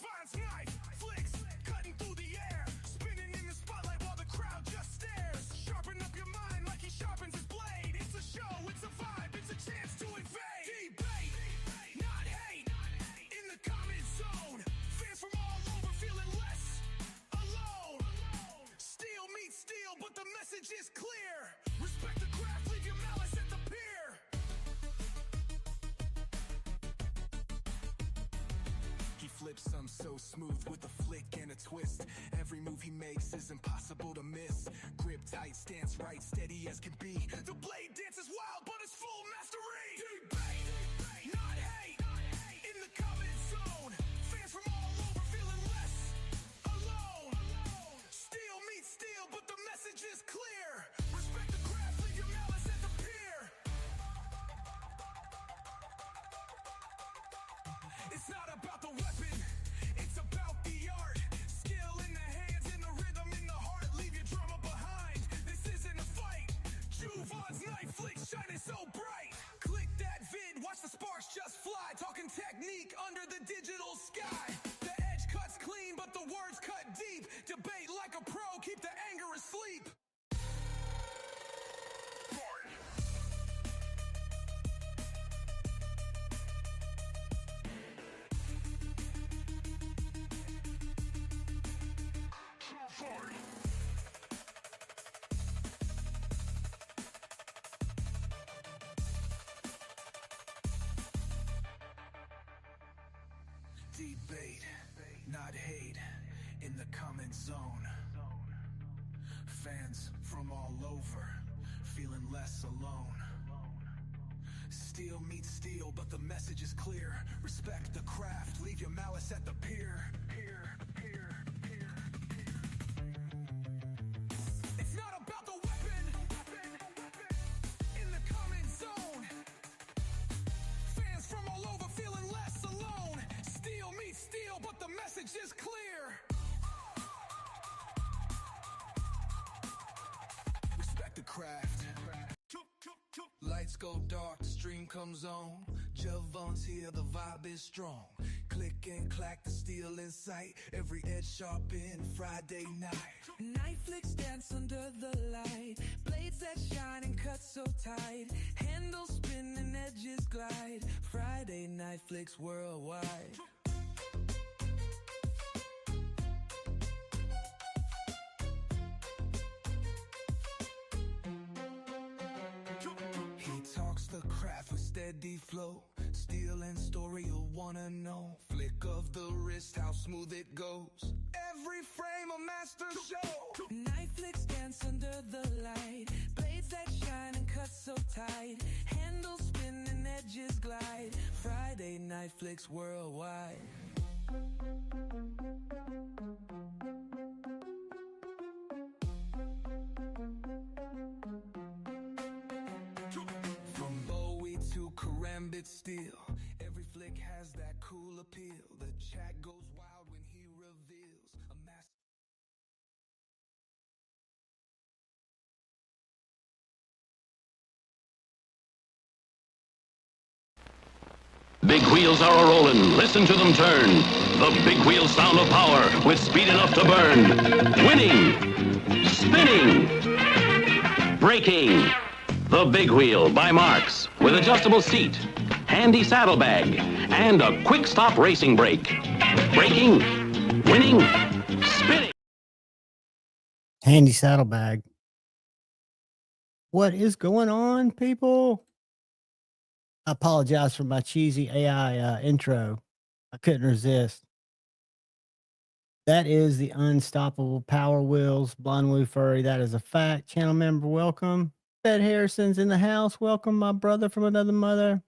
Finds knife, flicks, cutting through the air, spinning in the spotlight while the crowd just stares. Sharpen up your mind like he sharpens his blade. It's a show, it's a vibe, it's a chance to invade. Debate, not hate, in the comment zone. Fans from all over feeling less alone. Steel meets steel, but the message is clear. Respect the craft, leave your malice at the pier. Flips some so smooth with a flick and a twist. Every move he makes is impossible to miss. Grip tight, stance right, steady as can be. The blade dances wild, but it's full mastery. Debate, not hate, in the comment zone. Fans from all over feeling less alone. Steel meets steel, but the message is clear. Respect the craft, leave your malice at the pier. It's not about the weapon, it's about the art. Skill in the hands and the rhythm in the heart. Leave your drama behind, this isn't a fight. Juvan's knife flick shining so bright. Click that vid, watch the sparks just fly. Talking technique under the digital sky. The edge cuts clean, but the words cut deep. Debate like a pro, keep the anger asleep. Debate, not hate, in the comment zone. Fans from all over, feeling less alone. Steel meets steel, but the message is clear. Respect the craft, leave your malice at the pier. It's not about the weapon, in the comment zone. Fans from all over feeling less alone. Steel meets steel, but the message is clear. Respect the craft. Lights go dark, the stream comes on. Javon's here, the vibe is strong. Click and clack, the steel in sight. Every edge sharpened, Friday night. Knife flicks dance under the light. Blades that shine and cut so tight. Handles spin and edges glide. Friday night flicks worldwide. The craft with steady flow. Steel and story you'll wanna know. Flick of the wrist, how smooth it goes. Every frame a master show. Knife flicks dance under the light. Blades that shine and cut so tight. Handles spin and edges glide. Friday night flicks worldwide. Karambit steel. Every flick has that cool appeal. The chat goes wild when he reveals a master. Big wheels are a-rollin', listen to them turn. The big wheel sound of power with speed enough to burn. Winning, spinning, braking. The Big Wheel by Marx with adjustable seat, handy saddlebag, and a quick stop racing brake. Braking, winning, spinning. Handy saddlebag. What is going on, people? I apologize for my cheesy AI intro. I couldn't resist. That is the Unstoppable Power Wheels, Blonde Woo Furry. That is a fact. Channel member, welcome. Ed Harrison's in the house. Welcome, my brother from another mother.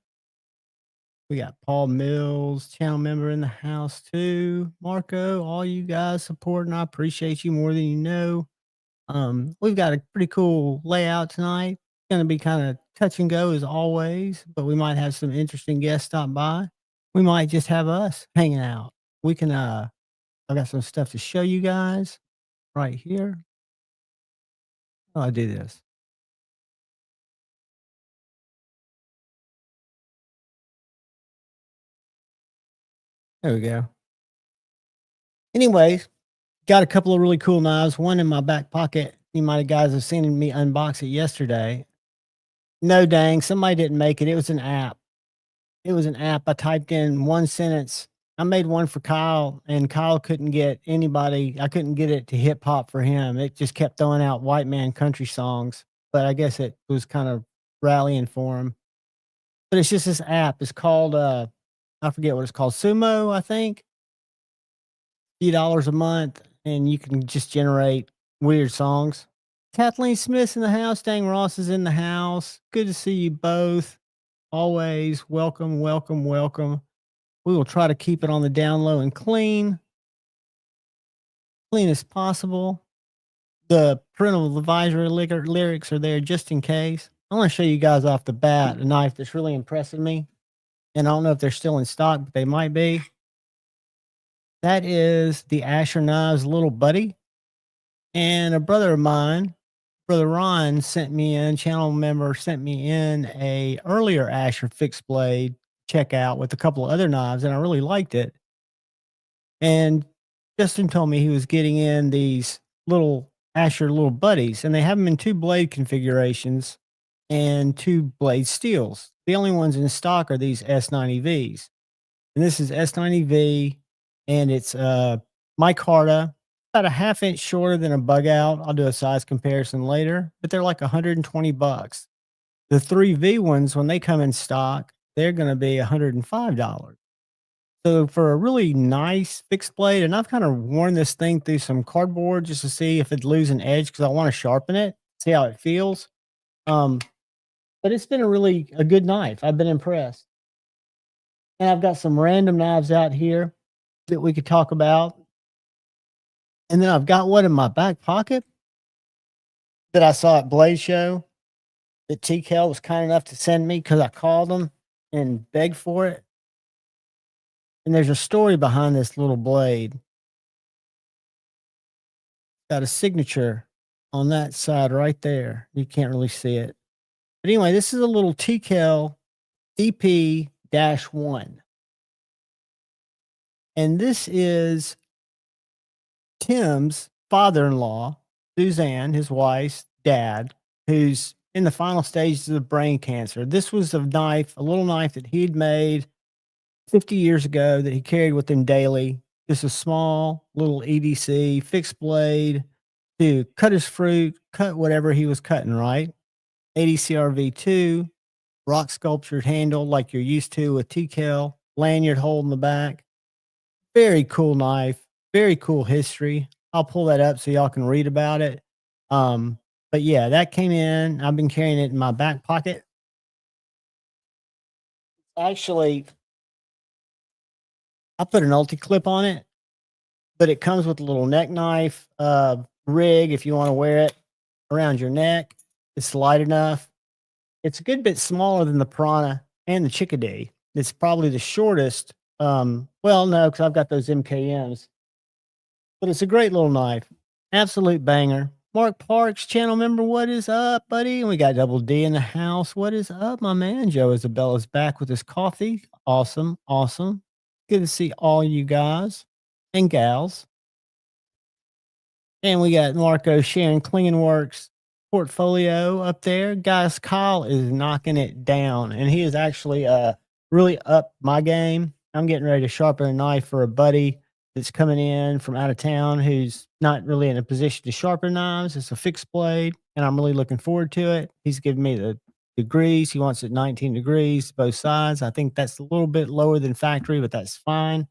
We got Paul Mills, channel member in the house too. Marco, all you guys supporting. I appreciate you more than you know. We've got a pretty cool layout tonight. It's going to be kind of touch and go as always, but we might have some interesting guests stop by. We might just have us hanging out. We can, I got some stuff to show you guys right here. I'll do this. There we go. Anyways, got a couple of really cool knives. One in my back pocket. You might have guys have seen me unbox it yesterday. No dang, somebody didn't make it. It was an app. It was an app. I typed in one sentence. I made one for Kyle, and Kyle couldn't get anybody. I couldn't get it to hip hop for him. It just kept throwing out white man country songs. But I guess it was kind of rallying for him. But it's just this app. It's called I forget what it's called. Sumo, I think. Few dollars a month, and you can just generate weird songs. Kathleen Smith's in the house. Dang Ross is in the house. Good to see you both. Always welcome, welcome, welcome. We will try to keep it on the down low and clean as possible. The parental advisory lyrics are there just in case. I want to show you guys off the bat a knife that's really impressing me. And I don't know if they're still in stock, but they might be. That is the Asher Knives Little Buddy. And a brother of mine, Brother Ron, channel member sent me in a earlier Asher fixed blade checkout with a couple of other knives, and I really liked it. And Justin told me he was getting in these little Asher Little Buddies, and they have them in 2 blade configurations and 2 blade steels. The only ones in stock are these S90Vs. And this is S90V, and it's micarta, about a ½ inch shorter than a bug out. I'll do a size comparison later, but they're like $120. The 3V ones, when they come in stock, they're going to be $105. So for a really nice fixed blade, and I've kind of worn this thing through some cardboard just to see if it loses an edge because I want to sharpen it, see how it feels. But it's been a good knife. I've been impressed. And I've got some random knives out here that we could talk about. And then I've got one in my back pocket that I saw at Blade Show that TKL was kind enough to send me because I called them and begged for it. And there's a story behind this little blade. Got a signature on that side right there. You can't really see it. But anyway, this is a little TKL DP-1. And this is Tim's father-in-law, Suzanne, his wife's dad, who's in the final stages of brain cancer. This was a little knife that he'd made 50 years ago that he carried with him daily. Just a small little EDC fixed blade to cut his fruit, cut whatever he was cutting, right? ADCR V2, rock sculptured handle like you're used to with TKL, lanyard hole in the back. Very cool knife, very cool history. I'll pull that up so y'all can read about it. But yeah, that came in. I've been carrying it in my back pocket. Actually, I put an ulti-clip on it, but it comes with a little neck knife rig if you want to wear it around your neck. It's light enough. It's a good bit smaller than the Piranha and the Chickadee. It's probably the shortest. Well, no, because I've got those MKMs. But it's a great little knife. Absolute banger. Mark Parks, channel member, what is up, buddy? And we got Double D in the house. What is up, my man? Joe Isabella's back with his coffee. Awesome, awesome. Good to see all you guys and gals. And we got Marco sharing Klingenwek's portfolio up there. Guys, Kyle is knocking it down, and he is actually really up my game. I'm getting ready to sharpen a knife for a buddy that's coming in from out of town who's not really in a position to sharpen knives. It's a fixed blade, and I'm really looking forward to it. He's giving me the degrees. He wants it 19 degrees, both sides. I think that's a little bit lower than factory, but that's fine.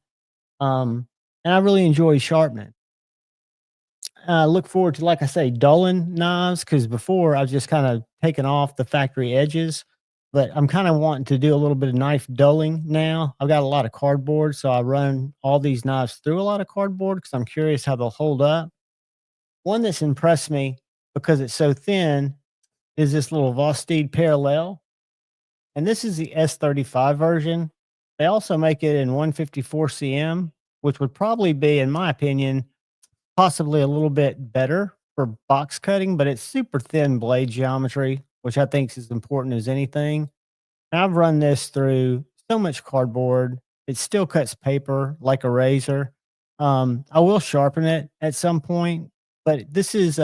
And I really enjoy sharpening. Look forward to, like I say, dulling knives, because before I was just kind of taking off the factory edges, but I'm kind of wanting to do a little bit of knife dulling now. I've got a lot of cardboard, so I run all these knives through a lot of cardboard because I'm curious how they'll hold up. One that's impressed me because it's so thin is this little Vosteed Parallel, and this is the S35 version. They also make it in 154 cm, which would probably be, in my opinion, possibly a little bit better for box cutting, but it's super thin blade geometry, which I think is as important as anything. And I've run this through so much cardboard. It still cuts paper like a razor. I will sharpen it at some point, but this is,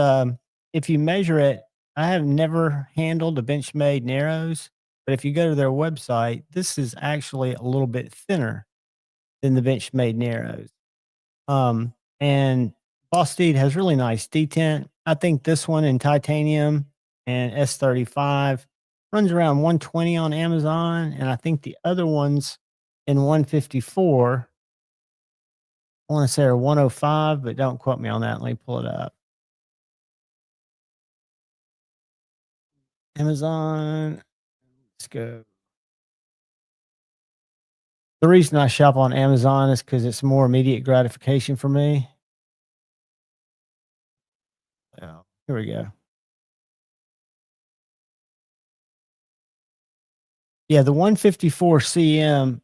if you measure it, I have never handled a Benchmade Narrows, but if you go to their website, this is actually a little bit thinner than the Benchmade Narrows. And Vosteed has really nice detent. I think this one in titanium and S35 runs around 120 on Amazon, and I think the other ones in 154, I want to say are 105, but don't quote me on that. Let me pull it up. Amazon. Let's go. The reason I shop on Amazon is because it's more immediate gratification for me. Oh, here we go. Yeah, the 154 cm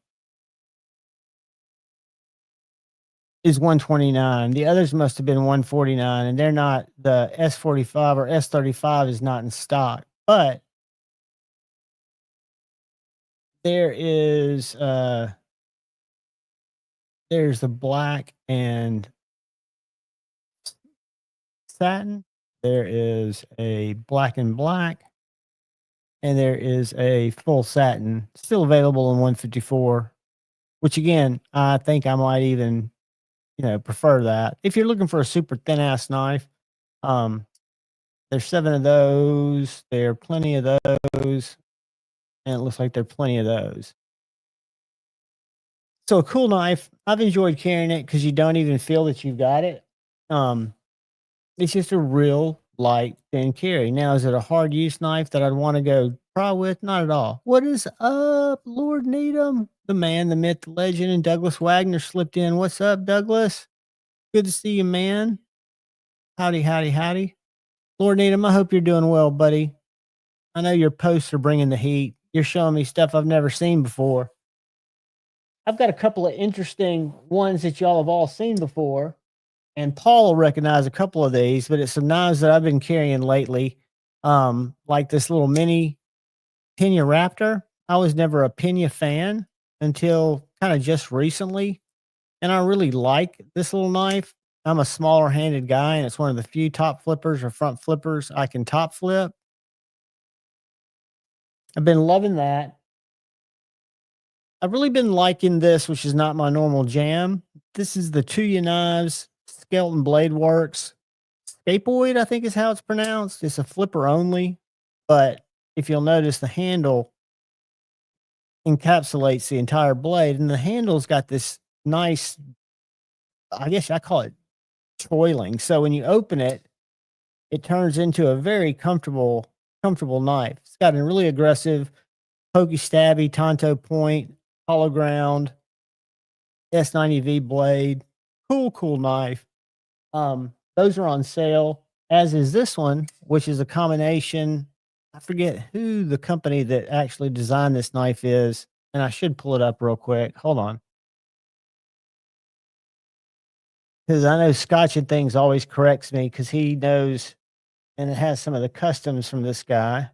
is 129. The others must have been 149, and they're not. The S45 or S35 is not in stock. But there is there's the black and satin. There is a black and black, and there is a full satin still available in 154, which again, I think I might even, prefer that. If you're looking for a super thin ass knife, there's 7 of those. There are plenty of those, and it looks like there are plenty of those. So a cool knife. I've enjoyed carrying it because you don't even feel that you've got it. It's just a real light, thin carry. Now, is it a hard use knife that I'd want to go try with? Not at all. What is up, Lord Needham? The man, the myth, the legend, and Douglas Wagner slipped in. What's up, Douglas? Good to see you, man. Howdy, howdy, howdy. Lord Needham, I hope you're doing well, buddy. I know your posts are bringing the heat. You're showing me stuff I've never seen before. I've got a couple of interesting ones that y'all have all seen before, and Paul will recognize a couple of these, but it's some knives that I've been carrying lately, like this little mini Pena Raptor. I was never a Pena fan until kind of just recently, and I really like this little knife. I'm a smaller handed guy, and it's one of the few top flippers or front flippers I can top flip. I've been loving that. I've really been liking this, which is not my normal jam. This is the Tuya Knives Skeleton Blade Works Scapoid, I think is how it's pronounced. It's a flipper only, but if you'll notice, the handle encapsulates the entire blade, and the handle's got this nice, I guess I call it toiling. So when you open it, it turns into a very comfortable knife. It's got a really aggressive pokey stabby Tonto point, hollow ground, S90V blade. Cool knife. Those are on sale, as is this one, which is a combination. I forget who the company that actually designed this knife is, and I should pull it up real quick. Hold on. Because I know Scotch and Things always corrects me because he knows and it has some of the customs from this guy.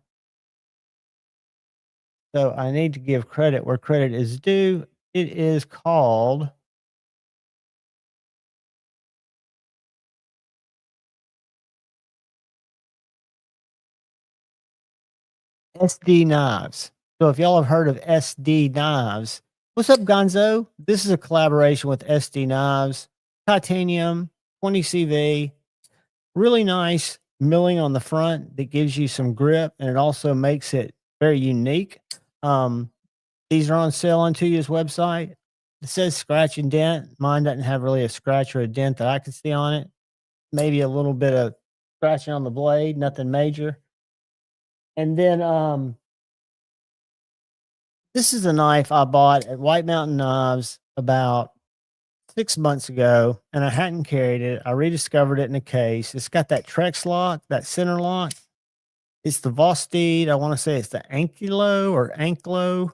So I need to give credit where credit is due. It is called SD Knives. So if y'all have heard of SD Knives, what's up, Gonzo? This is a collaboration with SD Knives, titanium, 20 CV, really nice milling on the front that gives you some grip, and it also makes it very unique. These are on sale on Tuya's website. It says scratch and dent. Mine doesn't have really a scratch or a dent that I can see on it. Maybe a little bit of scratching on the blade, nothing major. And then this is a knife I bought at White Mountain Knives about 6 months ago, and I hadn't carried it. I rediscovered it in a case. It's got that Trex lock, that center lock. It's the Vosteed. I want to say it's the Ankylo or Anklo.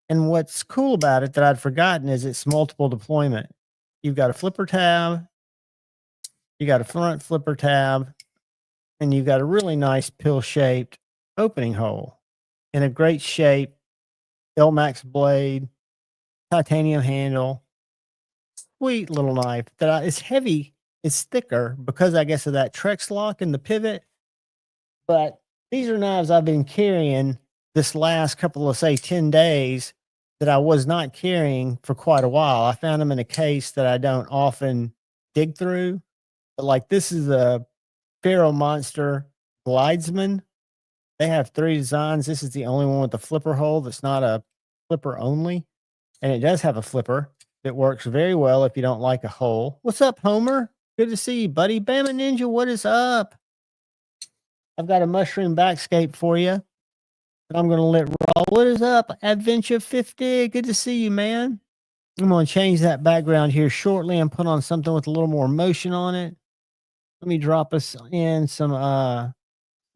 And what's cool about it that I'd forgotten is it's multiple deployment. You've got a flipper tab, you got a front flipper tab, and you've got a really nice pill-shaped opening hole in a great shape, Elmax blade, titanium handle. Sweet little knife that it's heavy. It's thicker because I guess of that Trex lock and the pivot. But these are knives I've been carrying this last couple of, say, 10 days that I was not carrying for quite a while. I found them in a case that I don't often dig through. But like this is a Pharaoh Monster Glidesman. They have 3 designs. This is the only one with the flipper hole that's not a flipper only. And it does have a flipper that works very well if you don't like a hole. What's up, Homer? Good to see you, buddy. Bama Ninja, what is up? I've got a mushroom backscape for you that I'm going to let roll. What is up, Adventure 50? Good to see you, man. I'm going to change that background here shortly and put on something with a little more motion on it. Let me drop us in some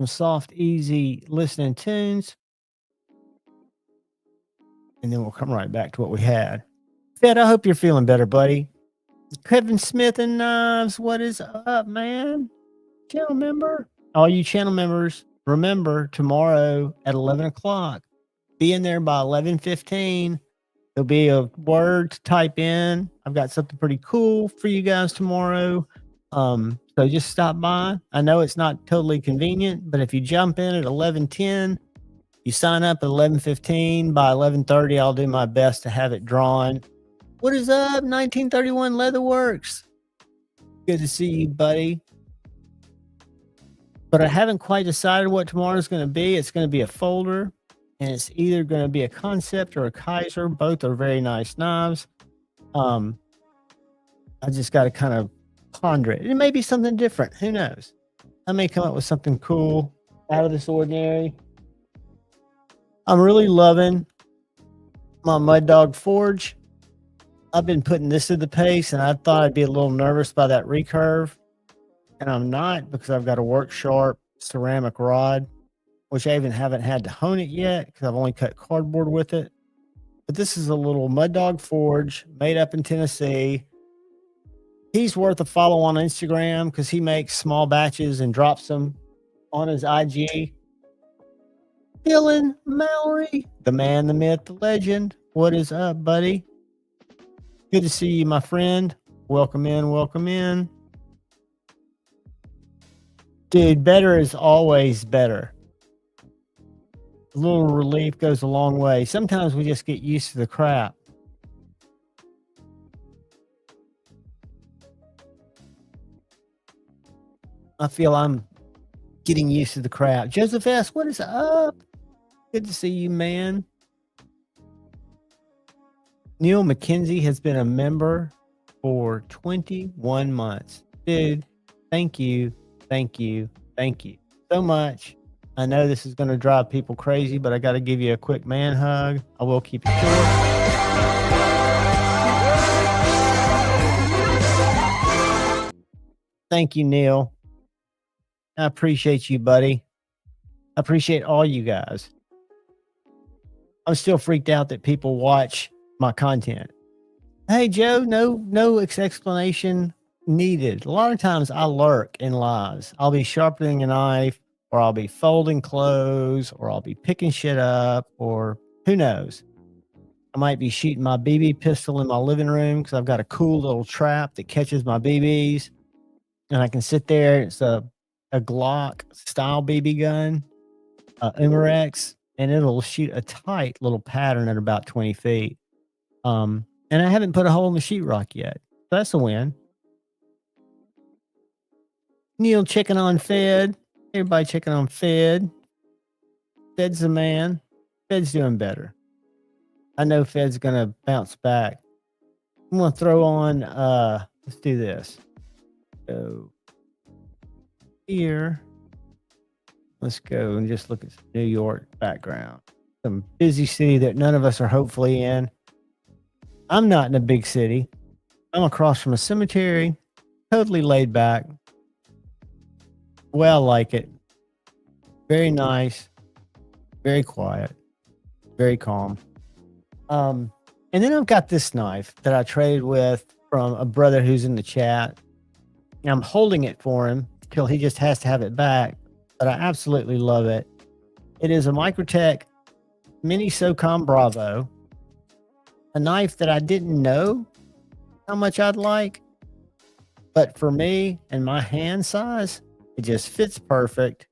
soft, easy listening tunes. And then we'll come right back to what we had. Fed, I hope you're feeling better, buddy. Kevin Smith and Knives, what is up, man? Channel member? All you channel members, remember tomorrow at 11 o'clock. Be in there by 11:15. There'll be a word to type in. I've got something pretty cool for you guys tomorrow. So just stop by. I know it's not totally convenient, but if you jump in at 11:10, you sign up at 11:15. By 11:30, I'll do my best to have it drawn. What is up, 1931 Leatherworks? Good to see you, buddy. But I haven't quite decided what tomorrow's going to be. It's going to be a folder, and it's either going to be a Concept or a Kaiser. Both are very nice knives. I just got to kind of ponder it. It may be something different. Who knows? I may come up with something cool, out of this ordinary. I'm really loving my Mud Dog Forge. I've been putting this to the pace, and I thought I'd be a little nervous by that recurve. And I'm not, because I've got a work sharp ceramic rod, which I even haven't had to hone it yet because I've only cut cardboard with it. But this is a little Mud Dog Forge made up in Tennessee. He's worth a follow on Instagram because he makes small batches and drops them on his IG. Dylan Mallory, the man, the myth, the legend. What is up, buddy? Good to see you, my friend. Welcome in, welcome in. Dude, better is always better. A little relief goes a long way. Sometimes we just get used to the crap. I feel I'm getting used to the crap. Joseph S., what is up? Good to see you, man. Neil McKenzie has been a member for 21 months. Dude, thank you. Thank you. Thank you so much. I know this is going to drive people crazy, but I got to give you a quick man hug. I will keep it short. Thank you, Neil. I appreciate you, buddy. I appreciate all you guys. I'm still freaked out that people watch my content. Hey, Joe, no explanation needed. A lot of times I lurk in lives. I'll be sharpening a knife, or I'll be folding clothes, or I'll be picking shit up, or who knows. I might be shooting my BB pistol in my living room because I've got a cool little trap that catches my BBs, and I can sit there. It's a Glock style BB gun, Umarex, and it'll shoot a tight little pattern at about 20 feet. And I haven't put a hole in the sheetrock yet. That's a win. Neil checking on Fed. Everybody checking on Fed. Fed's the man. Fed's doing better. I know Fed's gonna bounce back. I'm gonna throw on let's do this. So here. Let's go and just look at some New York background. Some busy city that none of us are hopefully in. I'm not in a big city. I'm across from a cemetery, totally laid back. Well, I like it. Very nice, very quiet, very calm. And then I've got this knife that I traded with from a brother who's in the chat. And I'm holding it for him till he just has to have it back. But I absolutely love it. It is a Microtech Mini SOCOM Bravo, a knife that I didn't know how much I'd like, but for me and my hand size, it just fits perfect.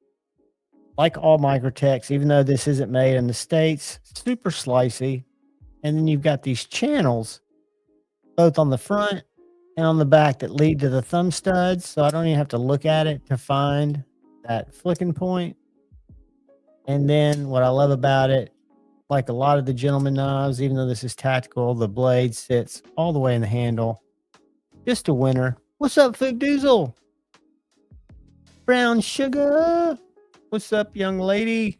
Like all Microtechs, even though this isn't made in the States, super slicey. And then you've got these channels, both on the front and on the back, that lead to the thumb studs. So I don't even have to look at it to find that flicking point. And then what I love about it, like a lot of the gentleman knives, even though this is tactical, the blade sits all the way in the handle. Just a winner. What's up, Fig Doozle? Brown Sugar. What's up, young lady?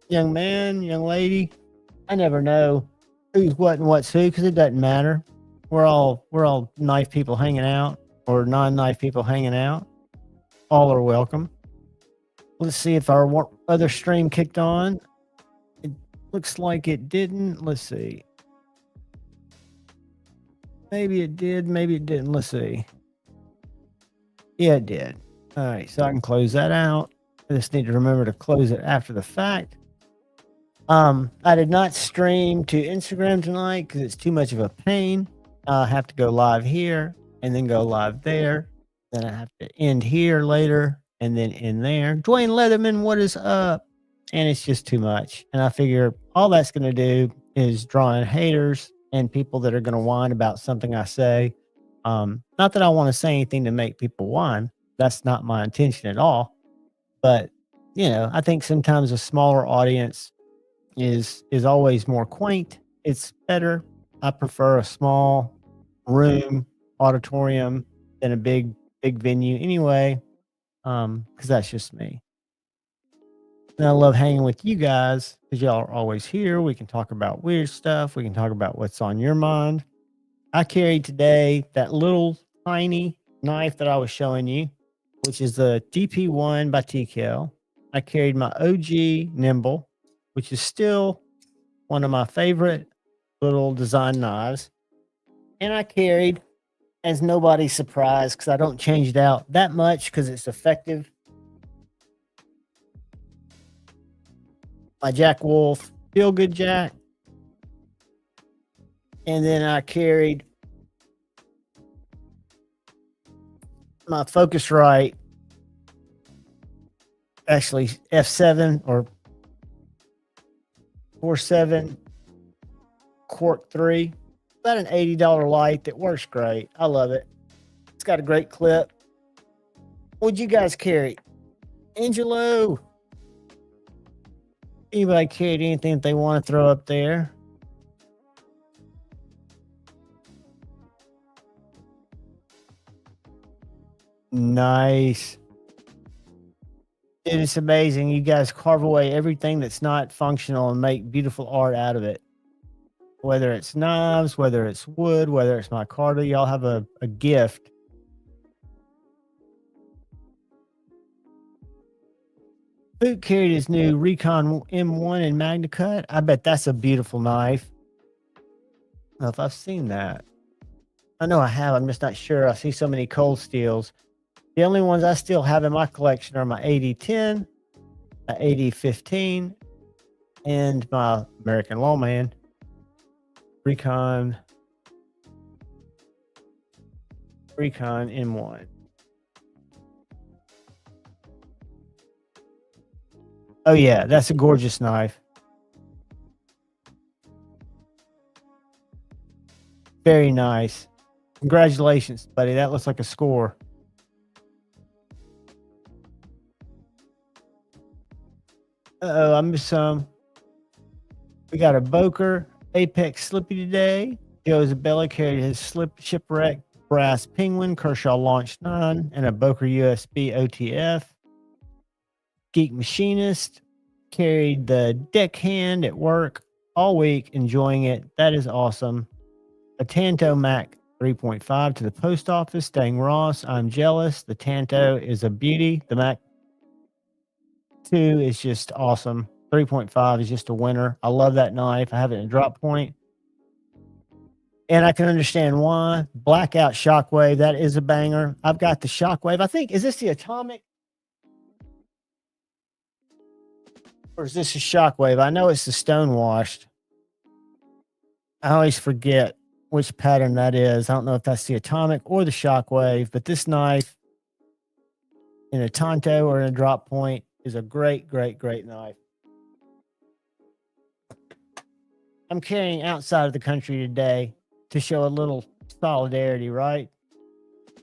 Young man, young lady. I never know who's what and what's who because it doesn't matter. We're all knife people hanging out, or non-knife people hanging out. All are welcome. Let's see if our other stream kicked on. It looks like it didn't. Let's see. Maybe it did. Maybe it didn't. Let's see. Yeah, it did. All right, so I can close that out. I just need to remember to close it after the fact. I did not stream to Instagram tonight because it's too much of a pain. I have to go live here and then go live there. Then I have to end here later and then in there. Dwayne Leatherman, what is up? And it's just too much. And I figure all that's going to do is draw in haters and people that are going to whine about something I say. Not that I want to say anything to make people whine. That's not my intention at all. But, you know, I think sometimes a smaller audience is always more quaint. It's better. I prefer a small room auditorium than a big venue anyway, because that's just me. And I love hanging with you guys because y'all are always here. We can talk about weird stuff. We can talk about what's on your mind. I carried today that little tiny knife that I was showing you, which is the DP1 by TKL. I carried my OG Nimble, which is still one of my favorite little design knives. And I carried, as nobody's surprised, because I don't change it out that much because it's effective, my Jack Wolf Feel Good Jack. And then I carried my Focusrite, actually F7 or 47 Cork 3. About an $80 light that works great. I love it. It's got a great clip. What'd you guys carry? Angelo. Anybody carried anything that they want to throw up there? Nice. Dude, it's amazing. You guys carve away everything that's not functional and make beautiful art out of it. Whether it's knives, whether it's wood, whether it's my Carter, y'all have a gift. Boot carried his new Recon M1 in Magna Cut. I bet that's a beautiful knife. I don't know if I've seen that. I know I have. I'm just not sure. I see so many cold steels. The only ones I still have in my collection are my 8010, my 8015, and my American Lawman Recon M1. Oh yeah, that's a gorgeous knife. Very nice. Congratulations, buddy. That looks like a score. Uh-oh, I missed some. We got a Boker Apex Slippy today. Joe Isabella carried his shipwreck brass Penguin Kershaw Launch 9 and a Boker USB OTF. Geek Machinist carried the deckhand at work all week, enjoying it. That is awesome. A Tanto Mac 3.5 to the post office. Staying Ross, I'm jealous. The Tanto is a beauty. The Mac 2 is just awesome. 3.5 is just a winner. I love that knife. I have it in a drop point. And I can understand why. Blackout Shockwave, that is a banger. I've got the Shockwave. I think, is this the Atomic? Or is this a Shockwave? I know it's the Stonewashed. I always forget which pattern that is. I don't know if that's the Atomic or the Shockwave, but this knife in a Tonto or in a drop point is a great, great, great knife. I'm carrying outside of the country today to show a little solidarity, right?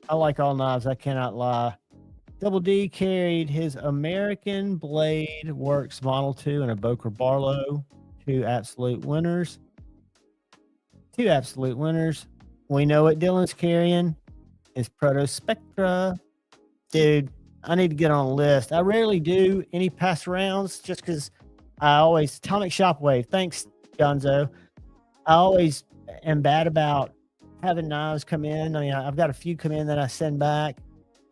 I like all knives, I cannot lie. Double D carried his American Blade Works Model 2 and a Boker Barlow. Two absolute winners. We know what Dylan's carrying. His Proto Spectra. Dude, I need to get on a list. I rarely do any pass rounds just because I always... Atomic Shockwave. Thanks, Gonzo. I always am bad about having knives come in. I mean, I've got a few come in that I send back.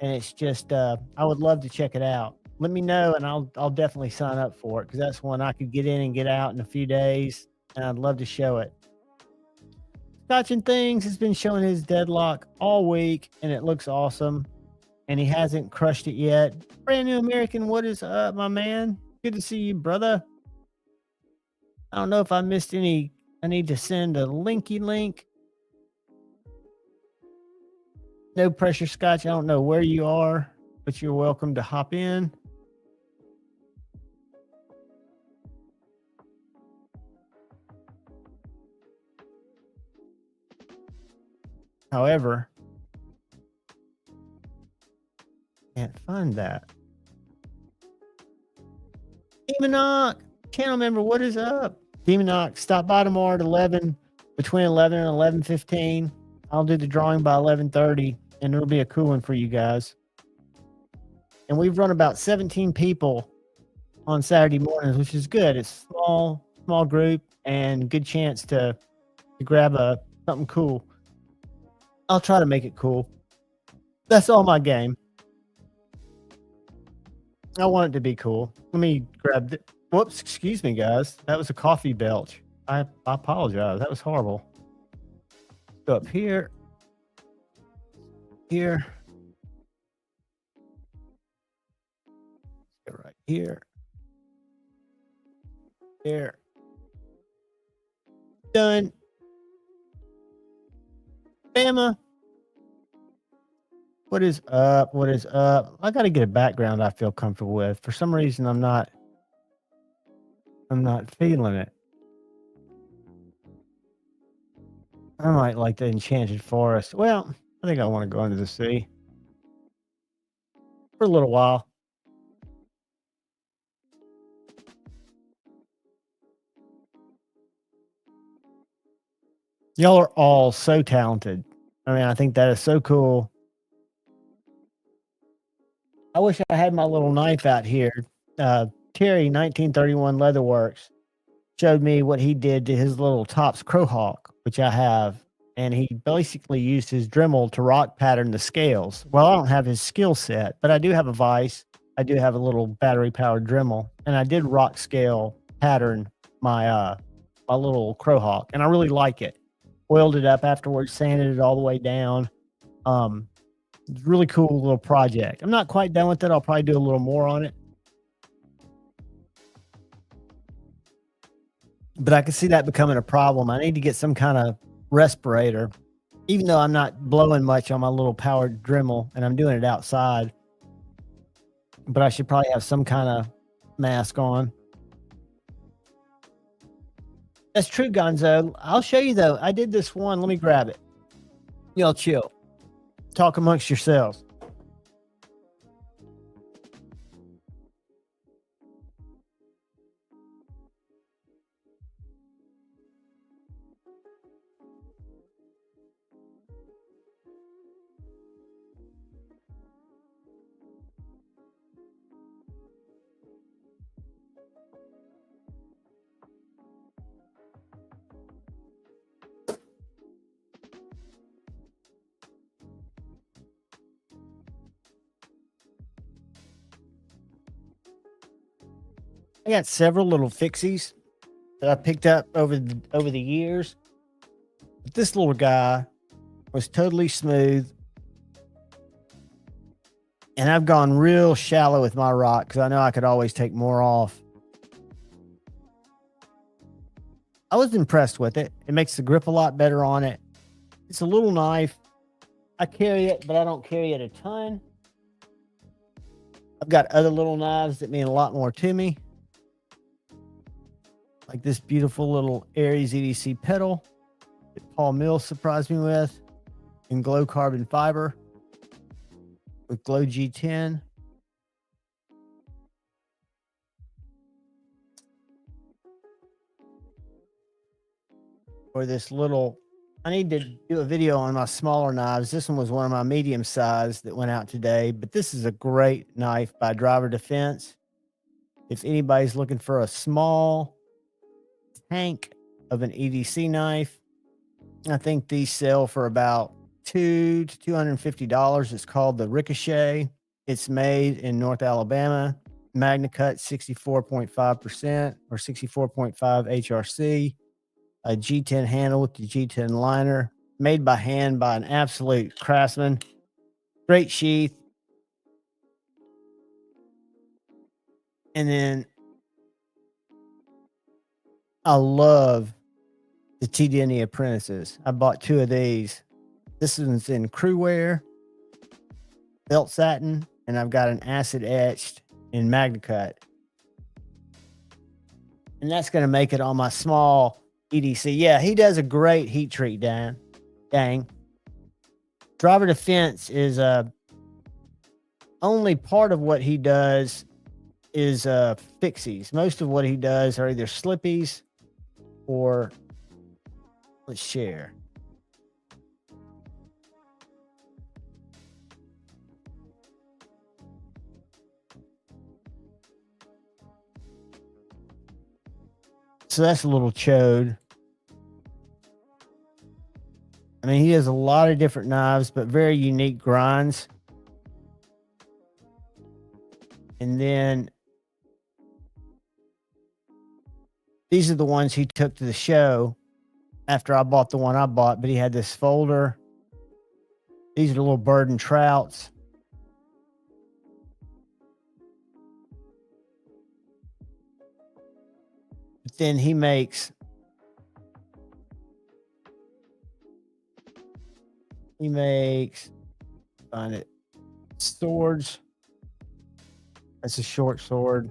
And it's just, I would love to check it out. Let me know, and I'll definitely sign up for it because that's one I could get in and get out in a few days, and I'd love to show it. Scotch and Things has been showing his Deadlock all week, and it looks awesome. And he hasn't crushed it yet. Brand New American, what is up, my man? Good to see you, brother. I don't know if I missed any. I need to send a linky link. No pressure, Scotch. I don't know where you are, but you're welcome to hop in. However, can't find that. Demonoc, channel member, what is up? Demonoc, stop by tomorrow at 11, between 11 and 11:15. I'll do the drawing by 11:30. And it'll be a cool one for you guys. And we've run about 17 people on Saturday mornings, which is good. It's small group and good chance to grab something cool. I'll try to make it cool. That's all my game. I want it to be cool. Let me grab it. Whoops, excuse me, guys. That was a coffee belch. I apologize. That was horrible. Go up here. Here. Go right here. There. Done. Bama. What is up? What is up? I got to get a background I feel comfortable with. For some reason, I'm not feeling it. I might like the Enchanted Forest. Well, I think I want to go into the sea for a little while. Y'all are all so talented. I mean, I think that is so cool. I wish I had my little knife out here. Terry, 1931 Leatherworks, showed me what he did to his little Tops Crowhawk, which I have. And he basically used his Dremel to rock pattern the scales. Well, I don't have his skill set, but I do have a vise. I do have a little battery-powered Dremel. And I did rock scale pattern my my little Crowhawk. And I really like it. oiled it up afterwards, sanded it all the way down. It's a really cool little project. I'm not quite done with it. I'll probably do a little more on it. But I can see that becoming a problem. I need to get some kind of respirator, even though I'm not blowing much on my little powered Dremel and I'm doing it outside. But I should probably have some kind of mask on. That's true, Gonzo. I'll show you though. I did this one. Let me grab it. Y'all chill. Talk amongst yourselves. I got several little fixies that I picked up over the years. But this little guy was totally smooth. And I've gone real shallow with my rock because I know I could always take more off. I was impressed with it. It makes the grip a lot better on it. It's a little knife. I carry it, but I don't carry it a ton. I've got other little knives that mean a lot more to me. Like this beautiful little Aries EDC pedal that Paul Mills surprised me with in glow carbon fiber with glow G10. Or this little, I need to do a video on my smaller knives. This one was one of my medium size that went out today, but this is a great knife by Driver Defense. If anybody's looking for a small tank of an EDC knife, I think these sell for about $200 to $250. It's called the Ricochet. It's made in North Alabama. MagnaCut 64.5% or 64.5 HRC. A G10 handle with the G10 liner. Made by hand by an absolute craftsman. Great sheath. And then I love the T. Denny Apprentices. I bought 2 of these. This one's in crew wear, belt satin, and I've got an acid etched in MagnaCut. And that's going to make it on my small EDC. Yeah, he does a great heat treat, Dan. Dang. Driver Defense is only part of what he does is fixies. Most of what he does are either slippies or let's share. So that's a little chode. I mean, he has a lot of different knives, but very unique grinds. And then these are the ones he took to the show after I bought the one I bought, but he had this folder. These are the little bird and trouts. But then he makes find it, swords. That's a short sword.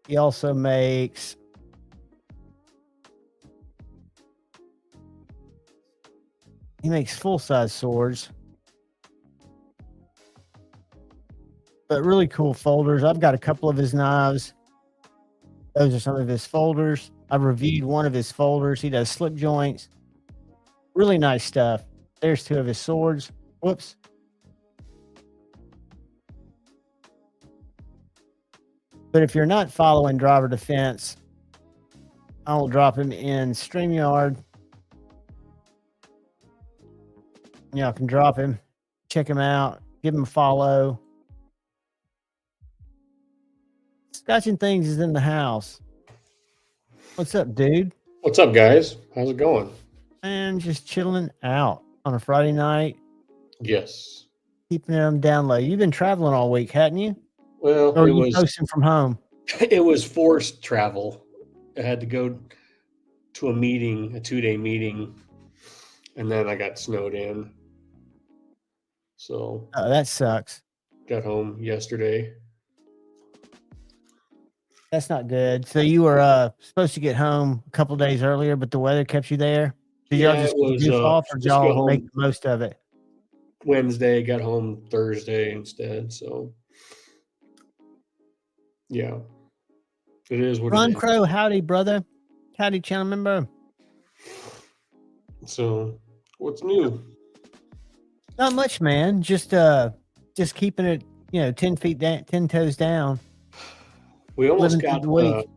He also makes full-size swords. But really cool folders. I've got a couple of his knives. Those are some of his folders. I've reviewed one of his folders. He does slip joints. Really nice stuff. There's 2 of his swords. Whoops. But if you're not following Driver Defense, I will drop him in StreamYard. Y'all can drop him, check him out, give him a follow. Scotching Things is in the house. What's up, dude? What's up, guys? How's it going? And just chilling out on a Friday night, Yes. keeping them down low. You've been traveling all week, hadn't you? Well, Or are it you was posting from home? it was forced travel. I had to go to a meeting, a 2-day meeting, and then I got snowed in. So Oh, that sucks. got home yesterday. That's not good. So you were supposed to get home a couple days earlier, but the weather kept you there. Did y'all Yeah, just it was goof off, or supposed did to go y'all make home the most of it? Wednesday, got home Thursday instead. So yeah, it is what Ron it is. Crow, howdy, brother. Howdy, channel member. So what's new? Not much, man. Just keeping it, 10 feet down, 10 toes down. We almost Living through got the week.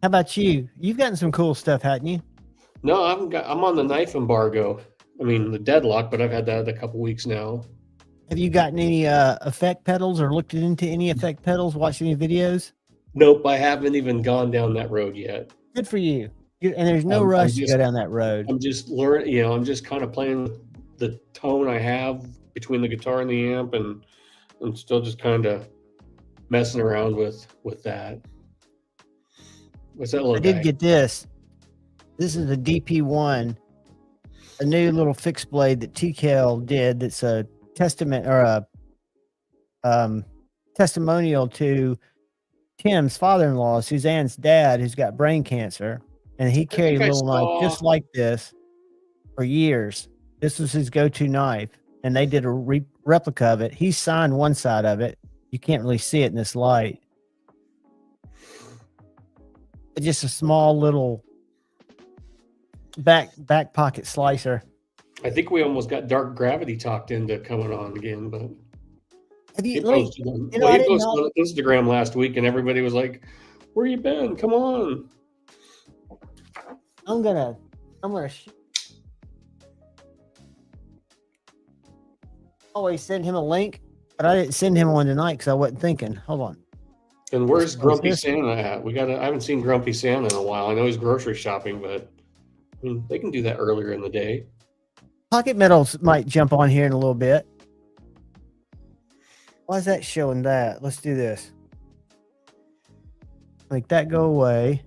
How about you? You've gotten some cool stuff, hadn't you? no, I'm on the knife embargo. I mean the deadlock, but I've had that a couple weeks now. Have you gotten any effect pedals or looked into any effect pedals? Watched any videos? Nope, I haven't even gone down that road yet. Good for you. And there's no I'm rush to just go down that road. I'm just learning. I'm just kind of playing with the tone I have between the guitar and the amp, and I'm still just kind of messing around with that. What's that little I did guy? get this. This is a DP1, a new little fixed blade that TKL did. That's a testament or a testimonial to Tim's father-in-law, Suzanne's dad, who's got brain cancer, and he carried a I little knife saw. just like this for years. This was his go-to knife, and they did a replica of it. He signed one side of it. You can't really see it in this light. It's just a small little back pocket slicer. I think we almost got Dark Gravity talked into coming on again, but Have he you? posted on, You know, well, I he didn't posted know. on Instagram last week, and everybody was like, "Where you been? Come on!" I'm gonna. Always send him a link, but I didn't send him one tonight because I wasn't thinking. Hold on. And where's Grumpy this? Santa at? I haven't seen Grumpy Santa in a while. I know he's grocery shopping, but I mean, they can do that earlier in the day. Pocket Metals might jump on here in a little bit. Why is that showing that? Let's do this. Make that go away.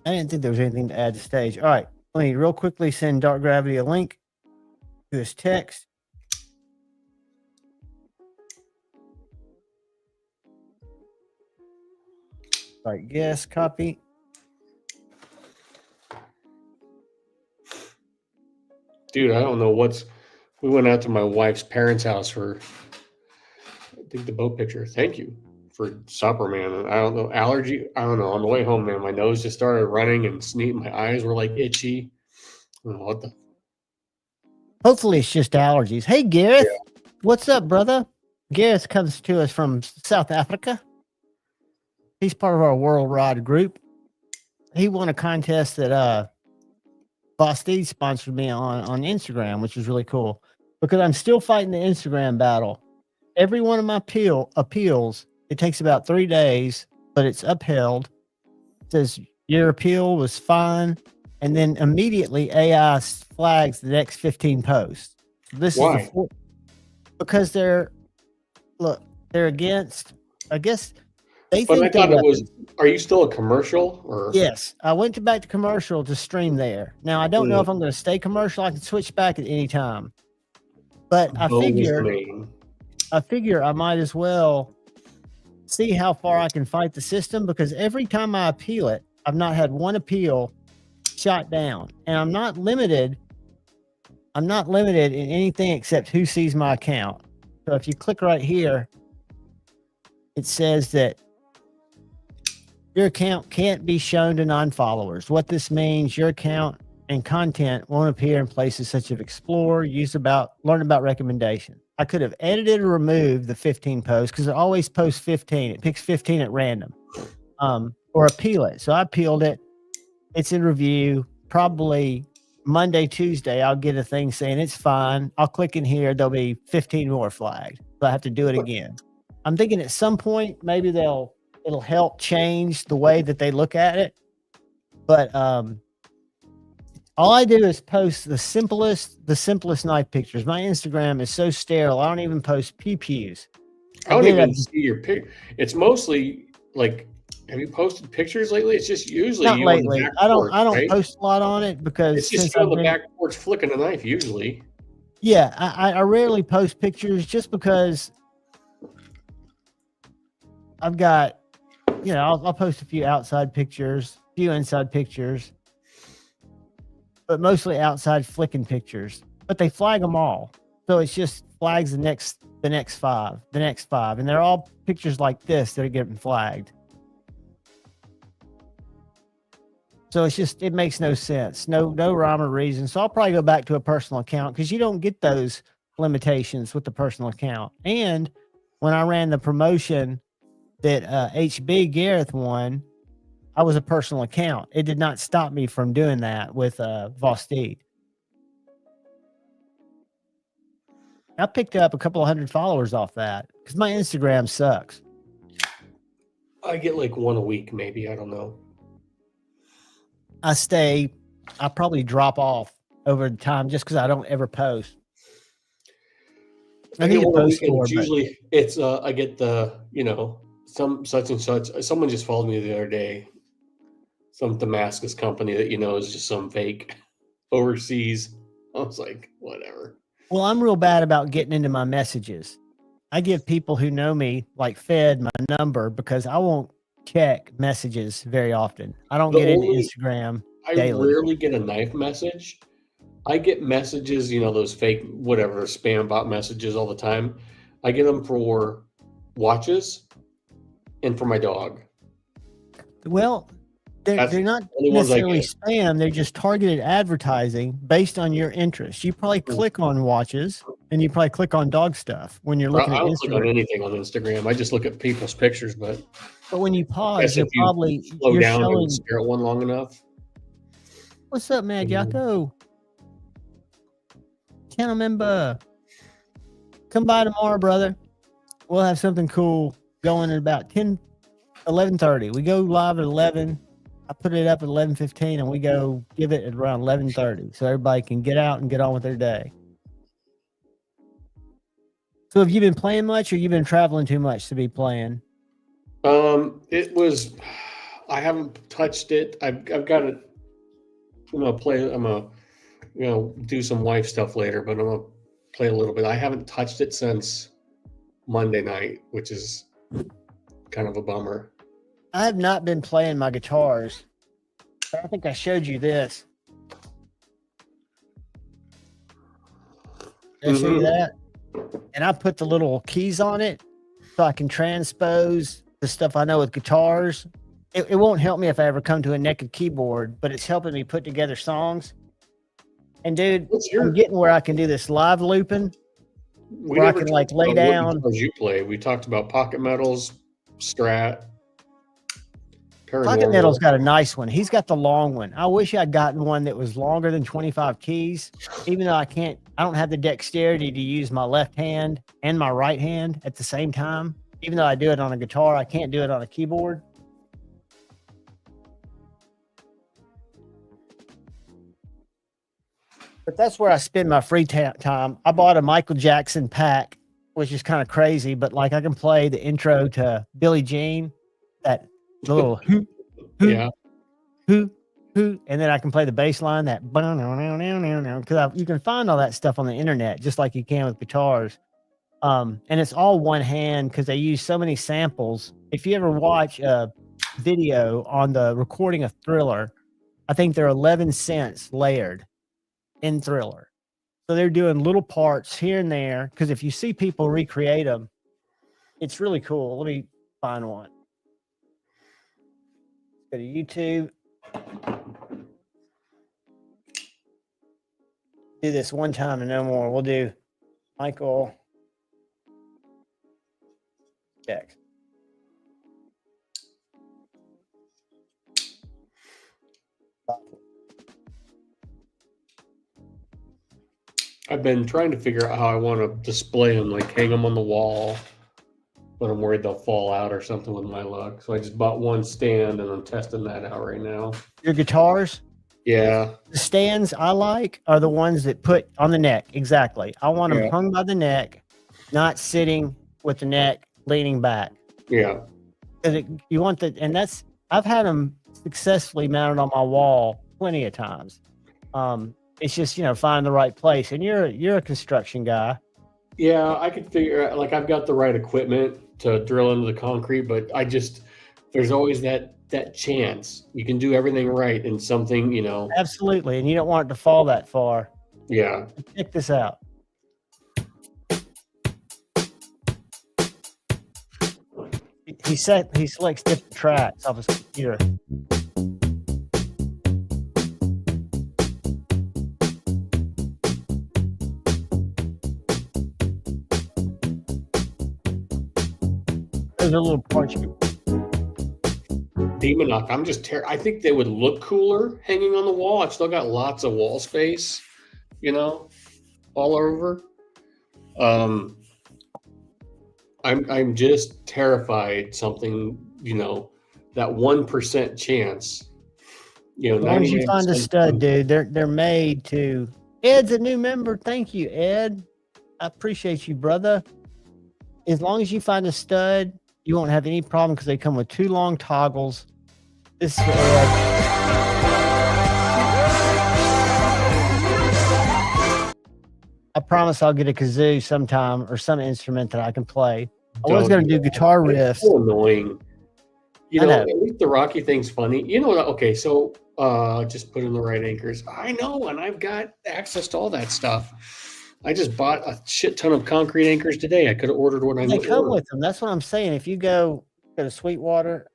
I didn't think there was anything to add to stage. All right. Let me real quickly send Dark Gravity a link to his text. All right. Yes. Copy. Dude, I don't know we went out to my wife's parents' house for, I think, the boat picture. Thank you for supper, man. I don't know, allergy. I don't know. On the way home, man, my nose just started running and sneezing. My eyes were like itchy. I don't know what the. Hopefully it's just allergies. Hey, Gareth. Yeah. What's up, brother? Gareth comes to us from South Africa. He's part of our worldwide group. He won a contest that Bostede sponsored me on Instagram, which was really cool because I'm still fighting the Instagram battle. Every one of my appeals, it takes about 3 days, but it's upheld. It says your appeal was fine, and then immediately AI flags the next 15 posts. This Why? is because they're against. I guess they think. But I thought it was. Are you still a commercial or? Yes, I went back to commercial to stream there. Now I don't know if I'm going to stay commercial. I can switch back at any time, but I figure I might as well see how far I can fight the system because every time I appeal it, I've not had one appeal shot down, and I'm not limited in anything except who sees my account. So if you click right here, it says that your account can't be shown to non-followers. What this means, your account and content won't appear in places such as Explore, Learn About Recommendation. I could have edited or removed the 15 posts because it always posts 15. It picks 15 at random, or appeal it. So I appealed it. It's in review. Probably Monday, Tuesday, I'll get a thing saying it's fine. I'll click in here. There'll be 15 more flagged. So I have to do it again. I'm thinking at some point, maybe they'll it'll help change the way that they look at it. But all I do is post the simplest knife pictures. My Instagram is so sterile. I don't even post pew-pews. I don't even see your pic. It's mostly like, have you posted pictures lately? It's just usually not you lately. on the back I porch, don't right? post a lot on it because It's just since you on I've the been, back porch flicking a knife usually. yeah, I rarely post pictures just because I've got, I'll post a few outside pictures, a few inside pictures, but mostly outside flicking pictures. But they flag them all, so it's just flags the next five, and they're all pictures like this that are getting flagged. So it makes no sense, no rhyme or reason. So I'll probably go back to a personal account because you don't get those limitations with the personal account. And when I ran the promotion that HB Gareth won, I was a personal account. It did not stop me from doing that with Vostede. I picked up a couple of hundred followers off that because my Instagram sucks. I get like one a week, maybe. I don't know. I probably drop off over the time just because I don't ever post. I need to post more. Usually it's I get the, some such and such. Someone just followed me the other day. Some Damascus company that is just some fake overseas. I was like, whatever. Well, I'm real bad about getting into my messages. I give people who know me, like Fed, my number because I won't check messages very often. I don't get into Instagram daily. I rarely get a knife message. I get messages, those fake, whatever, spam bot messages all the time. I get them for watches and for my dog. Well, they're not necessarily spam. They're just targeted advertising based on your interest. You probably click on watches and you probably click on dog stuff when you're looking at Instagram. I don't click on anything on Instagram. I just look at people's pictures. But when you pause, you're probably slow down and stare at one long enough. What's up, Mad Yako? Can't remember. Come by tomorrow, brother. We'll have something cool going at about 11:30. We go live at 11. I put it up at 11:15 and we go give it at around 11:30 so everybody can get out and get on with their day. So have you been playing much or you been traveling too much to be playing? I haven't touched it. I've got it. I'm gonna do some wife stuff later, but I'm gonna play a little bit. I haven't touched it since Monday night, which is kind of a bummer. I have not been playing my guitars. I think I showed you this. Did I show you that? And I put the little keys on it so I can transpose the stuff I know with guitars. It won't help me if I ever come to a naked keyboard, but it's helping me put together songs. And dude, I'm getting where I can do this live looping. Where I can lay down. What you play? We talked about pocket metals, Strat. Pocket Metal's got a nice one. He's got the long one. I wish I'd gotten one that was longer than 25 keys, even though I don't have the dexterity to use my left hand and my right hand at the same time. Even though I do it on a guitar, I can't do it on a keyboard. But that's where I spend my free time. I bought a Michael Jackson pack, which is kind of crazy, but I can play the intro to Billie Jean, that little and then I can play the bass line, that because you can find all that stuff on the internet just like you can with guitars. And it's all one hand because they use so many samples. If you ever watch a video on the recording of Thriller, I think they're 11 cents layered in Thriller. So they're doing little parts here and there because if you see people recreate them, it's really cool. Let me find one. Go to YouTube. Do this one time and no more. We'll do Michael Jackson. I've been trying to figure out how I want to display them, hang them on the wall. but I'm worried they'll fall out or something with my luck. So I just bought one stand and I'm testing that out right now. Your guitars? Yeah. The stands I like are the ones that put on the neck. Exactly. I want them hung by the neck, not sitting with the neck leaning back. Yeah. You want the, and that's, I've had them successfully mounted on my wall plenty of times. It's just, find the right place. And you're a construction guy. Yeah, I could figure out, like, I've got the right equipment to drill into the concrete, but there's always that chance you can do everything right and something, Absolutely. And you don't want it to fall that far. Yeah. Check this out. He selects different tracks off his computer. Those are little parts. Demon Knock. I think they would look cooler hanging on the wall. I've still got lots of wall space, all over. I'm just terrified something, that 1% chance. As long as you find a stud, dude, they're made to. Ed's a new member. Thank you, Ed. I appreciate you, brother. As long as you find a stud, you won't have any problem because they come with 2 long toggles. This is for Ed. I promise I'll get a kazoo sometime or some instrument that I can play. I was going to do guitar riffs. So annoying. At least the Rocky thing's funny. Okay, so just put in the right anchors. I know, and I've got access to all that stuff. I just bought a shit ton of concrete anchors today. I could have ordered what I need. They come with them. That's what I'm saying. If you go to Sweetwater,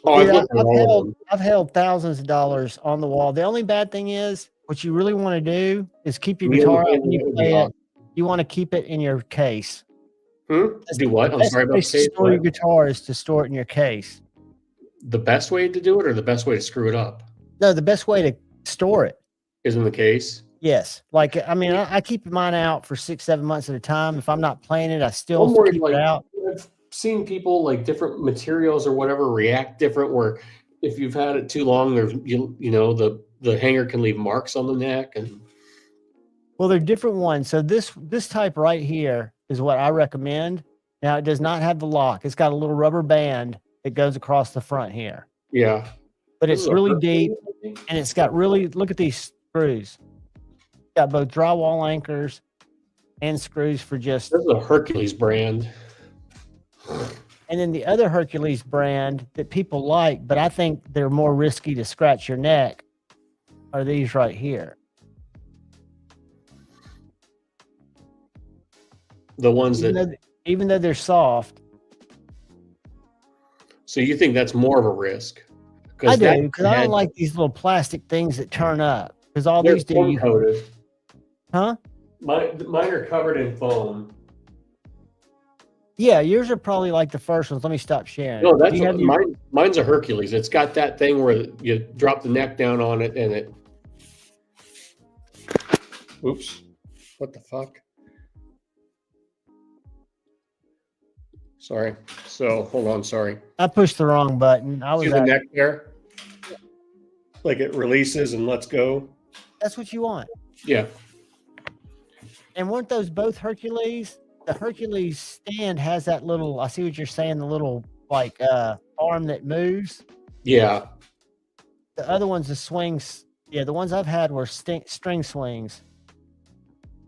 I've held thousands of dollars on the wall. The only bad thing is, what you really want to do is keep your guitar out when you play it. You want to keep it in your case. Do what? I'm sorry about the case. Store your guitar is to store it in your case. The best way to do it, or the best way to screw it up? No, the best way to store it is in the case. Yes. I keep mine out for 6-7 months at a time. If I'm not playing it, I still keep it out. I've seen people, like, different materials or whatever react different, where if you've had it too long, there's the hanger can leave marks on the neck. And well, they're different ones. So this type right here is what I recommend. Now, it does not have the lock. It's got a little rubber band that goes across the front here. Yeah. But it's really deep, and it's got look at these screws. Got both drywall anchors and screws for just. This is a Hercules brand. And then the other Hercules brand that people like, but I think they're more risky to scratch your neck, are these right here. The ones even though they're soft. So you think that's more of a risk? I do, because I don't like these little plastic things that turn up. Because all these do. Coated. Huh? Mine are covered in foam. Yeah, yours are probably like the first ones. Let me stop sharing. No, mine's a Hercules. It's got that thing where you drop the neck down on it and it. Oops! What the fuck? Sorry. So hold on. Sorry. I pushed the wrong button. I was see the neck there. Like it releases and lets go. That's what you want. Yeah. And weren't those both Hercules? The Hercules stand has that little, I see what you're saying, the little arm that moves. Yeah. The other one's the swings. Yeah, the ones I've had were string swings.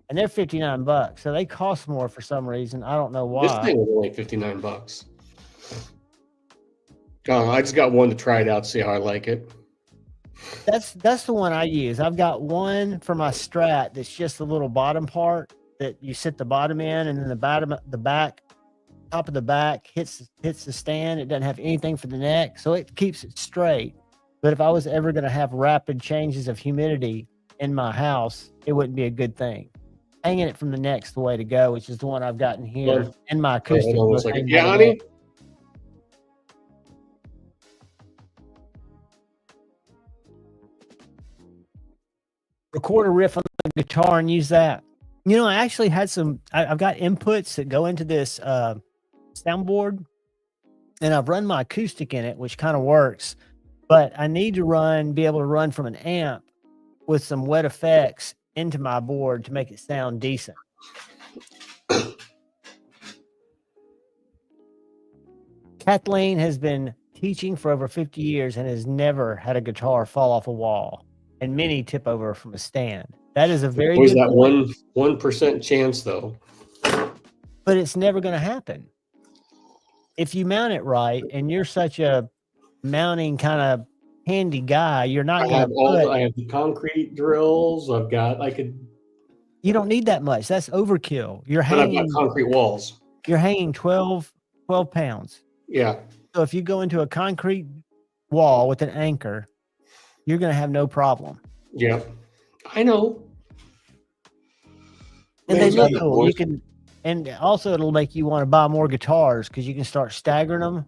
And they're $59. So they cost more for some reason. I don't know why. This thing was only $59. I just got one to try it out, see how I like it. That's the one I use. I've got one for my Strat that's just the little bottom part that you sit the bottom in, and then top of the back hits the stand. It doesn't have anything for the neck, so it keeps it straight. But if I was ever going to have rapid changes of humidity in my house, it wouldn't be a good thing. Hanging it from the neck's the way to go, which is the one I've gotten here in my acoustic. Yanni? Record a riff on the guitar and use that. I actually had I've got inputs that go into this soundboard, and I've run my acoustic in it, which kind of works, but I need to be able to run from an amp with some wet effects into my board to make it sound decent. Kathleen has been teaching for over 50 years and has never had a guitar fall off a wall, and many tip over from a stand. That is a very Always good that point. 1% chance, though. But it's never going to happen. If you mount it right, and you're such a mounting kind of handy guy, you're not going to I have the concrete drills. You don't need that much. That's overkill. But I've got concrete walls. You're hanging 12 pounds. Yeah. So if you go into a concrete wall with an anchor, you're going to have no problem. Yeah. I know. And they look cool. You can, and also it'll make you want to buy more guitars because you can start staggering them.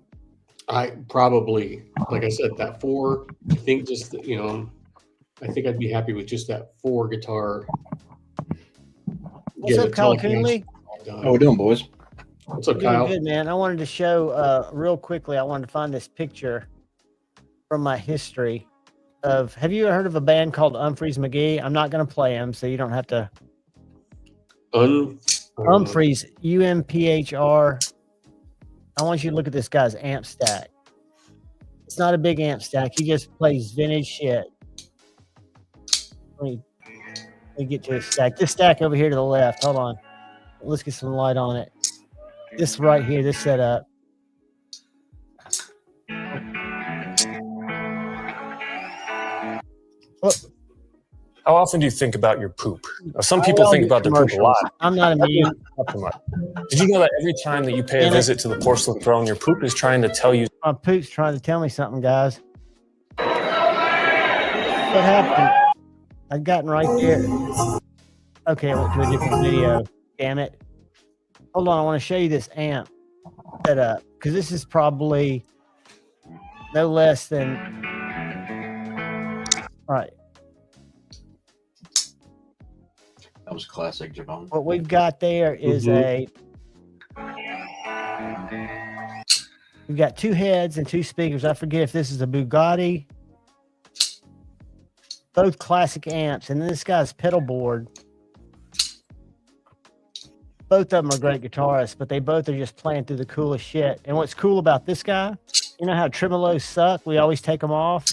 I probably, like I said, that 4. I think just I think I'd be happy with just that 4 guitar. What's up, Kyle Coonley? How we doing, boys? What's up, Kyle? Good, man. I wanted to show real quickly. I wanted to find this picture from my history of. Have you heard of a band called Humphreys McGee? I'm not going to play them, so you don't have to. Humphreys, UMPHR. I want you to look at this guy's amp stack. It's not a big amp stack. He just plays vintage shit. Let me get to his stack. This stack over here to the left. Hold on. Let's get some light on it. This right here, this setup. How often do you think about your poop? Some people think about their poop a lot. I'm not immune. Did you know that every time that you pay a visit to the porcelain throne, your poop is trying to tell you? My poop's trying to tell me something, guys. What happened? I've gotten right there. Okay, I went to a different video. Damn it. Hold on, I want to show you this amp setup because this is probably no less than. All right. That was classic, Javon. What we've got there is we've got 2 heads and 2 speakers. I forget if this is a Bugatti. Both classic amps. And then this guy's pedal board. Both of them are great guitarists, but they both are just playing through the coolest shit. And what's cool about this guy, you know how tremolos suck? We always take them off.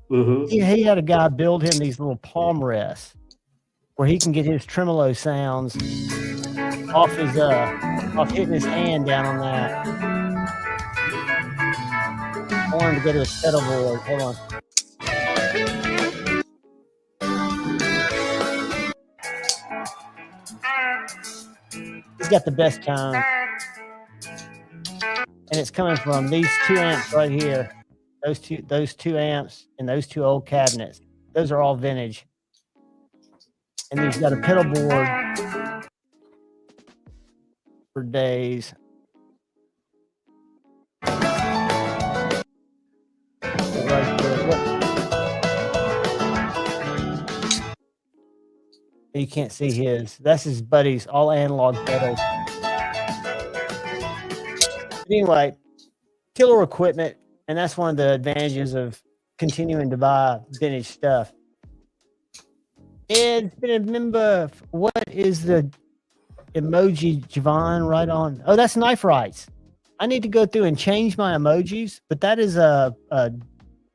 Mm-hmm. He had a guy build him these little palm rests where he can get his tremolo sounds off hitting his hand down on that. I wanted to go to his pedal board. Hold on. He's got the best tone. And it's coming from these 2 amps right here. Those two amps and those 2 old cabinets. Those are all vintage. And he's got a pedal board for days. Right there. You can't see his. That's his buddy's, all analog pedals. But anyway, killer equipment, and that's one of the advantages of continuing to buy vintage stuff. Ed's been a member. What is the emoji, Javon, right on? Oh, that's Knife Rights. I need to go through and change my emojis, but that is I'm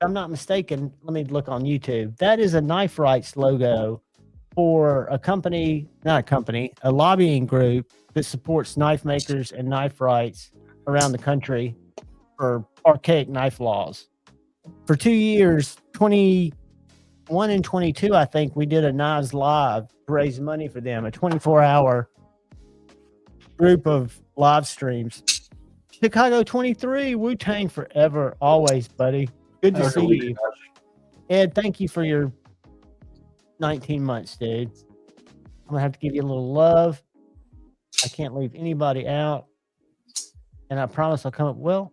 not mistaken. Let me look on YouTube. That is a Knife Rights logo for a company, a lobbying group that supports knife makers and knife rights around the country for archaic knife laws. For 2 years, 21 and 22, I think we did a Knives Live to raise money for them, a 24-hour group of live streams. Chicago 23, Wu-Tang forever, always, buddy. Good to see you. Ed, thank you for your 19 months, dude. I'm gonna have to give you a little love. I can't leave anybody out. And I promise I'll come up. Well,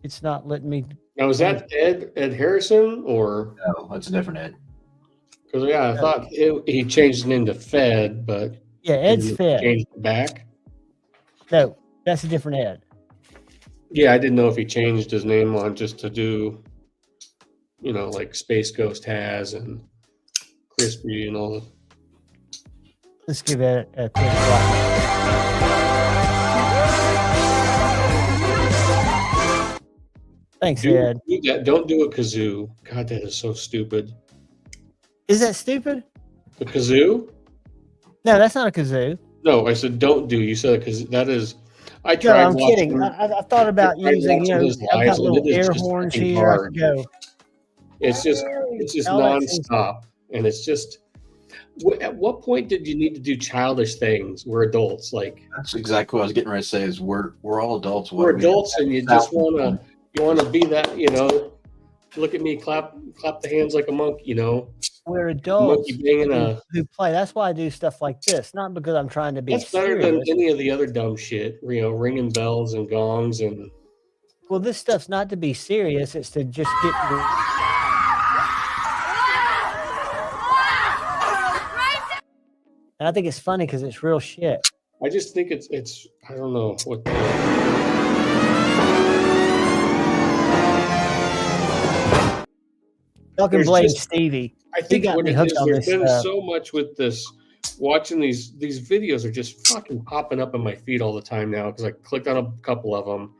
it's not letting me. Now, is that Ed Harrison or? No, that's a different Ed. Because I thought he changed it into Fed, but yeah, Ed's Fed. Changed it back. No, that's a different Ed. Yeah, I didn't know if he changed his name on just to do, like Space Ghost has and Crispy and all. Let's give it a quick watch. Thanks, Ed. Don't do a kazoo. God, that is so stupid. Is that stupid? The kazoo? No, that's not a kazoo. No, I said don't do. You said because that is. I No, tried. I'm kidding. I thought about using, I've got little air horns here. I could go. It's just nonstop, and it's just. At what point did you need to do childish things? We're adults, like. That's exactly what I was getting ready to say. Is we're all adults. We're adults, and you just want to be that. Look at me, clap the hands like a monkey. We're adults who play. That's why I do stuff like this, not because I'm trying to be. That's better than any of the other dumb shit. Ringing bells and gongs and. Well, this stuff's not to be serious. It's to just get. And I think it's funny because it's real shit. I just think it's. I don't know what. Y'all can blame Stevie. I think what it is, there's been so much with this. Watching these videos are just fucking popping up in my feed all the time now because I clicked on a couple of them.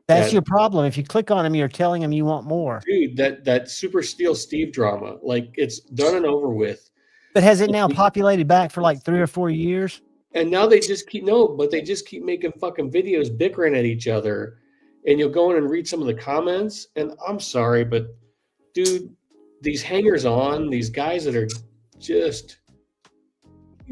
That's your problem. If you click on them, you're telling them you want more. Dude, that Super Steel Steve drama, like it's done and over with. But has it now populated back for like 3 or 4 years? And now they just keep making fucking videos bickering at each other. And you'll go in and read some of the comments. And I'm sorry, but dude, these hangers on, these guys that are just.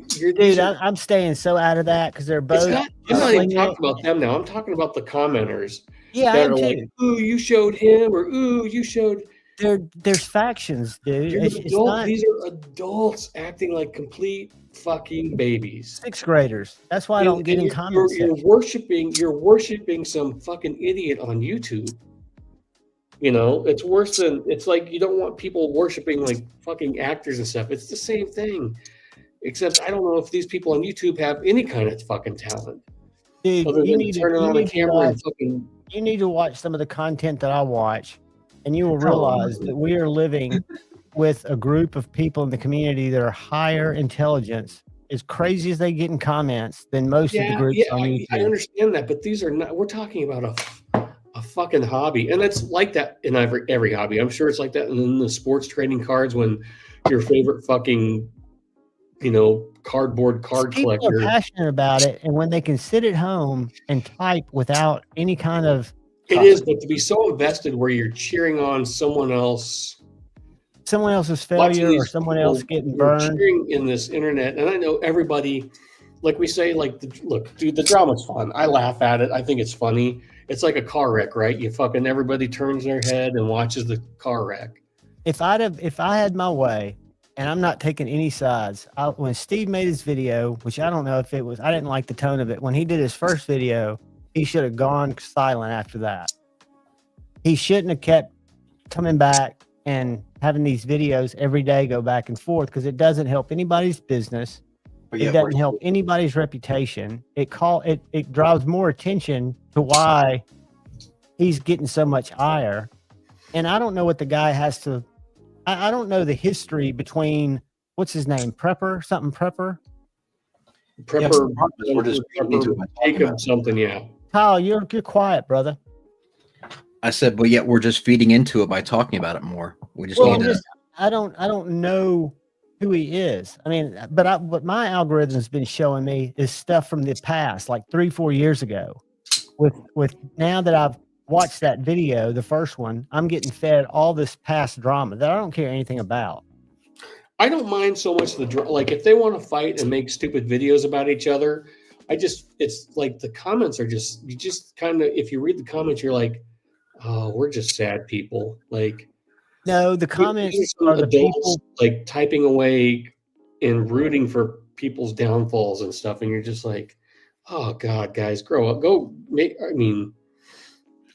Dude, I'm staying so out of that because they're both. I'm not even talking about them now. I'm talking about the commenters. Yeah, I am too. Like, ooh, you showed him, or ooh, you showed. There's factions, dude. These are adults acting like complete fucking babies. 6th graders. That's why I don't get in comments. You're worshiping some fucking idiot on YouTube. It's worse than it's like you don't want people worshiping like fucking actors and stuff. It's the same thing. Except I don't know if these people on YouTube have any kind of fucking talent. Dude, you need to watch some of the content that I watch, and you will realize that we are living with a group of people in the community that are higher intelligence, as crazy as they get in comments, than most of the groups on YouTube. I understand that, but these are not. We're talking about a fucking hobby, and it's like that in every hobby. I'm sure it's like that in the sports trading cards when your favorite fucking. Cardboard card collector. People are passionate about it, and when they can sit at home and type without any kind of. It is, but to be so invested where you're cheering on someone else's failure or someone else getting burned. Cheering in this internet, and I know everybody, like we say, look, dude, the drama's fun. I laugh at it. I think it's funny. It's like a car wreck, right? Everybody turns their head and watches the car wreck. If I had my way. And I'm not taking any sides. When Steve made his video, which I don't know if it was, I didn't like the tone of it. When he did his first video, he should have gone silent after that. He shouldn't have kept coming back and having these videos every day go back and forth because it doesn't help anybody's business. It doesn't help anybody's reputation. It draws more attention to why he's getting so much ire. And I don't know what the guy has to. I don't know the history between what's his name, Prepper. We're just Jacob something, yeah. Kyle, you're quiet, brother. I said, but yet we're just feeding into it by talking about it more. We just need to. I don't know who he is. I mean, but what my algorithm has been showing me is stuff from the past, like 3-4 years ago. With now that I've watched that video, the first one, I'm getting fed all this past drama that I don't care anything about. I don't mind so much like if they want to fight and make stupid videos about each other, it's like the comments are you just kind of, if you read the comments, you're like, oh, we're just sad people. Like, no, the comments are the people like typing away and rooting for people's downfalls and stuff. And you're just like, oh God, guys, grow up,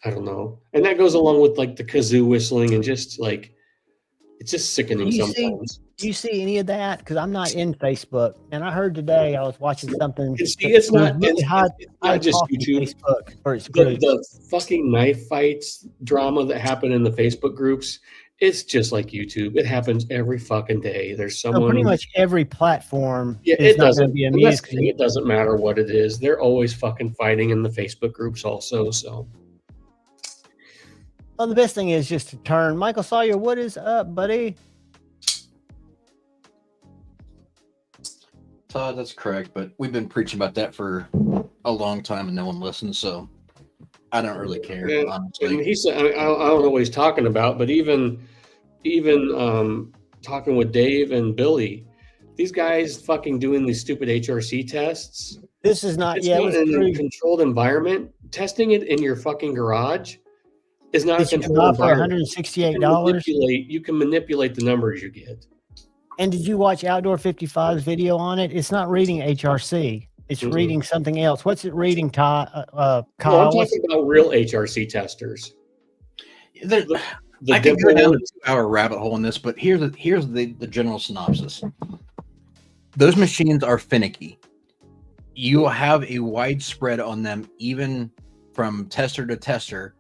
I don't know. And that goes along with like the kazoo whistling and just like, it's just sickening sometimes. Do you see any of that? Because I'm not in Facebook, and I heard today I was watching something. And see, it's not, really high not just cost in YouTube. Facebook for its The, groups. the fucking knife fights drama that happen in the Facebook groups, it's just like YouTube. It happens every fucking day. There's So someone. pretty much every platform Yeah, is it not going doesn't. to be And that's amused. the thing, it doesn't matter what it is. They're always fucking fighting in the Facebook groups, also. So Well, the best thing is just to turn. Michael Sawyer, what is up, buddy? Todd, that's correct, but we've been preaching about that for a long time and no one listens, so I don't really care, and honestly. he said, I don't know what he's talking about, but even talking with Dave and Billy, these guys fucking doing these stupid HRC tests. This is not. It's Yeah, it not was in a pretty. controlled environment. Testing it in your fucking garage is not a Did you controlled buy for environment. $168? You can manipulate the numbers you get. And did you watch Outdoor 55's video on it? It's not reading HRC. It's Mm-mm. reading something else. What's it reading, Kyle? No, I'm talking about real HRC testers. I could go down a 2-hour rabbit hole in this, but here's the general synopsis. Those machines are finicky. You will have a wide spread on them, even from tester to tester.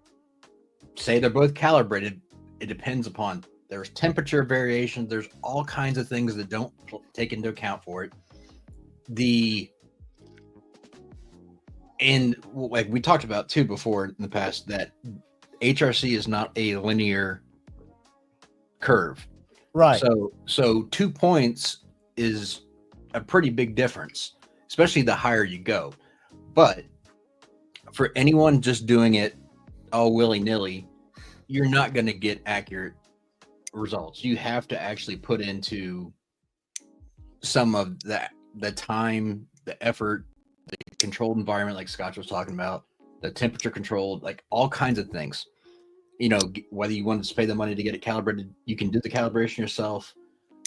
Say they're both calibrated. It depends upon. There's temperature variations. There's all kinds of things that don't take into account for it. And like we talked about too before in the past, that HRC is not a linear curve. Right. So 2 points is a pretty big difference, especially the higher you go. But for anyone just doing it all willy-nilly, you're not going to get accurate results. You have to actually put into some of the time, the effort, the controlled environment, like Scott was talking about, the temperature controlled, like all kinds of things. You know, whether you want to pay the money to get it calibrated, you can do the calibration yourself,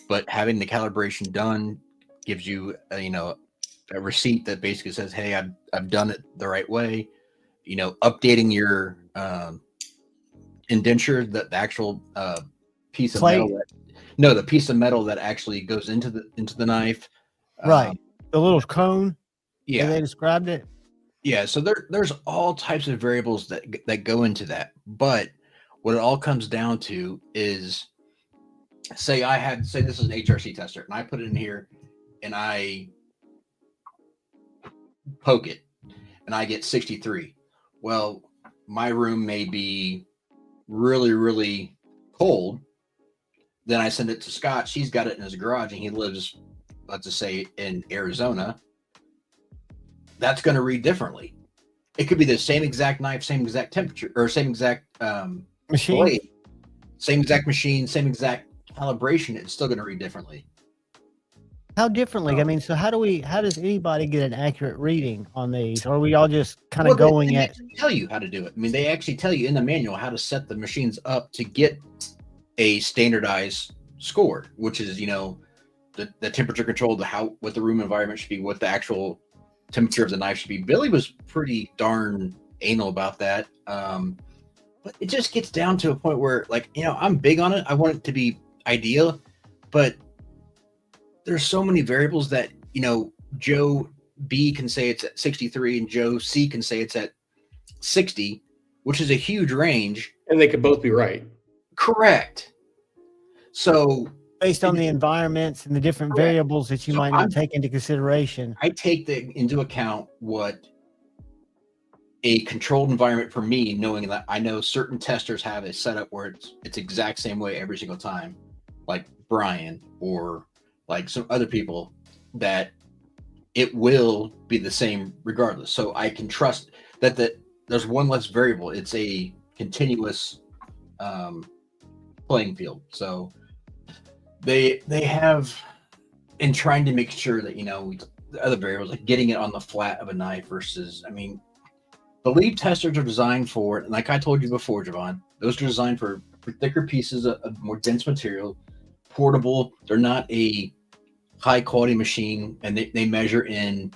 but having the calibration done gives you a receipt that basically says, hey, I've done it the right way. You know, updating your indenture, the actual piece of metal. The piece of metal that actually goes into the knife. Right. The little cone. Yeah. They described it. Yeah. So there's all types of variables that go into that. But what it all comes down to is, say this is an HRC tester and I put it in here and I poke it and I get 63. Well, my room may be really, really cold. Then I send it to Scott. She's got it in his garage and he lives, let's just say, in Arizona. That's going to read differently. It could be the same exact knife, same exact temperature, or same exact Machine. blade, same exact machine, same exact calibration. It's still going to read differently. How differently? I mean, so how does anybody get an accurate reading on these? Or are we all just kind of going they at? tell you how to do it. I mean, they actually tell you in the manual how to set the machines up to get a standardized score, which is, the temperature control, what the room environment should be, what the actual temperature of the knife should be. Billy was pretty darn anal about that. But it just gets down to a point where, I'm big on it. I want it to be ideal, but there's so many variables that, Joe B can say it's at 63 and Joe C can say it's at 60, which is a huge range. And they could both be right. Correct. So Based on the environments and the different variables that you might not take into consideration. I take into account what a controlled environment for me, knowing that I know certain testers have a setup where it's exact same way every single time, like Brian or like some other people, that it will be the same regardless. So I can trust that there's one less variable. It's a continuous playing field. So they have, in trying to make sure that, the other variables, like getting it on the flat of a knife versus, the lead testers are designed for, and like I told you before, Javon, those are designed for thicker pieces of more dense material, portable. They're not a high quality machine, and they measure in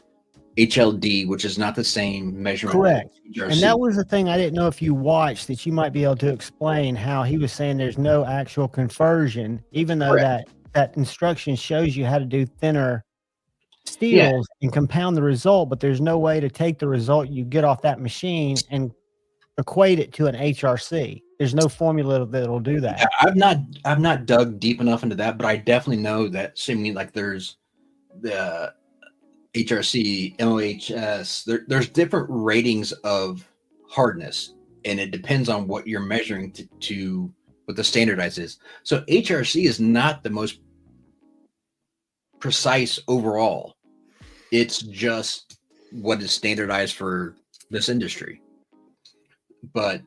HLD, which is not the same measurement. Correct. And that was the thing I didn't know if you watched, that you might be able to explain how he was saying there's no actual conversion, even though Correct. that instruction shows you how to do thinner steels and compound the result, but there's no way to take the result you get off that machine and equate it to an HRC. There's no formula that'll do that. Yeah, I've not dug deep enough into that, but I definitely know that seemingly like there's the HRC, MOHS, there's different ratings of hardness, and it depends on what you're measuring to what the standardized is. So HRC is not the most precise overall. It's just what is standardized for this industry. But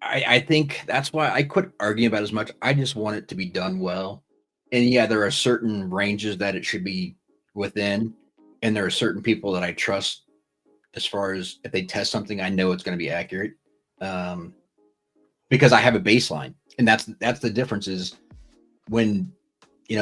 I think that's why I quit arguing about it as much. I just want it to be done well. And yeah, there are certain ranges that it should be within. And there are certain people that I trust as far as if they test something, I know it's going to be accurate. Because I have a baseline. And that's the difference is when,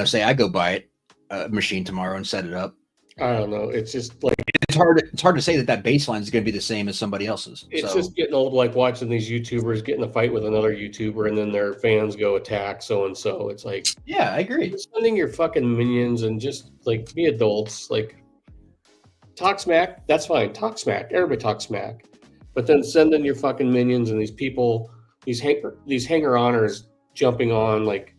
say I go buy a machine tomorrow and set it up. I don't know. It's just like it's hard to say that baseline is going to be the same as somebody else's. It's just getting old, like watching these YouTubers get in a fight with another YouTuber, and then their fans go attack so and so. It's like, yeah, I agree. Sending your fucking minions and just like be adults. Like, talk smack. That's fine. Talk smack. Everybody talk smack. But then sending your fucking minions and these people, these hanger-oners jumping on like.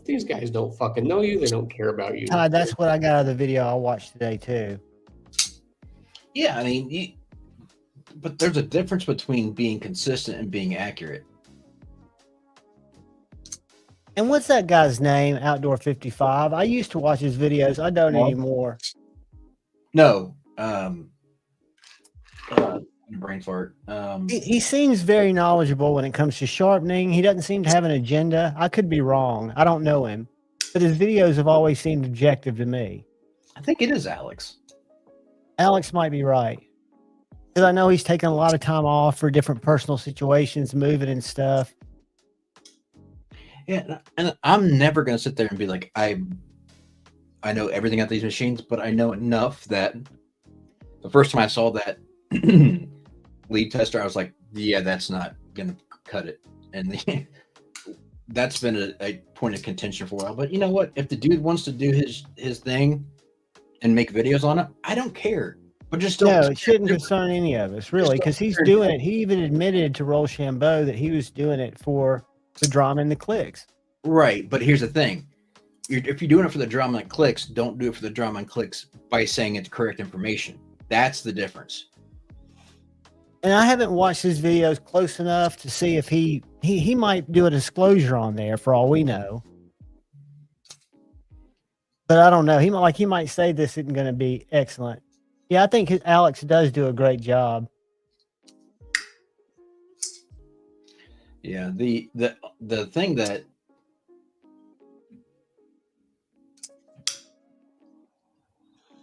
These guys don't fucking know you. They don't care about you. Todd, that's what I got out of the video I watched today too. Yeah, I mean, but there's a difference between being consistent and being accurate. And what's that guy's name? Outdoor 55. I used to watch his videos. I don't anymore. No. Brain fart. He seems very knowledgeable when it comes to sharpening. He doesn't seem to have an agenda. I could be wrong. I don't know him, but his videos have always seemed objective to me. I think it is Alex. Alex might be right, because I know he's taken a lot of time off for different personal situations, moving and stuff. Yeah, and I'm never going to sit there and be like, I know everything about these machines, but I know enough that the first time I saw that lead tester, I was like, yeah, that's not gonna cut it. And that's been a point of contention for a while. But you know what, if the dude wants to do his thing and make videos on it, I don't care. But just don't. No, it shouldn't concern any of us, really, because he's doing it. He even admitted to Rochambeau that he was doing it for the drama and the clicks. Right, but here's the thing. If you're doing it for the drama and clicks, don't do it for the drama and clicks by saying it's correct information. That's the difference. And I haven't watched his videos close enough to see if he might do a disclosure on there for all we know. But I don't know. He might say this isn't going to be excellent. Yeah, I think Alex does do a great job. Yeah, the thing that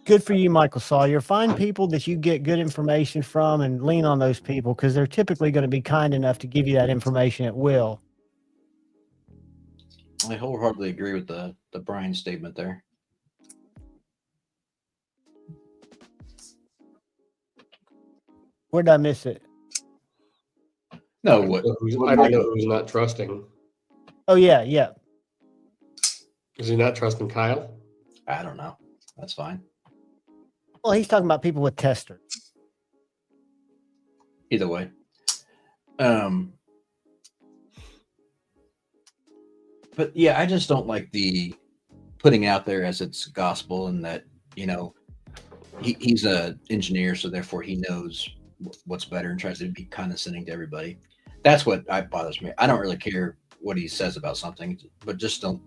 good for you, Michael Sawyer. Find people that you get good information from and lean on those people, because they're typically going to be kind enough to give you that information at will. I wholeheartedly agree with the Brian statement there. Where did I miss it? No, I don't know who's not trusting. Oh, yeah. Is he not trusting Kyle? I don't know. That's fine. Well, he's talking about people with testers. Either way. But yeah, I just don't like the putting out there as it's gospel and that, he's a engineer, so therefore he knows what's better and tries to be condescending to everybody. That's what bothers me. I don't really care what he says about something, but just don't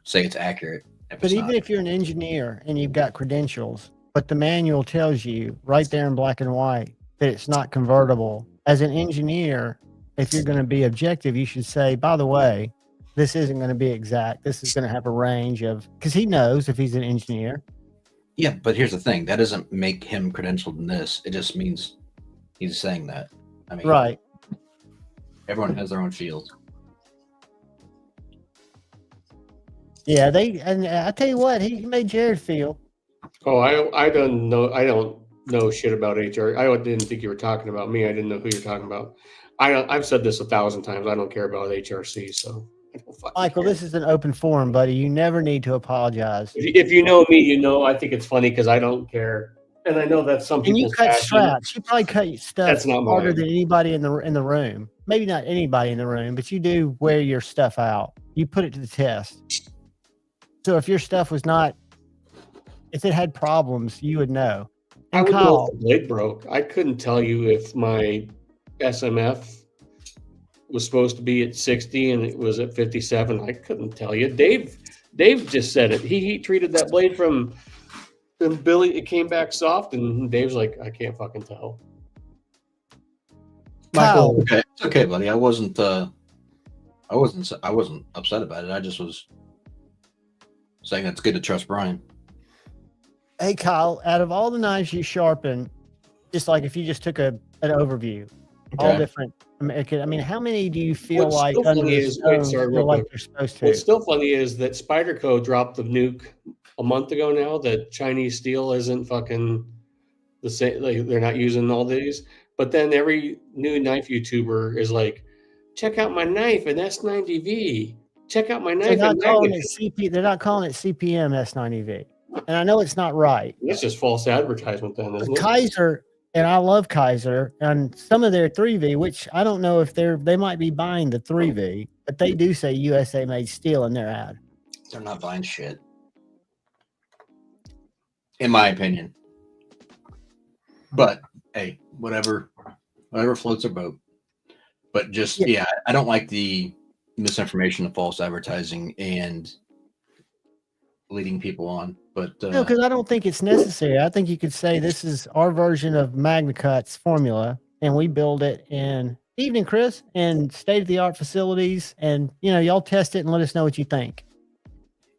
say it's accurate. But even if you're an engineer and you've got credentials, but the manual tells you right there in black and white that it's not convertible, as an engineer, if you're going to be objective, you should say, by the way, this isn't going to be exact. This is going to have a range of, because he knows if he's an engineer. Yeah, but here's the thing. That doesn't make him credentialed in this. It just means he's saying that. I mean, right. Everyone has their own field. Yeah, and I tell you what, he made Jared feel. Oh, I don't know shit about HR. I didn't think you were talking about me. I didn't know who you're talking about. I've said this 1,000 times. I don't care about HRC. So don't fucking Michael, care. this is an open forum, buddy. You never need to apologize. If you know me, you know I think it's funny because I don't care, and I know that's some And you people's cut passion. straps. You probably cut stuff That's not harder mine. than anybody in the room. Maybe not anybody in the room, but you do wear your stuff out. You put it to the test. So if your stuff was not, if it had problems, you would know. I And would know Kyle, if the blade broke. I couldn't tell you if my SMF was supposed to be at 60 and it was at 57. I couldn't tell you. Dave just said it. He heat treated that blade from Billy. It came back soft, and Dave's like, I can't fucking tell. Kyle, Okay, it's okay, buddy. I wasn't upset about it. I just was saying it's good to trust Brian. hey Kyle, out of all the knives you sharpen, just like if you just took an overview, all Okay. different. I mean, how many do you feel What's like still under funny the is- stone sorry, feel real like quick. you're supposed to? What's still funny is that Spyderco dropped the nuke a month ago now that Chinese steel isn't fucking the same. Like, they're not using all these. But then every new knife YouTuber is like, check out my knife in S90V. Check out my They're knife not in calling Magna. it CP. They're not calling it CPM S90V, and I know it's not right. That's just false advertisement then, isn't it? Kaiser, and I love Kaiser, and some of their 3V, which I don't know if they might be buying the 3V, but they do say USA made steel in their ad. They're not buying shit, in my opinion. But hey, whatever floats their boat. But just yeah, I don't like the misinformation, the false advertising, and leading people on. But No, because I don't think it's necessary. I think you could say this is our version of MagnaCut's formula, and we build it in evening, Chris, in state of the art facilities, and y'all test it and let us know what you think.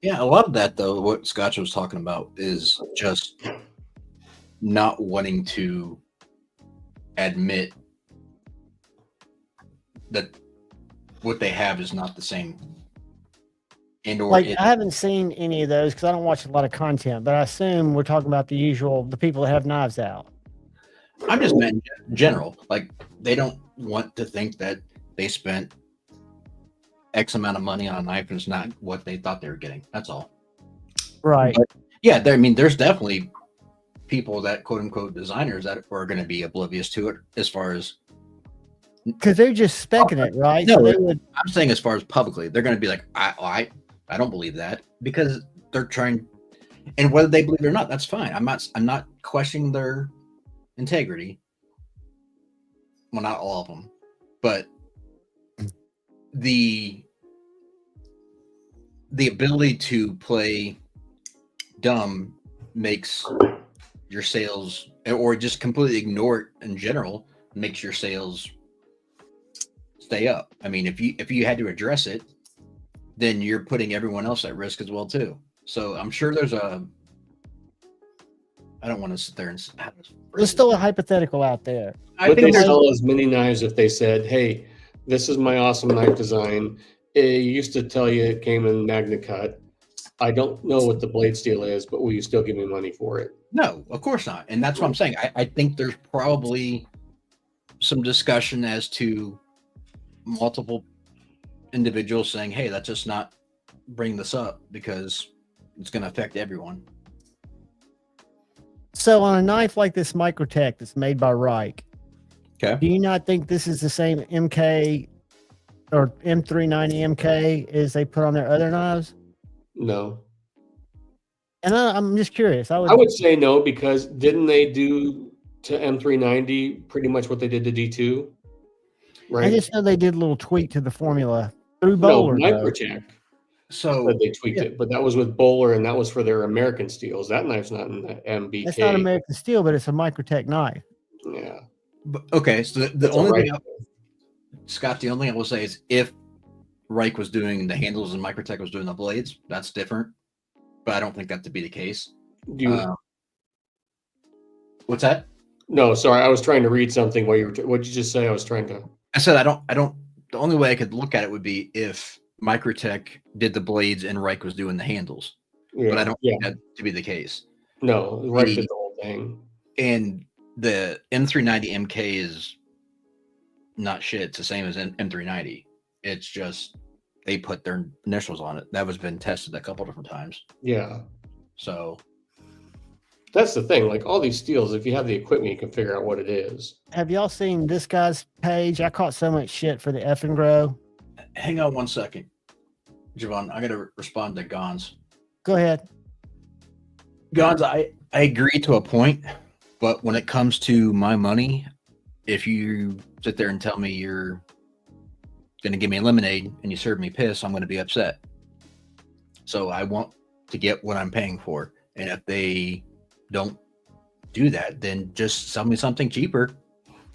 yeah, a lot of that though, what Scotch was talking about is just not wanting to admit that what they have is not the same. And or Like, I haven't seen any of those because I don't watch a lot of content, but I assume we're talking about the people that have knives out. I'm just meant in general. Like, they don't want to think that they spent X amount of money on a knife and it's not what they thought they were getting. That's all. Right. But yeah, there's definitely people that quote unquote designers that are going to be oblivious to it as far as. Because they're just specking it, right? No, So they would. I'm saying as far as publicly, they're going to be like, I don't believe that, because they're trying, and whether they believe it or not, that's fine. I'm not questioning their integrity. Well, not all of them, but the ability to play dumb makes your sales, or just completely ignore it in general, makes your sales stay up. I mean, if you had to address it, then you're putting everyone else at risk as well too. So I'm sure there's I don't want to sit there and There's still a hypothetical out there. Would they sell as many knives if they said, hey, this is my awesome knife design. It used to tell you it came in MagnaCut. I don't know what the blade steel is, but will you still give me money for it? No, of course not. And that's what I'm saying. I think there's probably some discussion as to multiple individuals saying, hey, let's just not bring this up because it's going to affect everyone. So on a knife like this Microtech that's made by Reich, okay, do you not think this is the same MK or M390 MK as they put on their other knives? No. And I'm just curious. I would say no, because didn't they do to M390 pretty much what they did to D2? Right. I just know they did a little tweak to the formula through Bowler. No, Microtech. So they tweaked it, but that was with Bowler, and that was for their American steels. That knife's not in the MBK. That's not American steel, but it's a Microtech knife. Yeah. But, okay, so the only thing, Scott, the only thing I will say is if Reich was doing the handles and Microtech was doing the blades, that's different. But I don't think that to be the case. What's that? No, sorry, I was trying to read something while you were. What did you just say? I was trying to. I said I don't. The only way I could look at it would be if Microtech did the blades and Reich was doing the handles. Yeah, but I don't think that to be the case. No, Reich did the whole thing. And the M390 MK is not shit. It's the same as M390. It's just they put their initials on it. That was been tested a couple different times. Yeah. So that's the thing. Like all these steels, if you have the equipment, you can figure out what it is. Have y'all seen this guy's page? I caught so much shit for the F and Grow. hang on one second, Javon. I got to respond to Gons. Go ahead. Gons, I agree to a point, but when it comes to my money, if you sit there and tell me you're going to give me lemonade and you serve me piss, I'm going to be upset. So I want to get what I'm paying for. And if they don't do that, then just sell me something cheaper.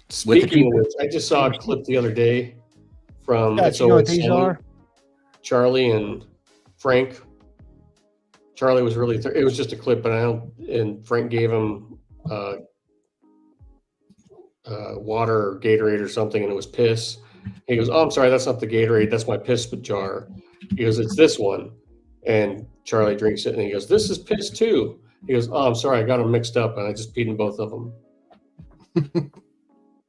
Speaking of which, I just saw a clip the other day from You know what these are? Charlie and Frank. Charlie was really it was just a clip, but and Frank gave him water or Gatorade or something, and it was piss. He goes, "Oh, I'm sorry, that's not the Gatorade. That's my piss jar." He goes, "It's this one." And Charlie drinks it, and he goes, "This is piss too." He goes, "Oh, I'm sorry, I got them mixed up, and I just peed in both of them."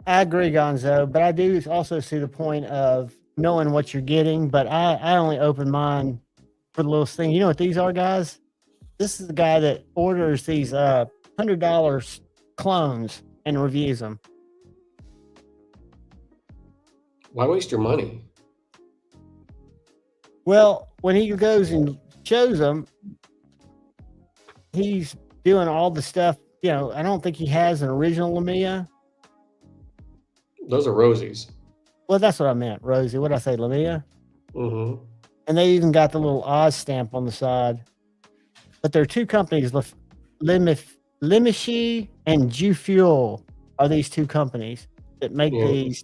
I agree, Gonzo, but I do also see the point of knowing what you're getting. But I only open mine for the littlest thing. You know what these are, guys? This is the guy that orders these $100 clones and reviews them. Why waste your money? Well, when he goes and shows them, he's doing all the stuff. You know, I don't think he has an original Lamia. Those are Rosie's. Well, that's what I meant, Rosie. What did I say, Lamia? Mm-hmm. And they even got the little Oz stamp on the side. But there are two companies, Limishi and Ju Fuel are these two companies that make these.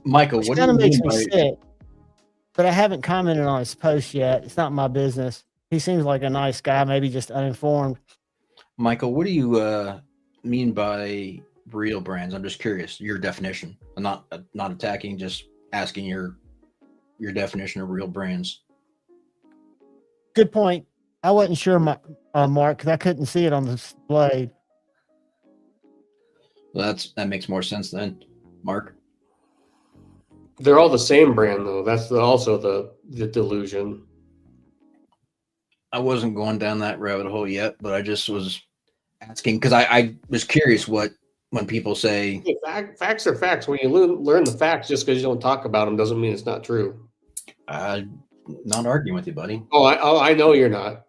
Michael, what do you makes mean me sick, but I haven't commented on his post yet. It's not my business. He seems like a nice guy, maybe just uninformed. Michael, what do you mean by real brands? I'm just curious, your definition. I'm not attacking, just asking your definition of real brands. Good point. I wasn't sure, Mark, because I couldn't see it on the display. Well, that makes more sense then, Mark. They're all the same brand, though. That's also the delusion. I wasn't going down that rabbit hole yet, but I just was asking because I was curious when people say facts are facts. When you learn the facts, just because you don't talk about them doesn't mean it's not true. Not arguing with you, buddy. I know you're not.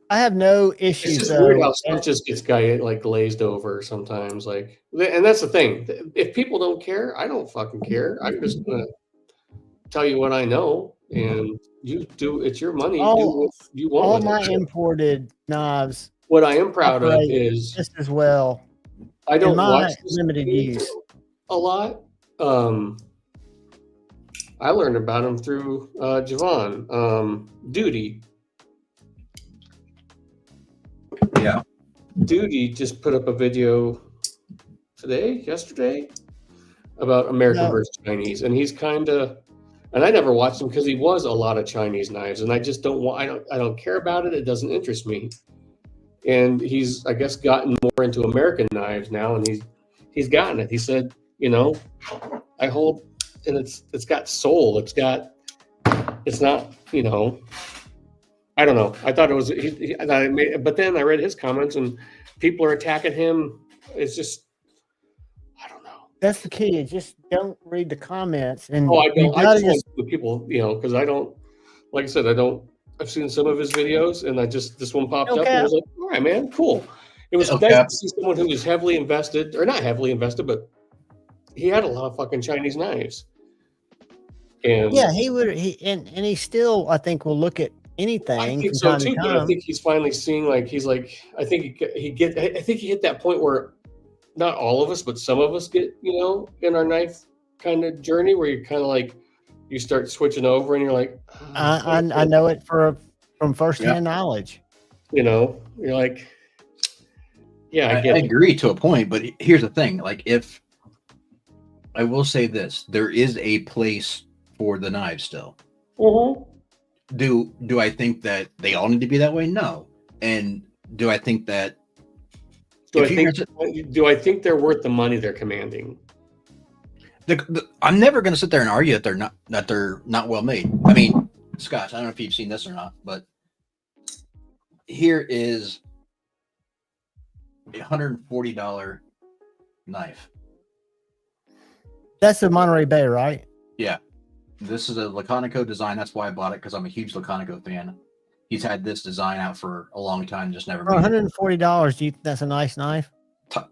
I have no issues. It's just weird how stuff just gets glazed over sometimes. Like, and that's the thing. If people don't care, I don't fucking care. I'm just gonna tell you what I know, and you do. It's your money. Do what you want. All my imported knives. What I am proud of is just as well. I don't watch limited use a lot. I learned about him through Javon. Duty. Yeah. Duty just put up a video yesterday, about American versus Chinese. And he's kind of, and I never watched him because he was a lot of Chinese knives. And I just I don't care about it. It doesn't interest me. And he's, I guess, gotten more into American knives now. And he's gotten it. He said, I hold, and it's got soul. It's not, I don't know. I thought it was, but then I read his comments and people are attacking him. It's just, I don't know. That's the key. Just don't read the comments. And I don't. I just want the people, because I don't, like I said, I've seen some of his videos and this one popped up and I was like, all right, man, cool. It was nice to see someone who was heavily invested, or not heavily invested, but he had a lot of fucking Chinese knives. And yeah, he would, and he still, I think, will look at anything. I think so too, but I think he's finally seeing, I think he hit that point where not all of us, but some of us get, in our knife kind of journey where you're kind of like, you start switching over and you're like, I know it from firsthand knowledge. You're like, yeah, I agree to a point, but here's the thing. Like, if I will say this, there is a place for the knives still. Mm-hmm. Do I think that they all need to be that way? No. And do I think that? Do I think they're worth the money they're commanding? I'm never going to sit there and argue that they're not well made. I mean, Scott, I don't know if you've seen this or not, but here is $140 knife. That's the Monterey Bay, right? Yeah. This is a Laconico design. That's why I bought it, because I'm a huge Laconico fan. He's had this design out for a long time, just never For made it. $140, do you think that's a nice knife?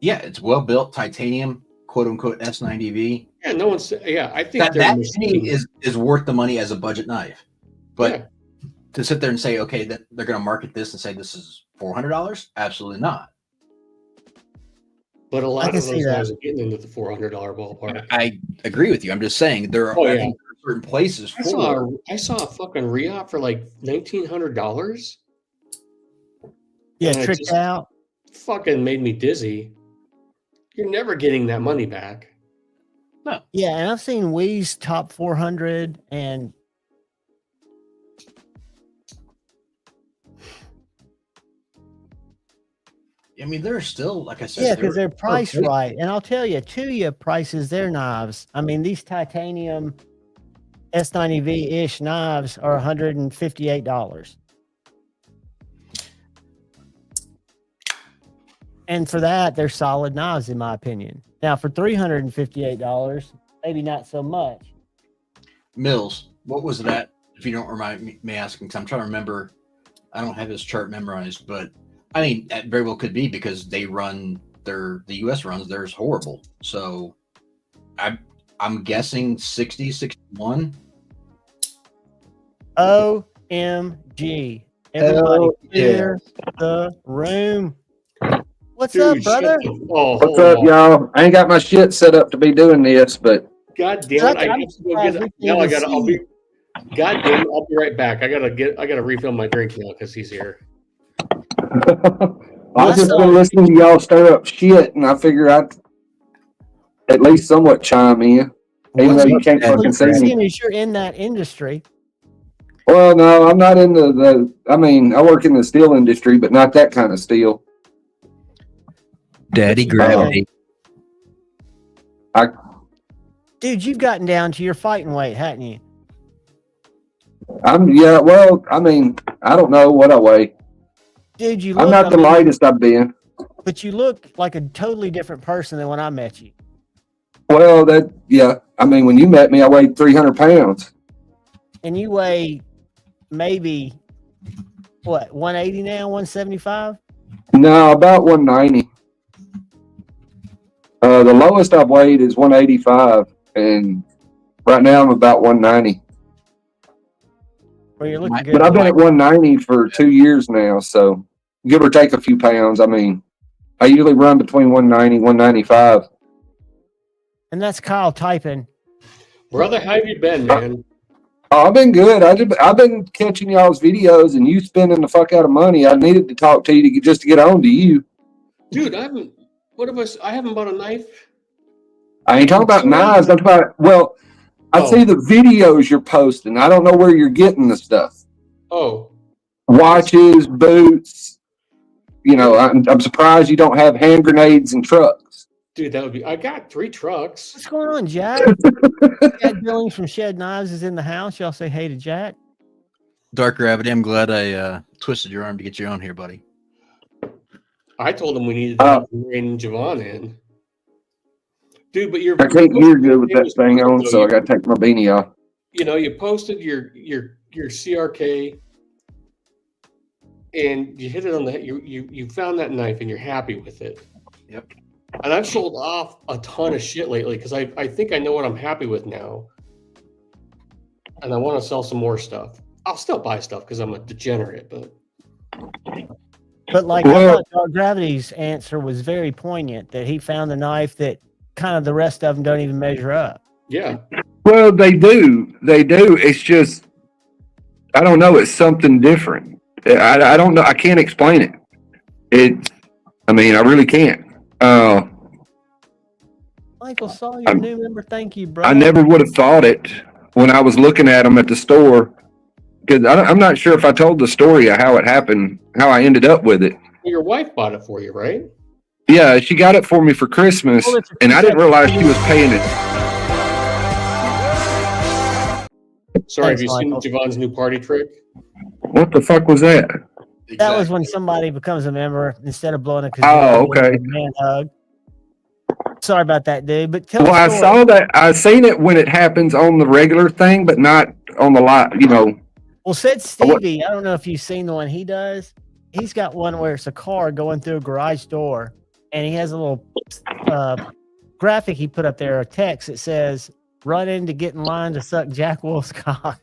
Yeah, it's well built, titanium, quote unquote S90V. Yeah, no one's. Yeah, I think That to me is worth the money as a budget knife. But to sit there and say, okay, that they're going to market this and say this is $400, absolutely not. But a lot of those guys are getting into the $400 ballpark. I agree with you. I'm just saying there are certain places. I saw a fucking re-op for like $1,900. Yeah, tricked out. Fucking made me dizzy. You're never getting that money back. No. Yeah, and I've seen Wee's top 400 and I mean, they're still, like I said, yeah, because they're priced right. And I'll tell you, Tuya prices their knives. I mean, these titanium S90V-ish knives are $158. And for that, they're solid knives, in my opinion. Now, for $358, maybe not so much. Mills, what was that? If you don't remind me asking, because I'm trying to remember. I don't have his chart memorized, but I mean, that very well could be because they run the U.S. runs theirs horrible. So I'm guessing 60, 61. OMG. Everybody clear the room. What's up, brother? What's up, y'all? I ain't got my shit set up to be doing this, but God damn it! I have to go get it. Now I gotta. God damn it! I'll be right back. I gotta refill my drink now because he's here. I've just been listening to y'all stir up shit, and I figure I'd at least somewhat chime in, even though you can't fucking see me. You're in that industry. Well, no, I'm not in I mean, I work in the steel industry, but not that kind of steel. Daddy gravity. Dude, you've gotten down to your fighting weight, hadn't you? Well, I mean, I don't know what I weigh. Dude, I'm not the lightest I've been. But you look like a totally different person than when I met you. Well, I mean, when you met me, I weighed 300 pounds. And you weigh maybe, what, 180 now, 175? No, about 190. The lowest I've weighed is 185, and right now I'm about 190. Well, you're looking good. But I've been at 190 for 2 years now, so give or take a few pounds. I mean, I usually run between 190 and 195. And that's Kyle typing. Brother, how have you been, man? Oh, I've been good. I've been catching y'all's videos and you spending the fuck out of money. I needed to talk to you just to get on to you. Dude, I haven't bought a knife. I ain't talking about knives. I'm talking about, I see the videos you're posting. I don't know where you're getting the stuff. Oh. Watches, boots. You know, I'm surprised you don't have hand grenades and trucks. Dude, I got 3 trucks. What's going on, Jack? Jack Billings from Shed Knives is in the house. Y'all say hey to Jack. Dark Gravity, I'm glad I twisted your arm to get you on here, buddy. I told him we needed to have Rain and Javon in. Dude, but I can't hear good with that thing on, so I got to take my beanie off. You know, you posted your CRK, and you hit it on the head. You found that knife, and you're happy with it. Yep. And I've sold off a ton of shit lately because I think I know what I'm happy with now, and I want to sell some more stuff. I'll still buy stuff because I'm a degenerate, But like, I thought Dark Gravity's answer was very poignant, that he found a knife that kind of the rest of them don't even measure up. Yeah. Well, they do. It's just, I don't know. It's something different. I don't know. I can't explain it. I really can't. Michael saw your new member. Thank you, bro. I never would have thought it when I was looking at them at the store, because I'm not sure if I told the story of how it happened, how I ended up with it. Your wife bought it for you, right? Yeah, she got it for me for Christmas, and I didn't realize she was paying it. Sorry, Thanks, have you seen Michael. Javon's new party trick? What the fuck was that? That was when somebody becomes a member instead of blowing a kazoo. Oh, okay. Man hug. Sorry about that, dude. But tell Well, the I story. saw that. I seen it when it happens on the regular thing, but not on the live. You know. Well, said Stevie, I don't know if you've seen the one he does. He's got one where it's a car going through a garage door, and he has a little graphic he put up there, a text that says, "Run in to get in line to suck Jack Wolf's cock."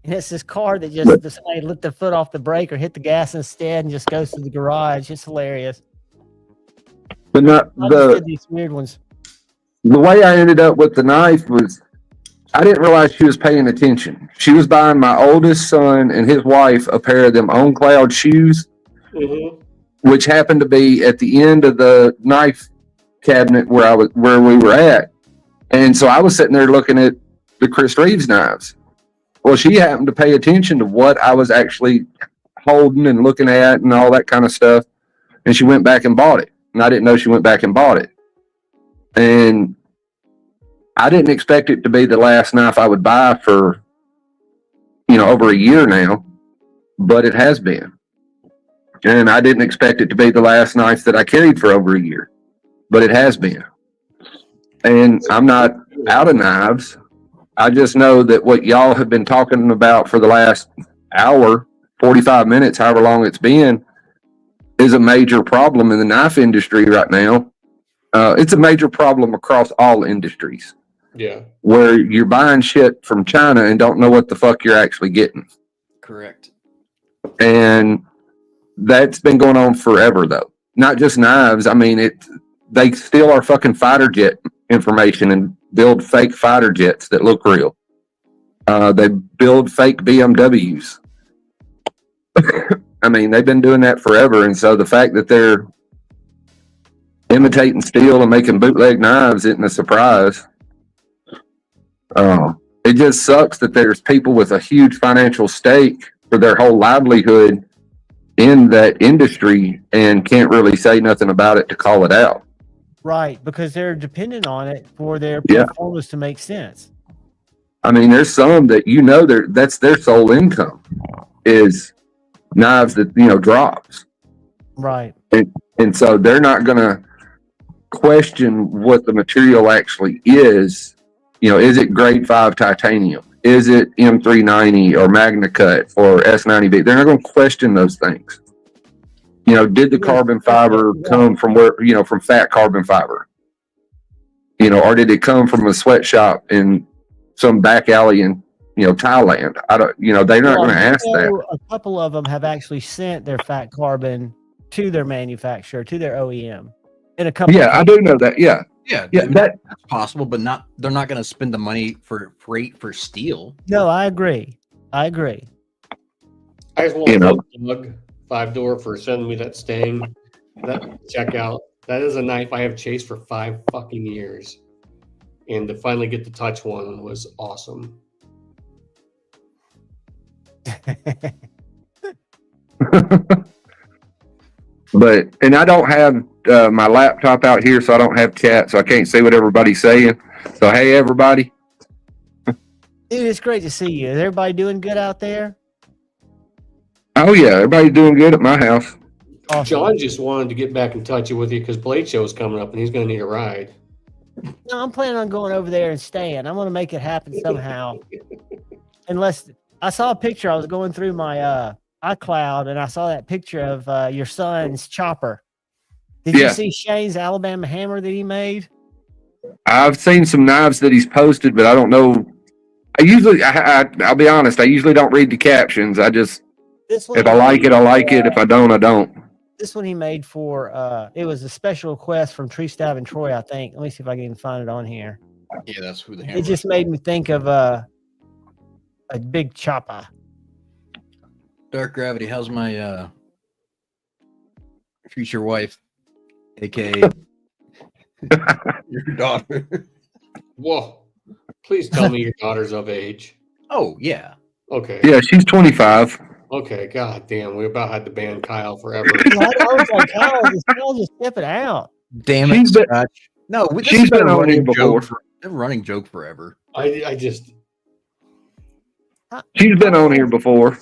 And it's this car that just somebody lift their foot off the brake or hit the gas instead and just goes to the garage. It's hilarious. But not I just did these weird ones. the way I ended up with the knife was I didn't realize she was paying attention. She was buying my oldest son and his wife a pair of them On Cloud shoes, which happened to be at the end of the knife cabinet where we were at. And so I was sitting there looking at the Chris Reeves knives. Well, she happened to pay attention to what I was actually holding and looking at and all that kind of stuff. And she went back and bought it. And I didn't know she went back and bought it. And I didn't expect it to be the last knife I would buy for, over a year now, but it has been. And I didn't expect it to be the last knife that I carried for over a year, but it has been. And I'm not out of knives. I just know that what y'all have been talking about for the last hour, 45 minutes, however long it's been, is a major problem in the knife industry right now. It's a major problem across all industries. Yeah. Where you're buying shit from China and don't know what the fuck you're actually getting. Correct. And that's been going on forever, though. Not just knives. I mean, they steal our fucking fighter jet information and build fake fighter jets that look real. They build fake BMWs. I mean, they've been doing that forever. And so the fact that they're imitating steel and making bootleg knives isn't a surprise. It just sucks that there's people with a huge financial stake for their whole livelihood in that industry and can't really say nothing about it to call it out. Right, because they're dependent on it for their performance to make sense. I mean, there's some that that's their sole income is knives that drops. Right. And so they're not going to question what the material actually is. Is it grade 5 titanium? Is it M390 or Magna Cut or S90V? They're not going to question those things. Did the carbon fiber come from from fat carbon fiber? Or did it come from a sweatshop in some back alley in, Thailand? I don't, they're not going to ask that. A couple of them have actually sent their fat carbon to their manufacturer, to their OEM. In a couple. Yeah, I do know that. Yeah. Yeah, that's possible, but they're not going to spend the money for freight for steel. No, I agree. I just want to thank Doug 5-door for sending me that Stang. Check out. That is a knife I have chased for 5 fucking years. And to finally get to touch one was awesome. And I don't have my laptop out here, so I don't have chat, so I can't see what everybody's saying. So, hey, everybody. Dude, it's great to see you. Is everybody doing good out there? Oh, yeah. Everybody's doing good at my house. Awesome. John just wanted to get back in touch with you because Blade Show is coming up, and he's going to need a ride. No, I'm planning on going over there and staying. I'm going to make it happen somehow. Unless I saw a picture. I was going through my iCloud, and I saw that picture of your son's chopper. Did you see Shane's Alabama hammer that he made? I've seen some knives that he's posted, but I don't know. I'll be honest, I usually don't read the captions. I just, if I like it, I like it. If I don't, I don't. This one he made for, it was a special request from Tree Stab and Troy, I think. Let me see if I can even find it on here. Yeah, that's who the hammer. It just made me think of a big chopper. Dark Gravity, how's my future wife, aka your daughter? Whoa! Please tell me your daughter's of age. Oh yeah. Okay. Yeah, she's 25. Okay. God damn, we about had to ban Kyle forever. I was like, Kyle just step it out. Damn it, Scotch. No, she's been on here before. Running joke forever. I just. She's been on here before.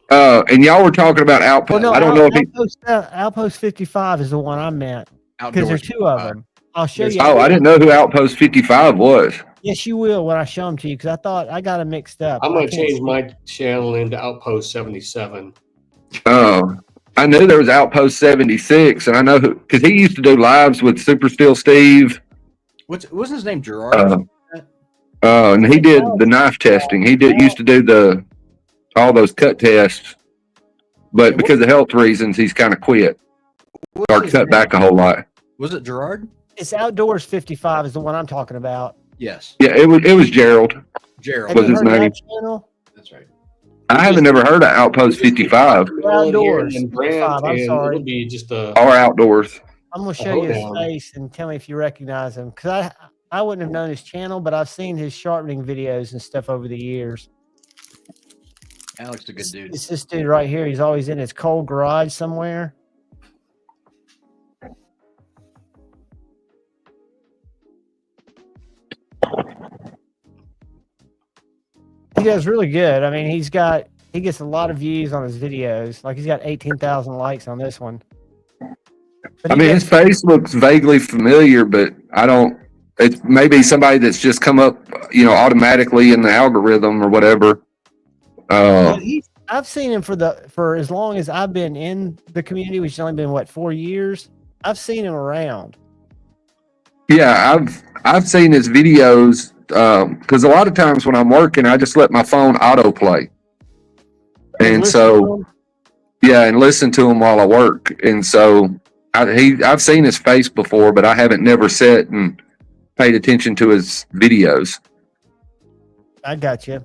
And y'all were talking about Outpost. Well, no, I don't know if Outpost 55 is the one I meant. Because there's two of them. I'll show you. Oh, I didn't know who Outpost 55 was. Yes, you will when I show them to you, because I thought I got them mixed up. I'm going to change my channel into Outpost 77. Oh, I knew there was Outpost 76, and I know who, because he used to do lives with Super Steel Steve. Wasn't his name Gerard? And he did the knife testing. He used to do all those cut tests, but because of health reasons, he's kind of quit or cut back a whole lot. Was it Gerard? It's Outdoors 55 is the one I'm talking about. Yes. Yeah, it was Gerald. Gerald Have was you his heard name. that channel? That's right. I haven't never heard of Outpost 55 Outdoors And Brand, 55, I'm and sorry. it'll be just a. or Outdoors. I'm going to show you his Hoedown. face and tell me if you recognize him. Because I wouldn't have known his channel, but I've seen his sharpening videos and stuff over the years. Alex is a good dude. It's this dude right here. He's always in his cold garage somewhere. He does really good. I mean, he gets a lot of views on his videos. Like he's got 18,000 likes on this one. But I mean, his face looks vaguely familiar, but I don't. It's maybe somebody that's just come up, automatically in the algorithm or whatever. I've seen him for as long as I've been in the community, which has only been 4 years. I've seen him around. Yeah, I've seen his videos because a lot of times when I'm working, I just let my phone autoplay, and so and listen to him while I work. And so I've seen his face before, but I haven't never sat and paid attention to his videos. I got you.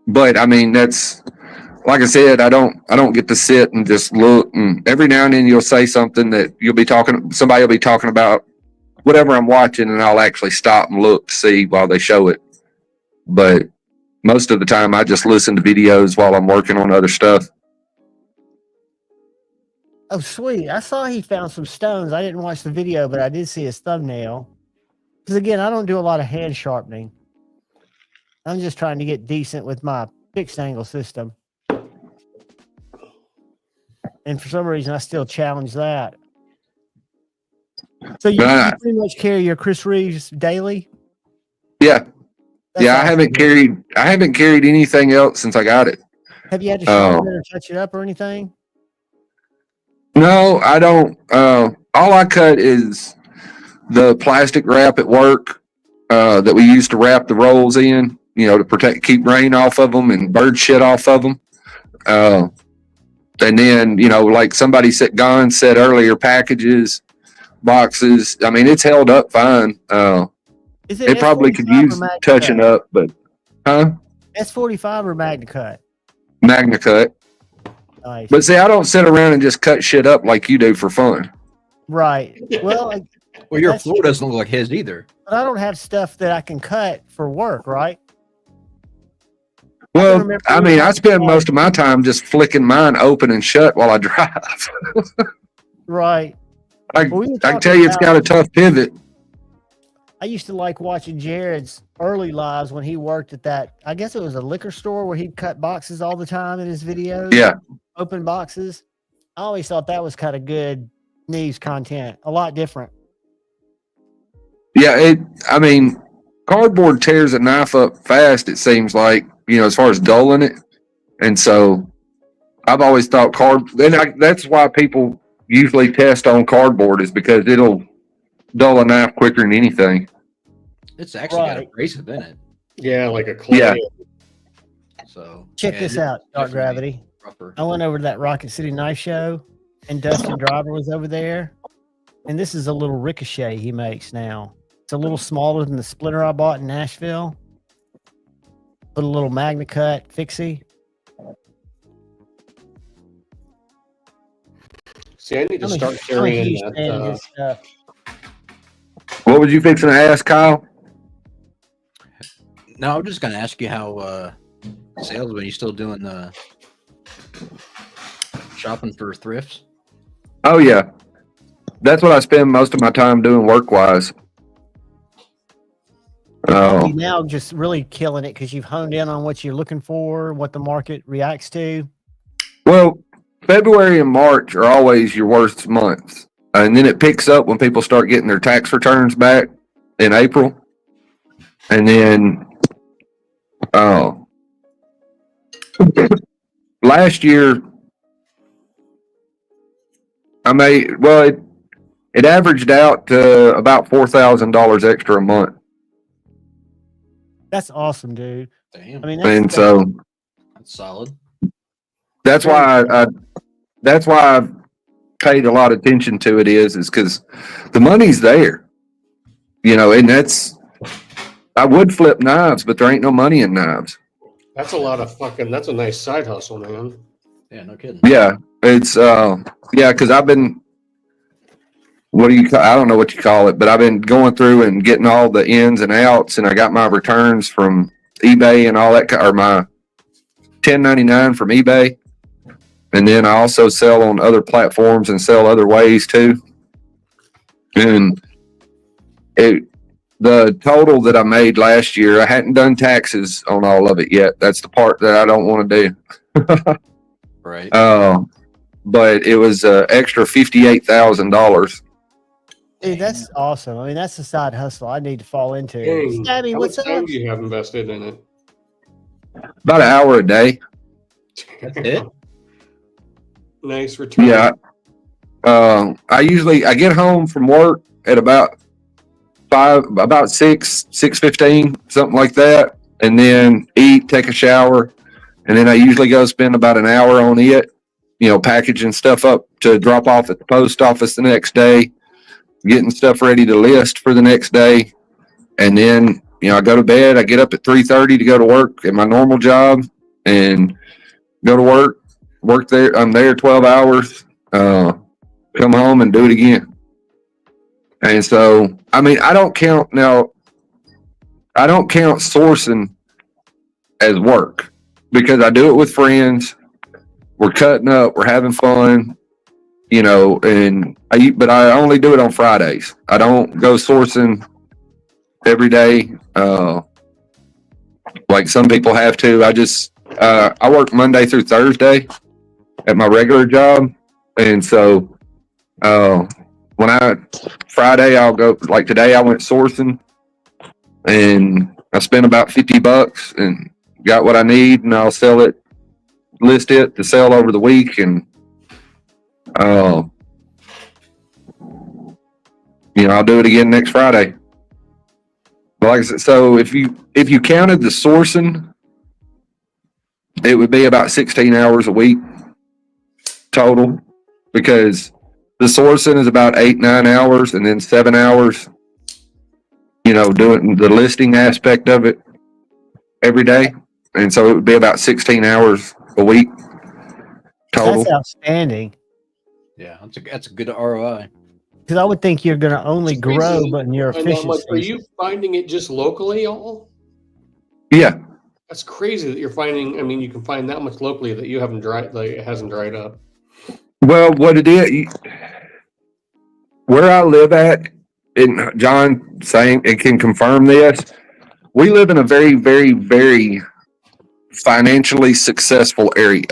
But I mean, that's like I said, I don't get to sit and just look, and every now and then you'll say something that somebody will be talking about whatever I'm watching, and I'll actually stop and look to see while they show it. But most of the time I just listen to videos while I'm working on other stuff. Oh, sweet. I saw he found some stones. I didn't watch the video, but I did see his thumbnail. Because again, I don't do a lot of hand sharpening. I'm just trying to get decent with my fixed angle system. And for some reason, I still challenge that. So you pretty much carry your Chris Reeves daily? Yeah. That's I awesome. I haven't carried anything else since I got it. Have you had to sharpen it or touch it up or anything? No, I don't. All I cut is the plastic wrap at work that we used to wrap the rolls in, to keep rain off of them and bird shit off of them. And then, like somebody said earlier, packages, boxes. I mean, it's held up fine. It probably could use touching up, but S45 or Magna Cut? Magna Cut. Nice. But see, I don't sit around and just cut shit up like you do for fun. Right. Well, your floor doesn't look like his either. But I don't have stuff that I can cut for work, right? Well, I spend most of my time just flicking mine open and shut while I drive. Right. I can tell you it's got a tough pivot. I used to like watching Jared's early lives when he worked at that, I guess it was a liquor store where he'd cut boxes all the time in his videos. Yeah. Open boxes. I always thought that was kind of good news content. A lot different. Yeah, cardboard tears a knife up fast, it seems like, as far as dulling it. And so I've always thought that's why people usually test on cardboard, is because it'll dull a knife quicker than anything. It's actually got abrasive in it. Yeah, like a clay. Yeah. So check this out, Dark Gravity. Rougher. I went over to that Rocket City Knife Show, and Dustin Driver was over there. And this is a little ricochet he makes now. It's a little smaller than the splitter I bought in Nashville. Put a little Magna Cut fixie. See, I need to start carrying that. What was you fixing to ask, Kyle? No, I'm just going to ask you how sales, are you still doing the shopping for thrifts? Oh, yeah. That's what I spend most of my time doing work-wise. You now just really killing it because you've honed in on what you're looking for, what the market reacts to. Well, February and March are always your worst months. And then it picks up when people start getting their tax returns back in April. And then last year, it averaged out to about $4,000 extra a month. That's awesome, dude. Damn. I mean, That's solid. That's why I've paid a lot of attention to it is because the money's there, and I would flip knives, but there ain't no money in knives. That's that's a nice side hustle, man. Yeah, no kidding. Yeah, it's because I've been, I don't know what you call it, but I've been going through and getting all the ins and outs, and I got my returns from eBay and all that, or my 1099 from eBay. And then I also sell on other platforms and sell other ways too. And the total that I made last year, I hadn't done taxes on all of it yet. That's the part that I don't want to do. Right. But it was extra $58,000. Dude, that's awesome. I mean, that's a side hustle I need to fall into. Dang, Stabby, how what's much up? time do you have invested in it? About an hour a day. That's it? Nice return. Yeah. I get home from work at about 6:15, something like that, and then eat, take a shower, and then I usually go spend about an hour on it, packaging stuff up to drop off at the post office the next day, getting stuff ready to list for the next day, and then I go to bed. I get up at 3:30 to go to work at my normal job, and go to work there. I'm there 12 hours. Come home and do it again. And so, I mean, I don't count sourcing as work because I do it with friends. We're cutting up, we're having fun, but I only do it on Fridays. I don't go sourcing every day. Like some people have to. I work Monday through Thursday at my regular job. And so, Friday I'll go, like today I went sourcing and I spent about $50 and got what I need, and I'll list it to sell over the week. And, I'll do it again next Friday. But like I said, so if you counted the sourcing, it would be about 16 hours a week total, because the sourcing is about 8-9 hours, and then 7 hours, doing the listing aspect of it every day. And so it would be about 16 hours a week total. That's outstanding. Yeah, that's a good ROI. Because I would think you're going to only grow, but in your efficiency. Are you finding it just locally, all? Yeah. That's crazy that you're finding. I mean, you can find that much locally that you haven't dried, like it hasn't dried up. Well, what it is, where I live at, and John saying it can confirm this, we live in a very, very, very financially successful area.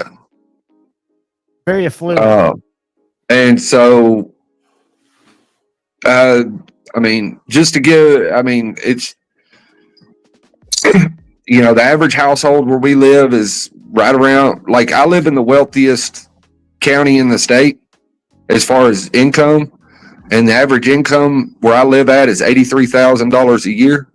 Very affluent. And so, it's, the average household where we live is right around, like I live in the wealthiest county in the state as far as income, and the average income where I live at is $83,000 a year.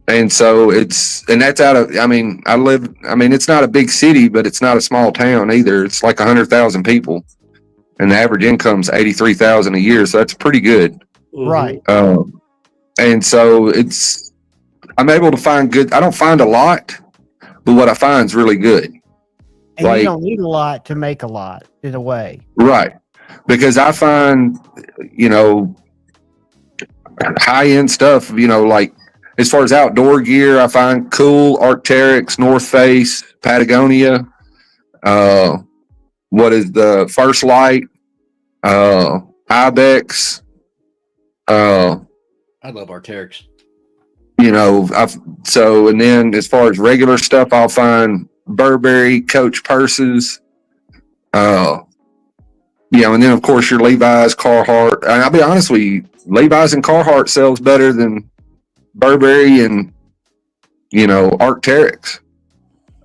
And so that's out of, it's not a big city, but it's not a small town either. It's like 100,000 people, and the average income's $83,000 a year. So that's pretty good. Right. And so I'm able to find good. I don't find a lot, but what I find is really good. And you don't need a lot to make a lot in a way. Right. Because I find, high-end stuff, like as far as outdoor gear, I find cool Arc'teryx, North Face, Patagonia, what is the First Light, Ibex. I love Arc'teryx. And then as far as regular stuff, I'll find Burberry, Coach purses, and then of course your Levi's, Carhartt. And I'll be honest with you, Levi's and Carhartt sells better than Burberry and Arc'teryx.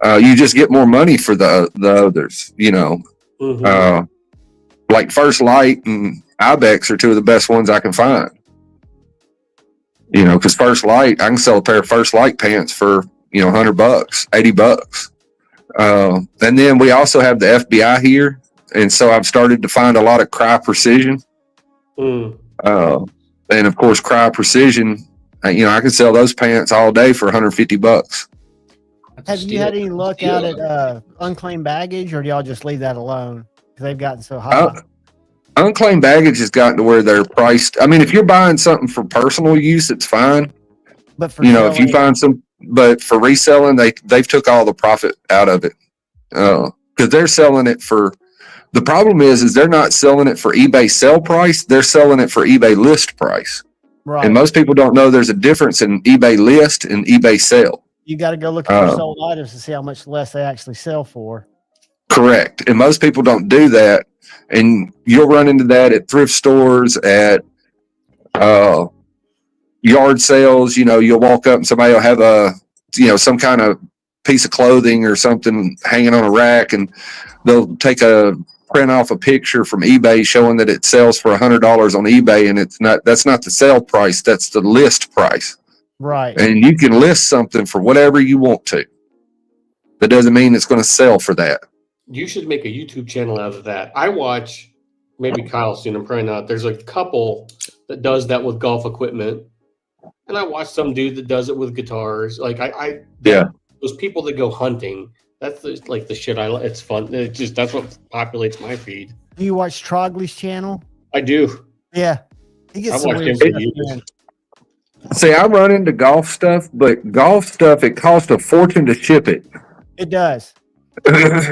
You just get more money for the others, like First Light and Ibex are two of the best ones I can find. Because First Light, I can sell a pair of First Light pants for $100, $80. And then we also have the FBI here, and so I've started to find a lot of Cry Precision. And of course, Cry Precision, I can sell those pants all day for $150. Have you had any luck out at Unclaimed Baggage, or do y'all just leave that alone because they've gotten so high? Unclaimed Baggage has gotten to where they're priced. I mean, if you're buying something for personal use, it's fine. But for if you find but for reselling, they've took all the profit out of it because they're selling it for. The problem is they're not selling it for eBay sell price. They're selling it for eBay list price. Right. And most people don't know there's a difference in eBay list and eBay sell. You got to go look at sold items to see how much less they actually sell for. Correct. And most people don't do that. And you'll run into that at thrift stores, at yard sales. You'll walk up and somebody will have some kind of piece of clothing or something hanging on a rack, and they'll print off a picture from eBay showing that it sells for $100 on eBay, and that's not the sale price, that's the list price. Right. And you can list something for whatever you want to. That doesn't mean it's going to sell for that. You should make a YouTube channel out of that. I watch, maybe Kyle's seen them, probably not. There's a couple that does that with golf equipment. And I watch some dude that does it with guitars. Like those people that go hunting, that's the shit I like. It's fun. That's what populates my feed. Do you watch Trogley's channel? I do. Yeah. He gets I've watched him for years. See, I run into golf stuff, but golf stuff, it costs a fortune to ship it. It does.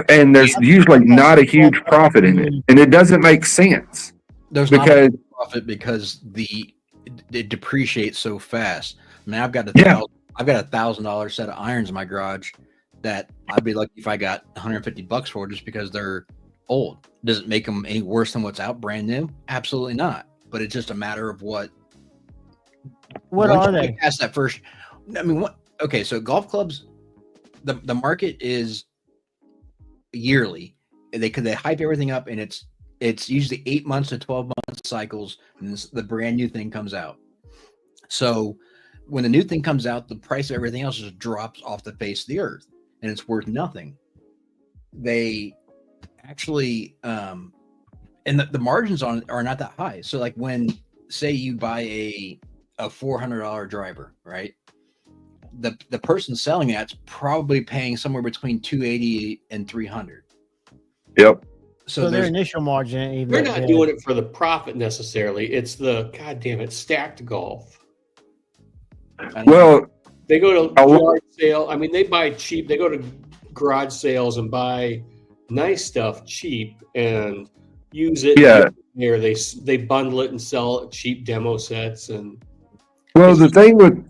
And there's usually not a huge profit in it. And it doesn't make sense. There's not a profit because it depreciates so fast. I mean, I've got $1,000 set of irons in my garage that I'd be lucky if I got $150 for, just because they're old. Does it make them any worse than what's out brand new? Absolutely not. But it's just a matter of what are they? Past that first, I mean, what? Okay, so golf clubs, the market is yearly. They hype everything up, and it's usually 8 months to 12 month cycles, and the brand new thing comes out. So when the new thing comes out, the price of everything else just drops off the face of the earth, and it's worth nothing. They actually, and the margins on it are not that high. So like when, say you buy a $400 driver, right? The person selling that's probably paying somewhere between $280 and $300. Yep. So their initial margin ain't even. They're not doing it for the profit necessarily. It's the stacked golf. Well, they go to garage sale. I mean, they buy cheap. They go to garage sales and buy nice stuff cheap and use it. Yeah. Here they bundle it and sell cheap demo sets. And well, the thing with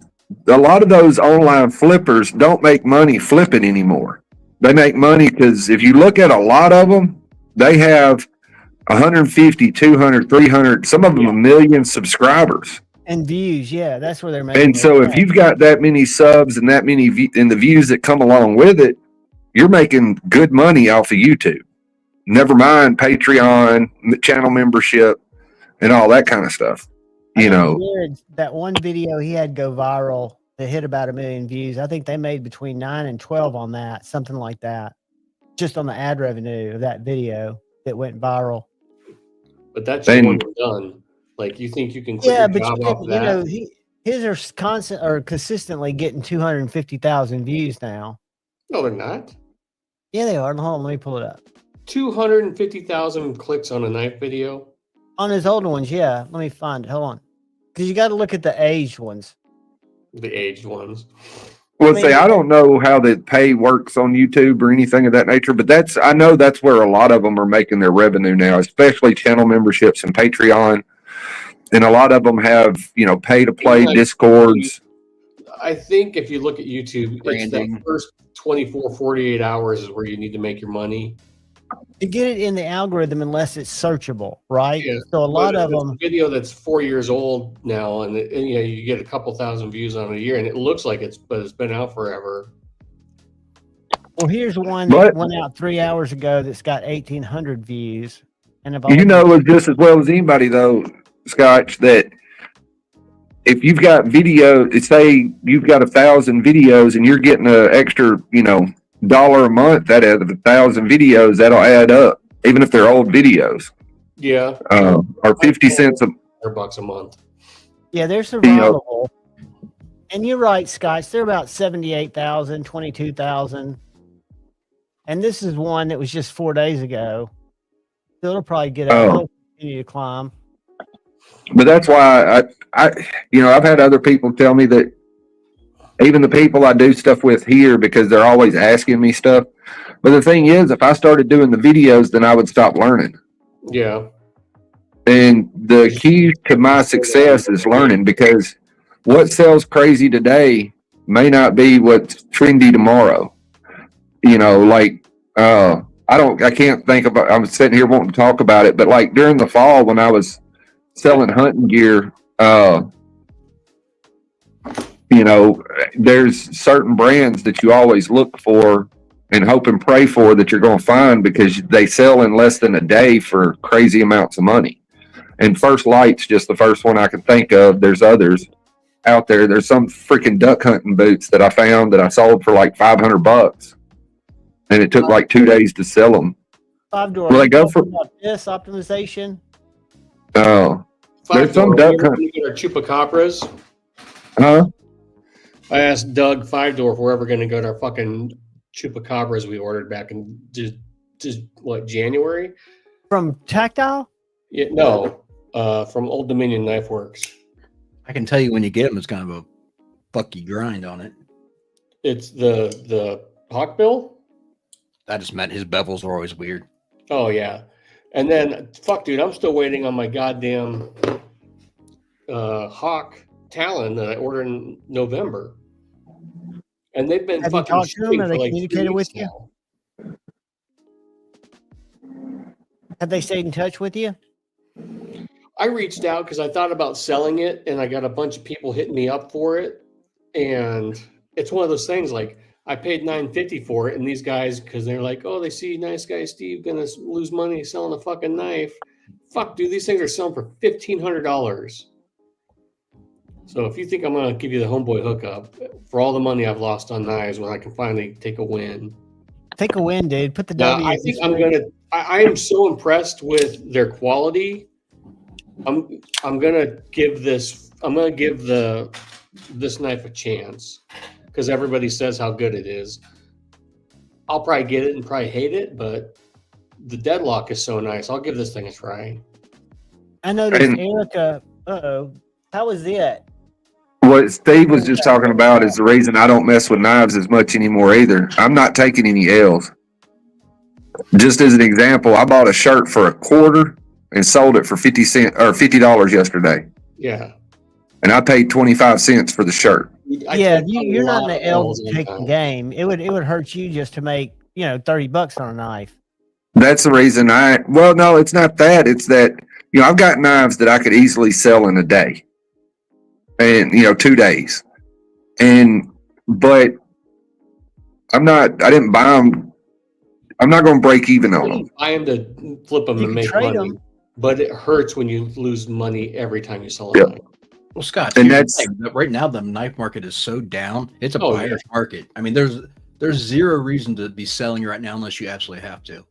a lot of those online flippers don't make money flipping anymore. They make money because if you look at a lot of them, they have 150, 200, 300, some of them 1 million subscribers. And views, yeah, that's where they're making. And so if you've got that many subs and that many and the views that come along with it, you're making good money off of YouTube. Never mind Patreon, channel membership, and all that kind of stuff. That one video he had go viral that hit about 1 million views. I think they made between 9 and 12 on that, something like that, just on the ad revenue of that video that went viral. But that's one and done. Like, you think you can quit your job off that? His are consistently getting 250,000 views now. No, they're not. Yeah, they are. Hold on, let me pull it up. 250,000 clicks on a knife video. On his older ones, yeah. Let me find it. Hold on, because you got to look at the aged ones. The aged ones. Well, I don't know how the pay works on YouTube or anything of that nature, but I know that's where a lot of them are making their revenue now, especially channel memberships and Patreon. And a lot of them have, pay to play Discords. I think if you look at YouTube, it's Branding. that first 24, 48 hours is where you need to make your money. To get it in the algorithm, unless it's searchable, right? Yeah, So a lot of it's them. a video that's 4 years old now, and you know, you get a couple thousand views on it a year, and it looks like it's been out forever. Well, here's one that went out 3 hours ago that's got 1,800 views. And if I You know just as well as anybody, though, Scotch, that if you've got video, say you've got 1,000 videos and you're getting an extra, $1 a month out of 1,000 videos, that'll add up, even if they're old videos. Yeah. Or 50 cents $100 a month. Yeah, they're survivable. And you're right, Scotch. They're about 78,000, 22,000. And this is one that was just 4 days ago. So it'll probably get up. It'll continue to climb. But that's why I've had other people tell me that even the people I do stuff with here, because they're always asking me stuff. But the thing is, if I started doing the videos, then I would stop learning. Yeah. And the key to my success is learning, because what sells crazy today may not be what's trendy tomorrow. I can't think about, I'm sitting here wanting to talk about it, but like during the fall when I was selling hunting gear, there's certain brands that you always look for and hope and pray for that you're going to find, because they sell in less than a day for crazy amounts of money. And First Light's just the first one I can think of. There's others out there. There's some freaking duck hunting boots that I found that I sold for like $500, and it took like 2 days to sell them. 5-door. Will they go for this optimization? Oh, there's some duck hunting. Our chupacabras. Huh? I asked Doug 5-door if we're ever going to go to our fucking chupacabras we ordered back in January? From Tactile? Yeah, no, from Old Dominion Knife Works. I can tell you when you get them, it's kind of a fucky grind on it. It's the Hawkbill. I just meant his bevels are always weird. Oh yeah, and then fuck, dude, I'm still waiting on my goddamn Hawk Talon that I ordered in November, and they've been fucking. Have you talked to them? Have they communicated with you? Have they stayed in touch with you? I reached out because I thought about selling it, and I got a bunch of people hitting me up for it, and it's one of those things like I paid $950 for it, and these guys, because they're like, oh, they see nice guy Steve gonna lose money selling a fucking knife. Fuck, dude, these things are selling for $1,500. So if you think I'm gonna give you the homeboy hookup for all the money I've lost on knives, when I can finally take a win. Take a win, dude. Put the W. I think I'm gonna. I am so impressed with their quality. I'm gonna give this. I'm gonna give this knife a chance, because everybody says how good it is. I'll probably get it and probably hate it, but the deadlock is so nice. I'll give this thing a try. I noticed Erica. How was it? What Steve was just talking about is the reason I don't mess with knives as much anymore either. I'm not taking any L's. Just as an example, I bought a shirt for $0.25 and sold it for 50 cents or $50 yesterday. Yeah. And I paid 25 cents for the shirt. You're not in the L taking game. It would hurt you just to make $30 on a knife. That's the reason no, it's not that. It's that I've got knives that I could easily sell in a day, and 2 days, but I didn't buy them. I'm not going to break even on them. Buy them to flip them and make money, but it hurts when you lose money every time you sell a knife. Well, Scott, and that's right now the knife market is so down. It's a buyer's market. I mean, there's zero reason to be selling right now unless you absolutely have to.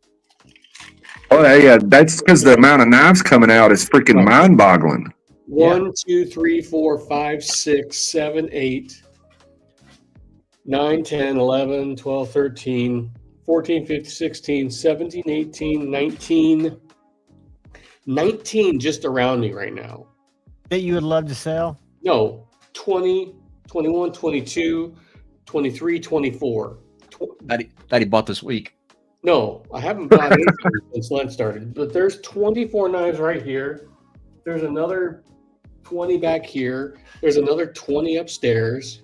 Oh yeah, that's because the amount of knives coming out is freaking mind-boggling. 1, 2, 3, 4, 5, 6, 7, 8, 9, 10, 11, 12, 13, 14, 15, 16, 17, 18, 19. 19 just around me right now. That you would love to sell? No, 20, 21, 22, 23, 24. That he bought this week. No, I haven't bought anything since Lent started, but there's 24 knives right here. There's another 20 back here. There's another 20 upstairs.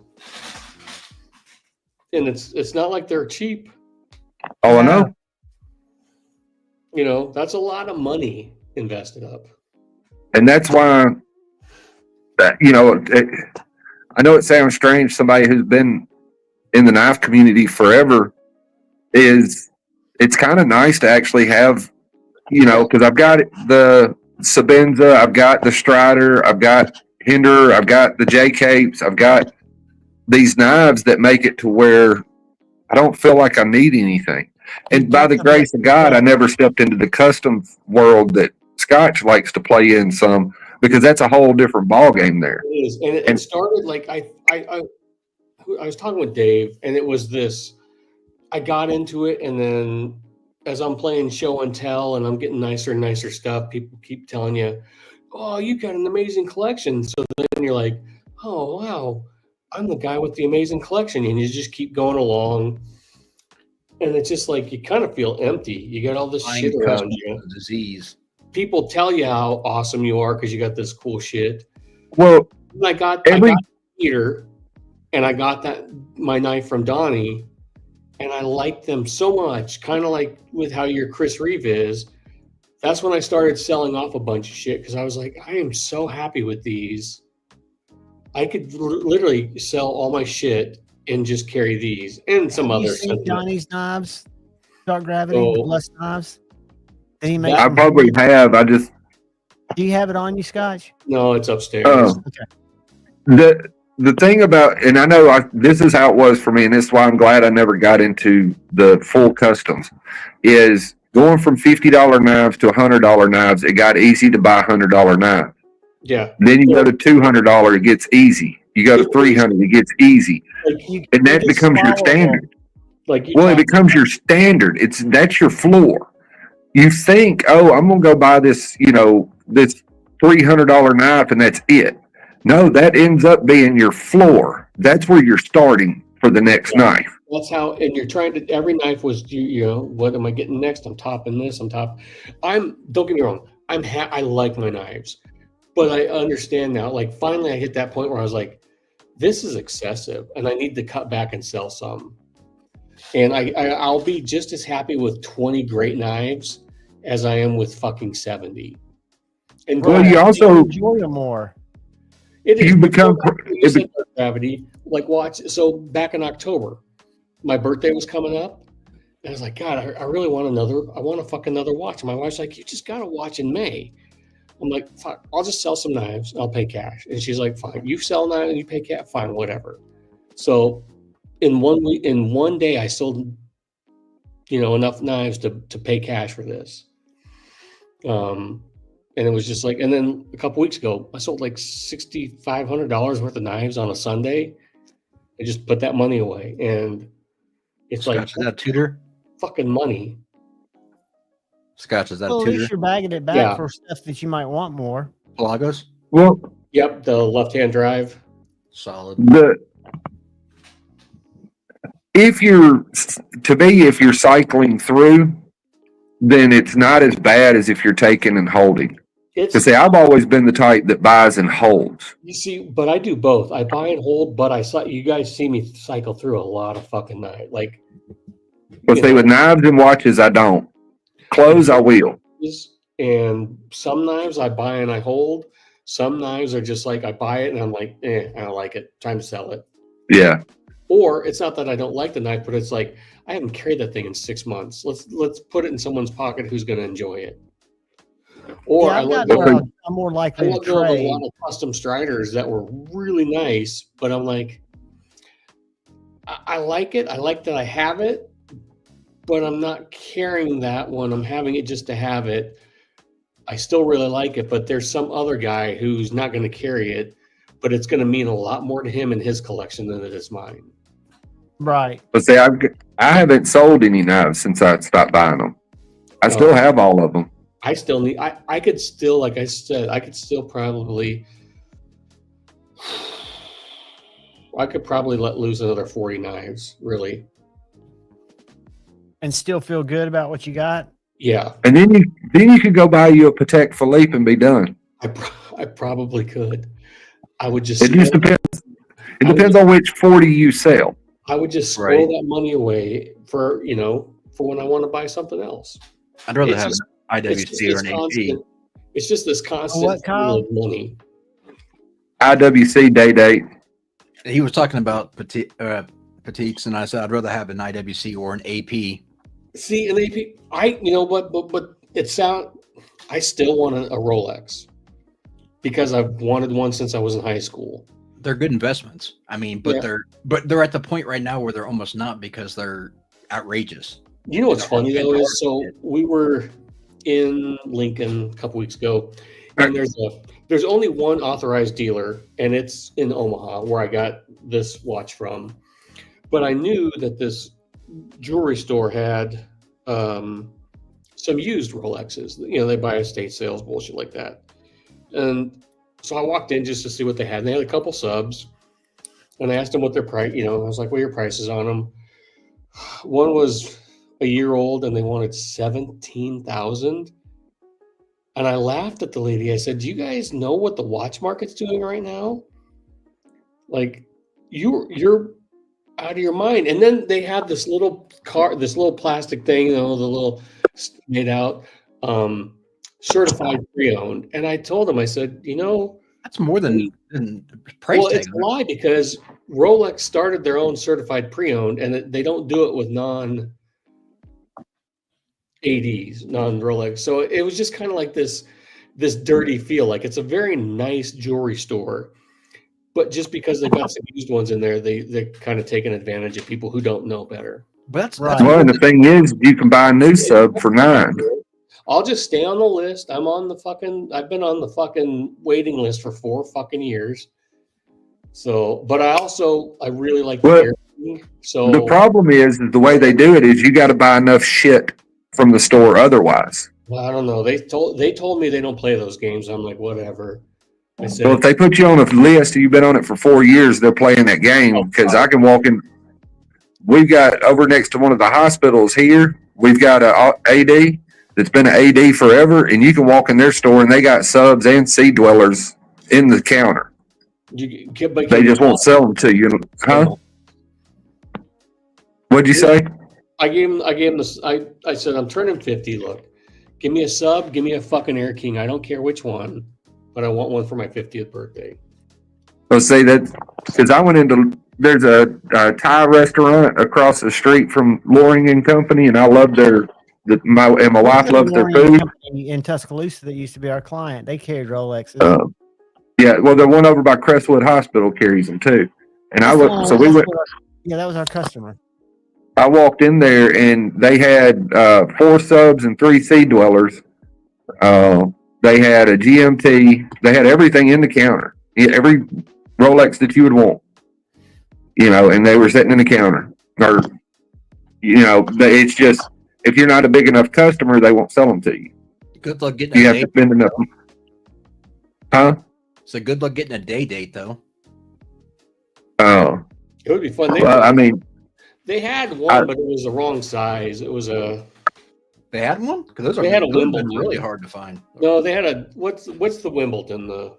And it's not like they're cheap. Oh, I know. You know, that's a lot of money invested up. And that's why, you know, I know it sounds strange. Somebody who's been in the knife community forever it's kind of nice to actually have, you know, because I've got the Sabenza, I've got the Strider, I've got Hinder, I've got the J Capes, I've got these knives that make it to where I don't feel like I need anything. And by the grace of God, I never stepped into the custom world that Scotch likes to play in some, because that's a whole different ball game there. It is, and it started like I was talking with Dave, and it was this. I got into it, and then as I'm playing show and tell, and I'm getting nicer and nicer stuff, people keep telling you, "Oh, you got an amazing collection." So then you're like, "Oh, wow, I'm the guy with the amazing collection," and you just keep going along. And it's just like you kind of feel empty. You got all this shit around you. Disease. People tell you how awesome you are because you got this cool shit. Well, I got Peter, and I got my knife from Donnie, and I liked them so much. Kind of like with how your Chris Reeve is. That's when I started selling off a bunch of shit because I was like, I am so happy with these. I could literally sell all my shit and just carry these and some other stuff. Donnie's knives, Dark Gravity, the Blessed knives. Did he make I probably have. I just. Do you have it on you, Scotch? No, it's upstairs. Okay. The thing about, and I know this is how it was for me, and this is why I'm glad I never got into the full customs, is going from $50 knives to $100 knives. It got easy to buy $100 knives. Yeah. Then you go to $200, it gets easy. You go to $300, it gets easy, and that becomes your standard. It becomes your standard. That's your floor. You think, oh, I'm gonna go buy this, you know, this $300 knife, and that's it. No, that ends up being your floor. That's where you're starting for the next knife. That's how, and you're trying to. Every knife was, you know, what am I getting next? I'm topping this. Don't get me wrong. I like my knives, but I understand now. Like finally, I hit that point where I was like, this is excessive, and I need to cut back and sell some. And I'll be just as happy with 20 great knives as I am with fucking 70. And you also enjoy them more. You become gravity. Like watch. So back in October, my birthday was coming up, and I was like, God, I really want I want to fuck another watch. And my wife's like, you just got a watch in May. I'm like, fuck, I'll just sell some knives. I'll pay cash. And she's like, fine. You sell knives and you pay cash. Fine, whatever. So in 1 week, in one day, I sold, you know, enough knives to pay cash for this. And it was just like, and then a couple weeks ago, I sold like $6,500 worth of knives on a Sunday. I just put that money away, and it's Scotch, like is that tutor? Fucking money. Scotch, is that Well, at tutor? least you're bagging it back for stuff that you might want more. Lagos? Well, yep, the left-hand drive. Solid. If you're cycling through, then it's not as bad as if you're taking and holding. Because I've always been the type that buys and holds. You see, but I do both. I buy and hold, but you guys see me cycle through a lot of fucking knives. Like, but see, with knives and watches, I don't. Clothes, I will. And some knives I buy and I hold. Some knives are just like I buy it and I'm like, I don't like it. Time to sell it. Yeah. Or it's not that I don't like the knife, but it's like I haven't carried that thing in 6 months. Let's put it in someone's pocket who's going to enjoy it. Or I'm more likely to trade. A lot of custom Striders that were really nice, but I'm like, I like it. I like that I have it, but I'm not carrying that one. I'm having it just to have it. I still really like it, but there's some other guy who's not going to carry it, but it's going to mean a lot more to him and his collection than it is mine. Right. But see, I haven't sold any knives since I stopped buying them. I still have all of them. I still need, I could still, like I said, I could probably let loose another 40 knives, really. And still feel good about what you got? Yeah. And then you could go buy you a Patek Philippe and be done. I probably could. I would just. It just depends. It depends on which 40 you sell. I would just squirrel that money away for when I want to buy something else. I'd rather have an IWC or an AP. It's just this constant What, Kyle? of money. IWC day date. He was talking about petites, and I said I'd rather have an IWC or an AP. See, an AP, but I still want a Rolex because I've wanted one since I was in high school. They're good investments. I mean, but they're at the point right now where they're almost not because they're outrageous. You know what's funny though is we were in Lincoln a couple weeks ago, and there's only one authorized dealer, and it's in Omaha where I got this watch from. But I knew that this jewelry store had some used Rolexes. They buy estate sales, bullshit like that. And so I walked in just to see what they had. And they had a couple subs, and I asked them what their price. I was like, "What are your prices on them?" One was a year old, and they wanted $17,000. And I laughed at the lady. I said, "Do you guys know what the watch market's doing right now? Like, you're out of your mind." And then they had this little plastic thing, the little made out certified pre-owned. And I told them, I said, that's more than price tag. It's a lie because Rolex started their own certified pre-owned, and they don't do it with non-ADs, non-Rolex. So it was just kind of like this dirty feel. Like, it's a very nice jewelry store, but just because they've got some used ones in there, they're kind of taking advantage of people who don't know better. But that's right. Well, and the thing is, you can buy a new sub for $9. I'll just stay on the list. I've been on the fucking waiting list for 4 fucking years. So, but I really like the earring. So the problem is the way they do it is you got to buy enough shit from the store otherwise. Well, I don't know. They told me they don't play those games. I'm like, whatever. I said, well, if they put you on a list and you've been on it for 4 years, they're playing that game because I can walk in. We've got over next to one of the hospitals here. We've got a AD that's been an AD forever, and you can walk in their store and they got subs and sea dwellers in the counter. They just won't sell them to you, huh? What'd you say? I gave him this. I said, I'm turning 50. Look, give me a sub, give me a fucking Air King. I don't care which one, but I want one for my 50th birthday. I'll say that because I went into. There's a Thai restaurant across the street from Loring and Company, and I love my wife loves their food. In Tuscaloosa, that used to be our client. They carried Rolexes. Yeah, well, the one over by Crestwood Hospital carries them too. And we went. Yeah, that was our customer. I walked in there and they had 4 subs and 3 sea dwellers. They had a GMT. They had everything in the counter. Every Rolex that you would want. And they were sitting in the counter. Or, it's just, if you're not a big enough customer, they won't sell them to you. Good luck getting you have to spend enough. Huh? So good luck getting a day date, though. Oh. It would be fun. They had one, but it was the wrong size. It was a. They had one? Because they had a Wimbledon. Really hard to find. No, they had a. What's the Wimbledon? Is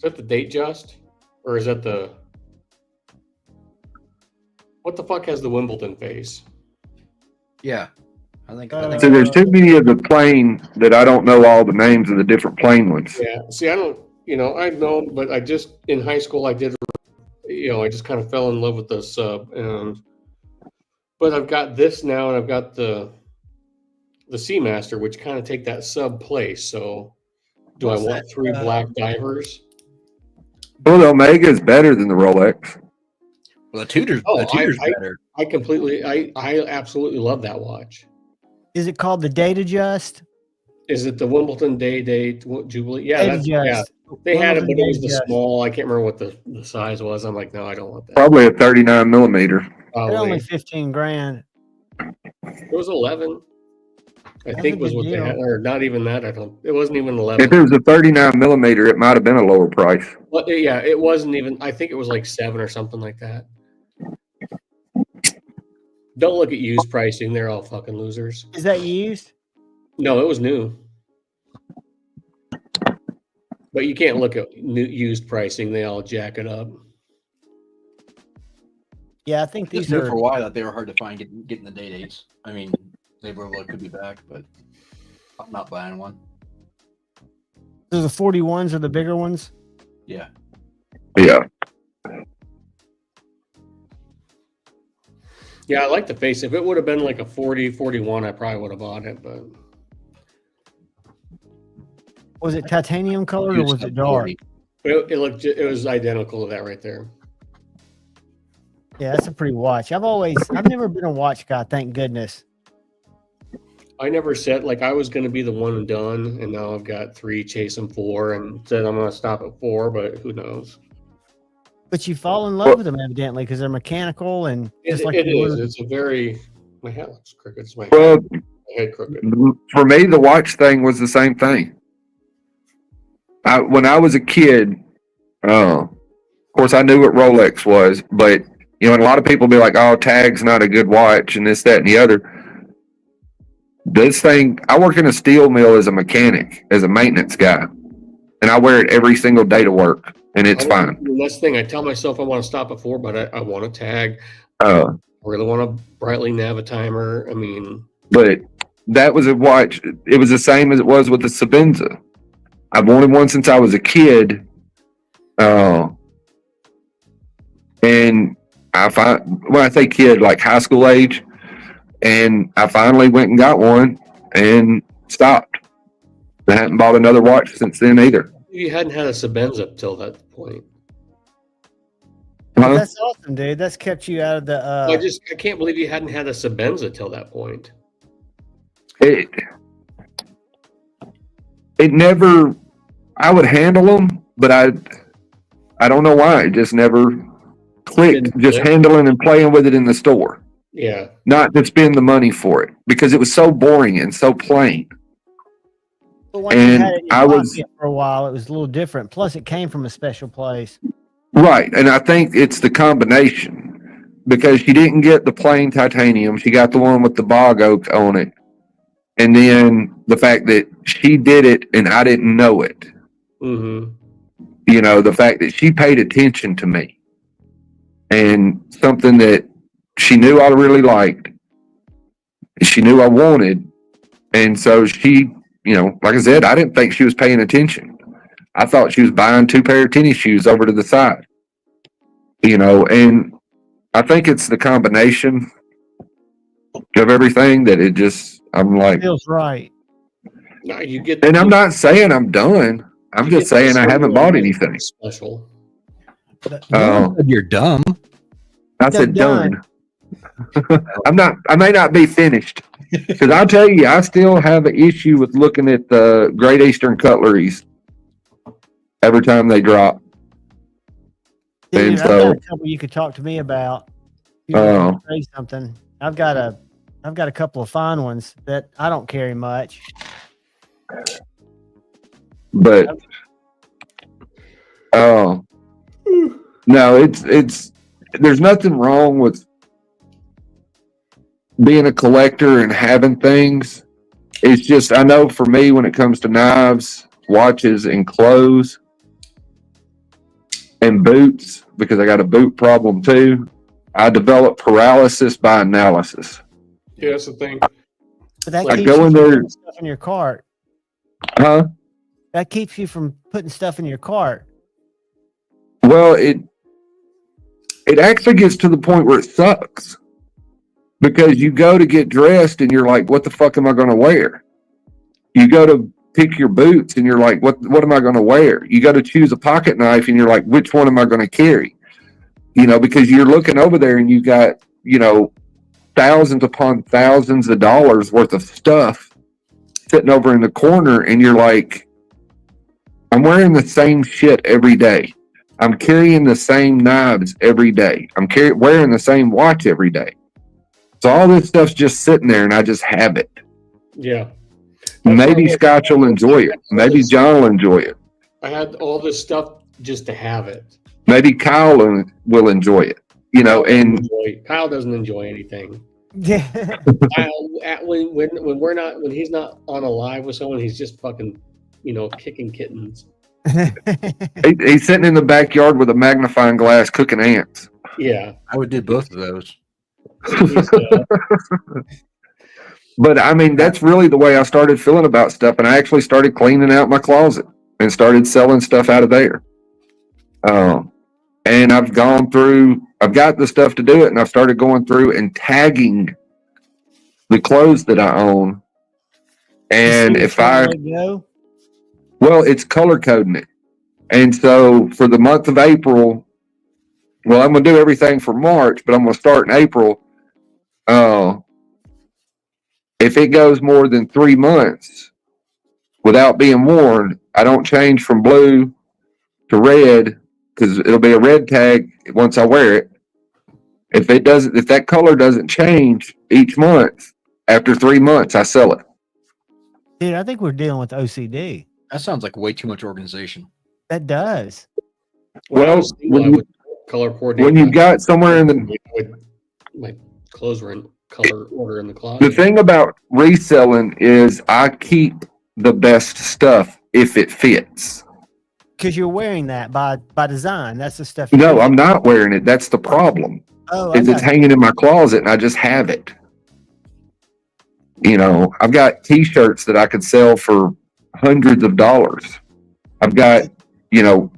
that the Datejust? Or is that the. What the fuck has the Wimbledon face? Yeah. I think so there's too many of the plane that I don't know all the names of the different plane ones. Yeah. See, I don't, I've known, but I just, in high school, I did, I just kind of fell in love with the sub. But I've got this now, and I've got the Seamaster, which kind of take that sub place. So do I want 3 black divers? Well, the Omega is better than the Rolex. Well, the Tudor's better. I absolutely love that watch. Is it called the Date Adjust? Is it the Wimbledon Day Jubilee? Yeah, they had it, but it was the small. I can't remember what the size was. I'm like, no, I don't want that. Probably a 39 millimeter. They're only $15,000. It was 11. I think was what they had, or not even that. It wasn't even 11. If it was a 39 millimeter, it might have been a lower price. Well, yeah, it wasn't even. I think it was like 7 or something like that. Don't look at used pricing; they're all fucking losers. Is that used? No, it was new. But you can't look at used pricing; they all jack it up. Yeah, I think Just these knew are. for a while that they were hard to find getting the day dates. I mean, they probably could be back, but I'm not buying one. So the 41s are the bigger ones. Yeah. Yeah. Yeah, I like the face. If it would have been like a 40, 41, I probably would have bought it. But Was it titanium colored or Used was to it dark? 40. it was identical to that right there. Yeah, that's a pretty watch. I've never been a watch guy, thank goodness. I never said like I was going to be the one and done, and now I've got 3 chasing 4, and said I'm going to stop at 4, but who knows? But you fall in love with them evidently because they're mechanical and just like It you is. order- It's a very my hat looks crooked. It's my Well, head crooked. for me, the watch thing was the same thing. When I was a kid, of course, I knew what Rolex was, but and a lot of people be like, "Oh, Tag's not a good watch," and this, that, and the other. This thing, I work in a steel mill as a mechanic, as a maintenance guy, and I wear it every single day to work, and it's fine. That's the thing. I tell myself I want to stop at 4, but I want a Tag. I really want a brightly Navitimer. I mean, but that was a watch. It was the same as it was with the Sabenza. I've wanted one since I was a kid. And when I say kid, like high school age, and I finally went and got one and stopped. I hadn't bought another watch since then either. you hadn't had a Sabenza up till that point. Huh? That's awesome, dude. That's kept you out of the. I can't believe you hadn't had a Sabenza till that point. It never. I would handle them, but I don't know why. It just never clicked. Just handling and playing with it in the store. Yeah. Not to spend the money for it because it was so boring and so plain. But when you had it in your pocket for a while, it was a little different. Plus, it came from a special place. Right, and I think it's the combination because she didn't get the plain titanium; she got the one with the bog oak on it, and then the fact that she did it and I didn't know it. Mm-hmm. The fact that she paid attention to me and something that she knew I really liked, she knew I wanted, and so she, like I said, I didn't think she was paying attention. I thought she was buying 2 pair of tennis shoes over to the side, and I think it's the combination of everything that it just, I'm like, feels right. No, you get, and I'm not saying I'm done. I'm just saying I haven't bought anything. Special. You're dumb. I said done. I may not be finished because I'll tell you, I still have an issue with looking at the Great Eastern cutleries every time they drop. Dude, And I've so, got a couple you could talk to me about. You want to say something? I've got a couple of fine ones that I don't carry much. but no, it's there's nothing wrong with being a collector and having things. It's just, I know for me, when it comes to knives, watches, and clothes and boots, because I got a boot problem too, I develop paralysis by analysis. Yeah, that's the thing. But that Like keeps you going from there- putting stuff in your cart. Huh? That keeps you from putting stuff in your cart. Well, it actually gets to the point where it sucks because you go to get dressed and you're like, what the fuck am I going to wear? You go to pick your boots and you're like, what am I going to wear? You go to choose a pocket knife and you're like, which one am I going to carry? Because you're looking over there and you got, thousands upon thousands of dollars worth of stuff sitting over in the corner, and you're like, I'm wearing the same shit every day. I'm carrying the same knives every day. I'm wearing the same watch every day. So all this stuff's just sitting there, and I just have it. Yeah. Maybe Scotch will enjoy it. Maybe John will enjoy it. I had all this stuff just to have it. Maybe Kyle will enjoy it. Kyle doesn't enjoy anything. Yeah. Kyle, when he's not on a live with someone, he's just fucking, kicking kittens. He's sitting in the backyard with a magnifying glass cooking ants. Yeah. I would do both of those. He's, But I mean, that's really the way I started feeling about stuff. And I actually started cleaning out my closet and started selling stuff out of there. And I've got the stuff to do it. And I've started going through and tagging the clothes that I own. And it's color coding it. And so for the month of April, well, I'm going to do everything for March, but I'm going to start in April. If it goes more than 3 months without being worn, I don't change from blue to red because it'll be a red tag once I wear it. If that color doesn't change each month, after 3 months, I sell it. Dude, I think we're dealing with OCD. That sounds like way too much organization. That does. Well, color coordinate. When you've got somewhere in the my clothes were in color order in the closet. The thing about reselling is I keep the best stuff if it fits. Because you're wearing that by design. That's the stuff. No, I'm not wearing it. That's the problem. It's hanging in my closet and I just have it. You know, I've got t-shirts that I could sell for hundreds of dollars. I've got,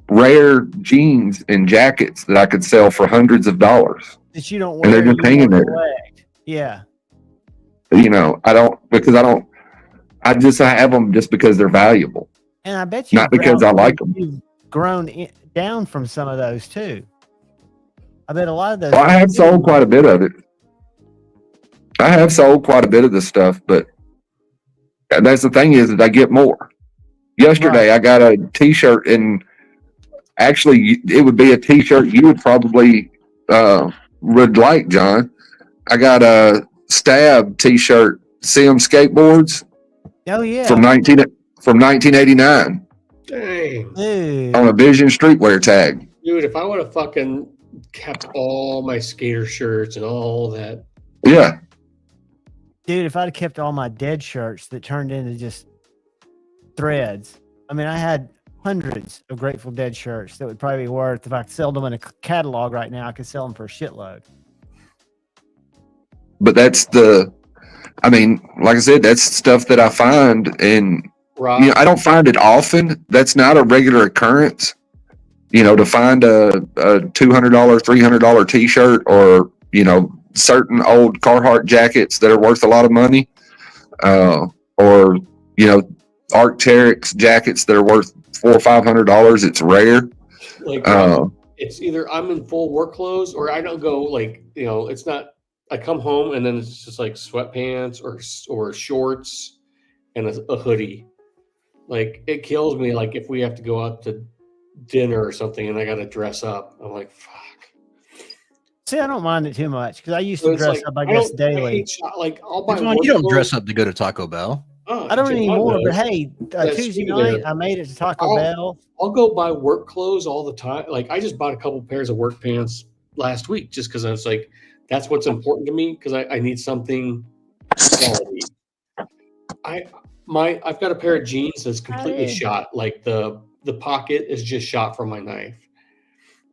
rare jeans and jackets that I could sell for hundreds of dollars. That you don't wear. And they're just hanging there. Yeah. I have them just because they're valuable. And I bet you. Not because I like them. You've grown down from some of those too. I bet a lot of those. Well, I have sold quite a bit of it. I have sold quite a bit of this stuff, but that's the thing is that I get more. Yesterday, I got a t-shirt, and actually, it would be a t-shirt you would probably would like, John. I got a Stab t-shirt, CM Skateboards. Oh yeah, from 1989. Dang. Dude. On a Vision Streetwear tag. Dude, if I would have fucking kept all my skater shirts and all that. Yeah. Dude, if I'd have kept all my dead shirts that turned into just threads. I mean, I had hundreds of Grateful Dead shirts that would probably be worth, if I sold them in a catalog right now, I could sell them for a shitload. But like I said, that's stuff that I find, and I don't find it often. That's not a regular occurrence. To find a $200, $300 t-shirt, or certain old Carhartt jackets that are worth a lot of money, or Arc'teryx jackets that are worth $400 or $500. It's rare. It's either I'm in full work clothes or I don't go it's not. I come home and then it's just like sweatpants or shorts and a hoodie. Like, it kills me. Like, if we have to go out to dinner or something and I got to dress up, I'm like, fuck. See, I don't mind it too much because I used to dress up, I guess, daily. I'll buy you don't dress up to go to Taco Bell. I don't anymore, but hey, Tuesday night I made it to Taco Bell. I'll go buy work clothes all the time. Like, I just bought a couple pairs of work pants last week just because I was like, that's what's important to me, because I need something quality. I've got a pair of jeans that's completely shot. Like, the pocket is just shot from my knife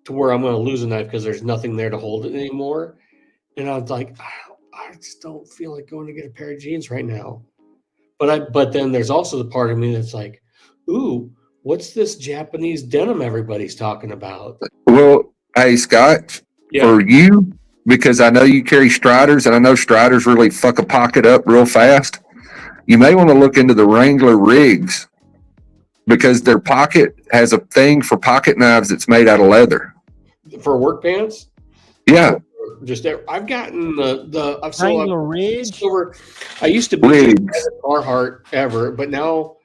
to where I'm going to lose a knife because there's nothing there to hold it anymore. And I was like, I just don't feel like going to get a pair of jeans right now. But then there's also the part of me that's like, ooh, what's this Japanese denim everybody's talking about? Well, hey, Scott, for you, because I know you carry Striders, and I know Striders really fuck a pocket up real fast, you may want to look into the Wrangler rigs, because their pocket has a thing for pocket knives that's made out of leather. For work pants? Yeah. I've gotten I've Wrangler rigs. I used to be Carhartt ever, but now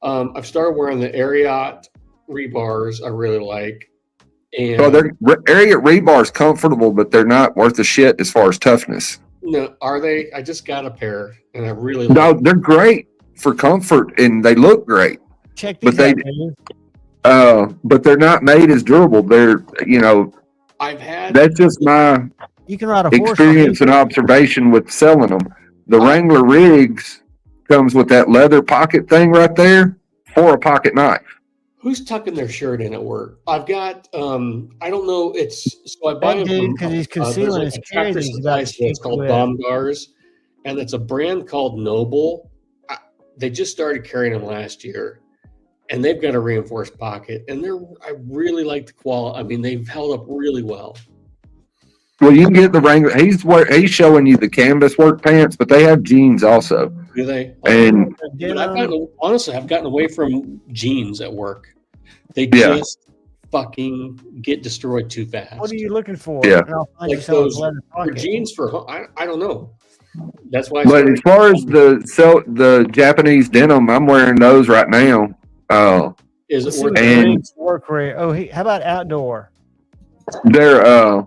I've started wearing the Ariat rebars. I really like. And their Ariat rebar's comfortable, but they're not worth a shit as far as toughness. No, are they? I just got a pair, and I really like them. They're great for comfort, and they look great. Check these out, but they're not made as durable. They're that's just my experience and observation with selling them. The Wrangler rigs comes with that leather pocket thing right there for a pocket knife. Who's tucking their shirt in at work? I've got I don't know. So I buy That them dude, from because he's there's concealing like his a carry Tractor that he's Supply about to store. It's shoot called with. Domgars, and it's a brand called Noble. They just started carrying them last year, and they've got a reinforced pocket, and I really like the quality. I mean, they've held up really well. Well, you can get the Wrangler. He's showing you the canvas work pants, but they have jeans also. Do they? And But I've gotten away from jeans at work. They Yeah. just fucking get destroyed too fast. What are you looking for? Yeah. And I'll find you Like some with those leather for pocket. jeans I don't know. That's why. But as far as the Japanese denim, I'm wearing those right now. Is Let's it see worth what it? the And- rigs work for. Oh, how about outdoor? they're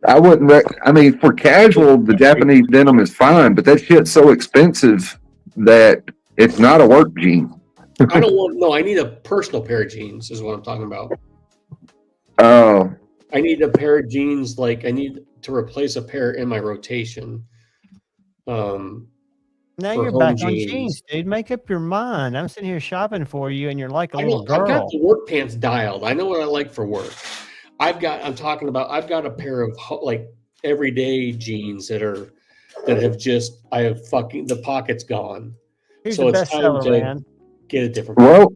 I wouldn't. I mean, for casual, the Japanese denim is fine, but that shit's so expensive that it's not a work jean. I don't want. No, I need a personal pair of jeans. Is what I'm talking about. I need a pair of jeans. Like I need to replace a pair in my rotation. Now For you're home back on jeans. jeans, dude. Make up your mind. I'm sitting here shopping for you, and you're like a I little know I've got girl. the work pants dialed. I know what I like for work. I've got a pair of like everyday jeans that have just the pocket's gone. Here's So the it's time bestseller, to man. get a different pair. Well,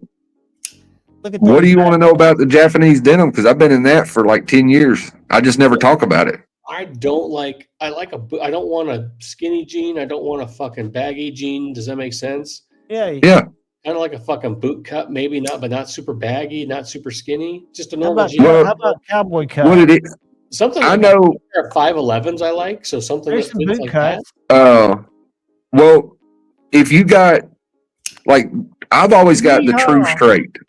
Look at what those do you back- want to know about the Japanese denim? Because I've been in that for like 10 years. I just never talk about it. I don't want a skinny jean. I don't want a fucking baggy jean. Does that make sense? Yeah. Yeah. Kind of like a fucking boot cut, maybe not, but not super baggy, not super skinny. Just a How normal about, jean. Well, how about cowboy cut? What did it? Something I like know. a pair of 511s I like. So something There's that some fits boot like cuts. Well, if you got like, I've always got the True Yeehaw. Straight. that.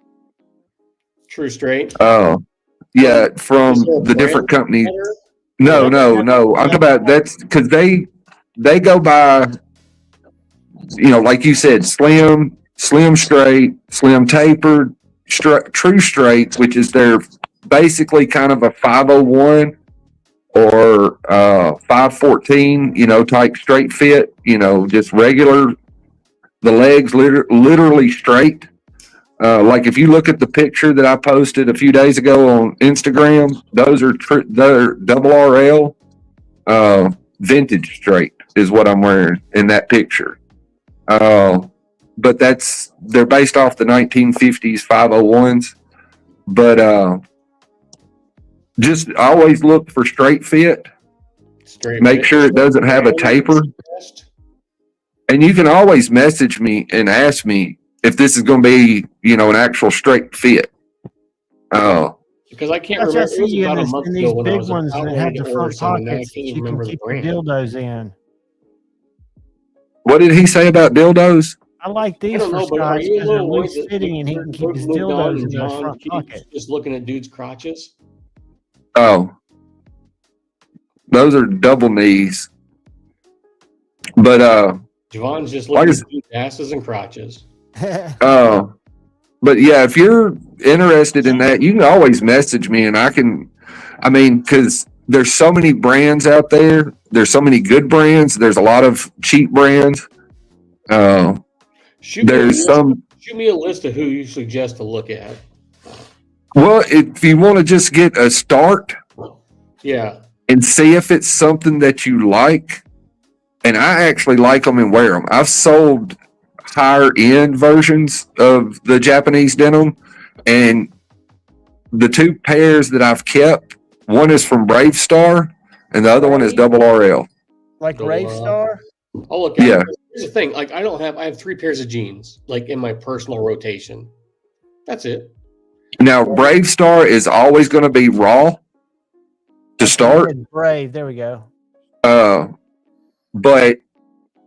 True straight. Yeah, from Is there a the different brand companies. better? No. I'm talking about that's because they go by, like you said, slim straight, slim tapered, true straight, which is their basically kind of a 501 or 514, type straight fit, just regular, the legs literally straight. Like if you look at the picture that I posted a few days ago on Instagram, those are they're double RL vintage straight is what I'm wearing in that picture. But they're based off the 1950s 501s. But just always look for straight fit. Make sure it doesn't have a taper. And you can always message me and ask me if this is going to be, an actual straight fit. Because I can't That's remember. I It see was you about a in month these ago when I big was ones about that ready have to the order front some, and I pockets can't that even you can remember the keep your brand. dildos in. What did he say about dildos? I like I these don't for know, but are Scotch you a because they're little worried loose that fitting, and he can keep his moved on dildos and in those John front keeps pockets. just looking at dudes' crotches? Oh, those are double knees. But Javon's just Like looking I at dudes' asses and crotches. but yeah, if you're interested in that, you can always message me, and because there's so many brands out there. There's so many good brands. There's a lot of cheap brands. Shoot me a list of who you suggest to look at. Well, if you want to just get a start Yeah. and see if it's something that you like, and I actually like them and wear them. I've sold higher end versions of the Japanese denim, and the two pairs that I've kept, one is from Brave Star and the other one is double RL. Like Rave Star? I'll look at Yeah. it. Here's the thing. Like I have 3 pairs of jeans, like in my personal rotation. That's it. Now, Brave Star is always going to be raw to start, Brave. There we go. but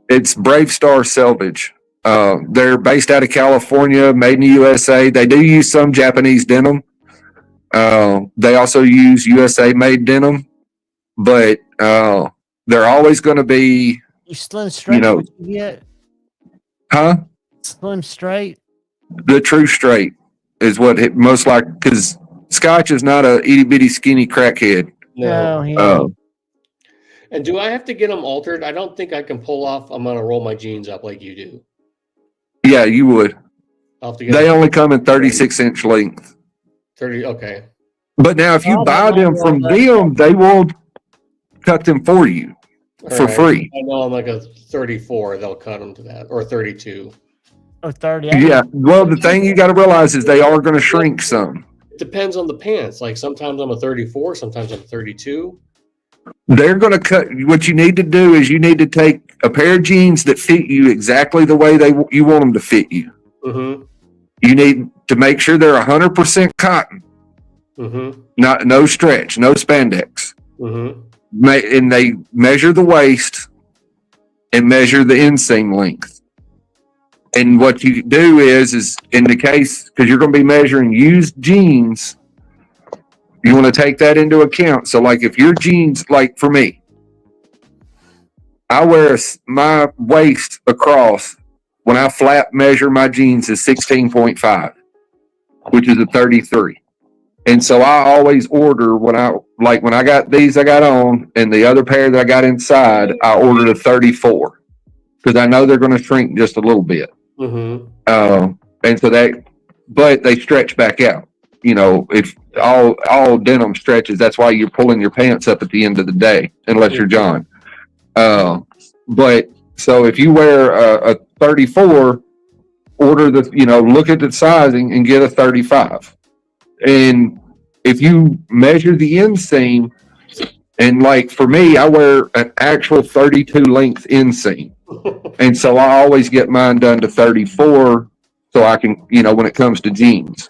it's Brave Star Selvage. They're based out of California, made in the USA. They do use some Japanese denim. They also use USA made denim, but they're always going to be, You slim straight? What you get? huh? Slim straight? The True Straight is what it most like, because Scotch is not a itty bitty skinny crackhead. No, he And do I have to get them altered? I don't think I can pull off. I'm going to roll my jeans up like you do. Yeah, you would. I'll have to get They only come in 36-inch length. 30. Okay. But now, if you Oh, buy that them might from roll them, they will cut them for you for All right. free. I know I'm like a 34. They'll cut them to that, or 32. or 30. Yeah. Well, the thing you got to realize is they are going to shrink some. It depends on the pants. Like sometimes I'm a 34, sometimes I'm 32. They're going to cut. What you need to do is you need to take a pair of jeans that fit you exactly the way you want them to fit you. Mm-hmm. You need to make sure they're 100% cotton, Mm-hmm. no stretch, no spandex. Mm-hmm. And they measure the waist and measure the inseam length. And what you do is in the case, because you're going to be measuring used jeans, you want to take that into account. So, like if your jeans, like for me, I wear my waist across when I flat measure my jeans is 16.5, which is a 33. And so I always order when I got these I got on and the other pair that I got inside, I ordered a 34 because I know they're going to shrink just a little bit. Mm-hmm. And so but they stretch back out. You know, if all denim stretches, that's why you're pulling your pants up at the end of the day, unless you're John. But so if you wear a 34, order look at the sizing and get a 35. And if you measure the inseam, and like for me, I wear an actual 32 length inseam. And so I always get mine done to 34 so I can, when it comes to jeans.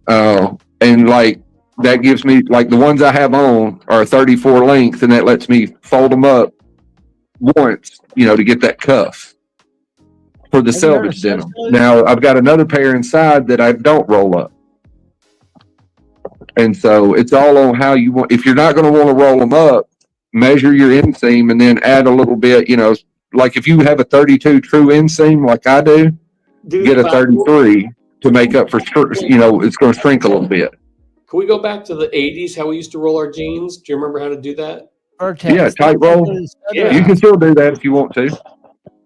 And like that gives me, like the ones I have on are 34 length, and that lets me fold them up once, to get that cuff for the selvage denim. Now I've got another pair inside that I don't roll up. And so it's all on how you want. If you're not going to want to roll them up, measure your inseam and then add a little bit, like if you have a 32 true inseam like I do, get a 33 to make up for, it's going to shrink a little bit. Can we go back to the 80s, how we used to roll our jeans? Do you remember how to do that? Vertex. Yeah, tight roll. Yeah. You can still do that if you want to.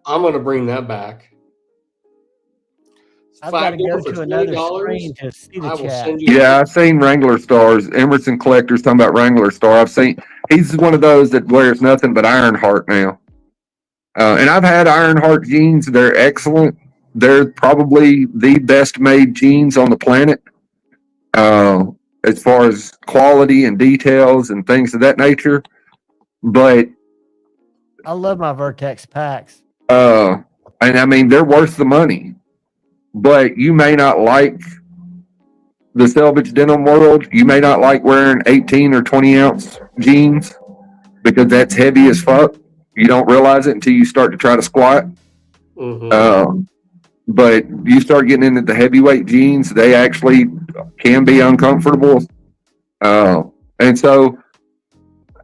I'm going to bring that back. I've got to go to another screen to see the chat. Yeah, I've seen Wrangler stars. Emerson Collector's talking about Wrangler star. He's one of those that wears nothing but Ironheart now. And I've had Ironheart jeans. They're excellent. They're probably the best made jeans on the planet. As far as quality and details and things of that nature. But I love my Vertex packs. And I mean, they're worth the money. But you may not like the selvage denim world. You may not like wearing 18 or 20 ounce jeans because that's heavy as fuck. You don't realize it until you start to try to squat. Mm-hmm. But you start getting into the heavyweight jeans, they actually can be uncomfortable. And so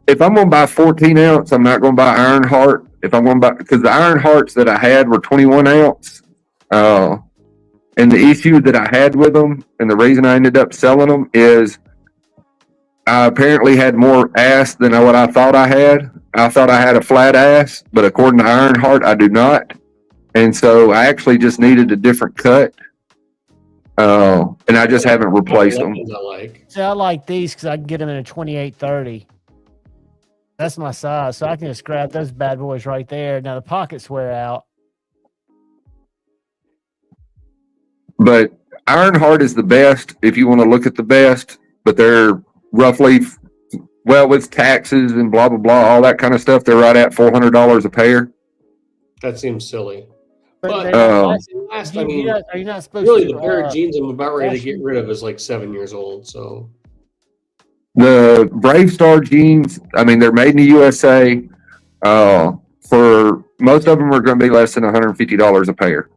if I'm going to buy 14 ounce, I'm not going to buy Ironheart. If I'm going to buy, because the Ironhearts that I had were 21 ounce. And the issue that I had with them, and the reason I ended up selling them, is I apparently had more ass than what I thought I had. I thought I had a flat ass, but according to Ironheart, I do not. And so I actually just needed a different cut. And I just haven't replaced them. See, I like these because I can get them in a 28-30. That's my size, so I can just grab those bad boys right there. Now the pockets wear out. But Ironheart is the best if you want to look at the best, but they're roughly, with taxes and blah, blah, blah, all that kind of stuff, they're right at $400 a pair. That seems silly. But are you not supposed really, to? The pair of jeans I'm about ready to get rid of is like 7 years old. So the Brave Star jeans, I mean, they're made in the USA. For most of them are going to be less than $150 a pair.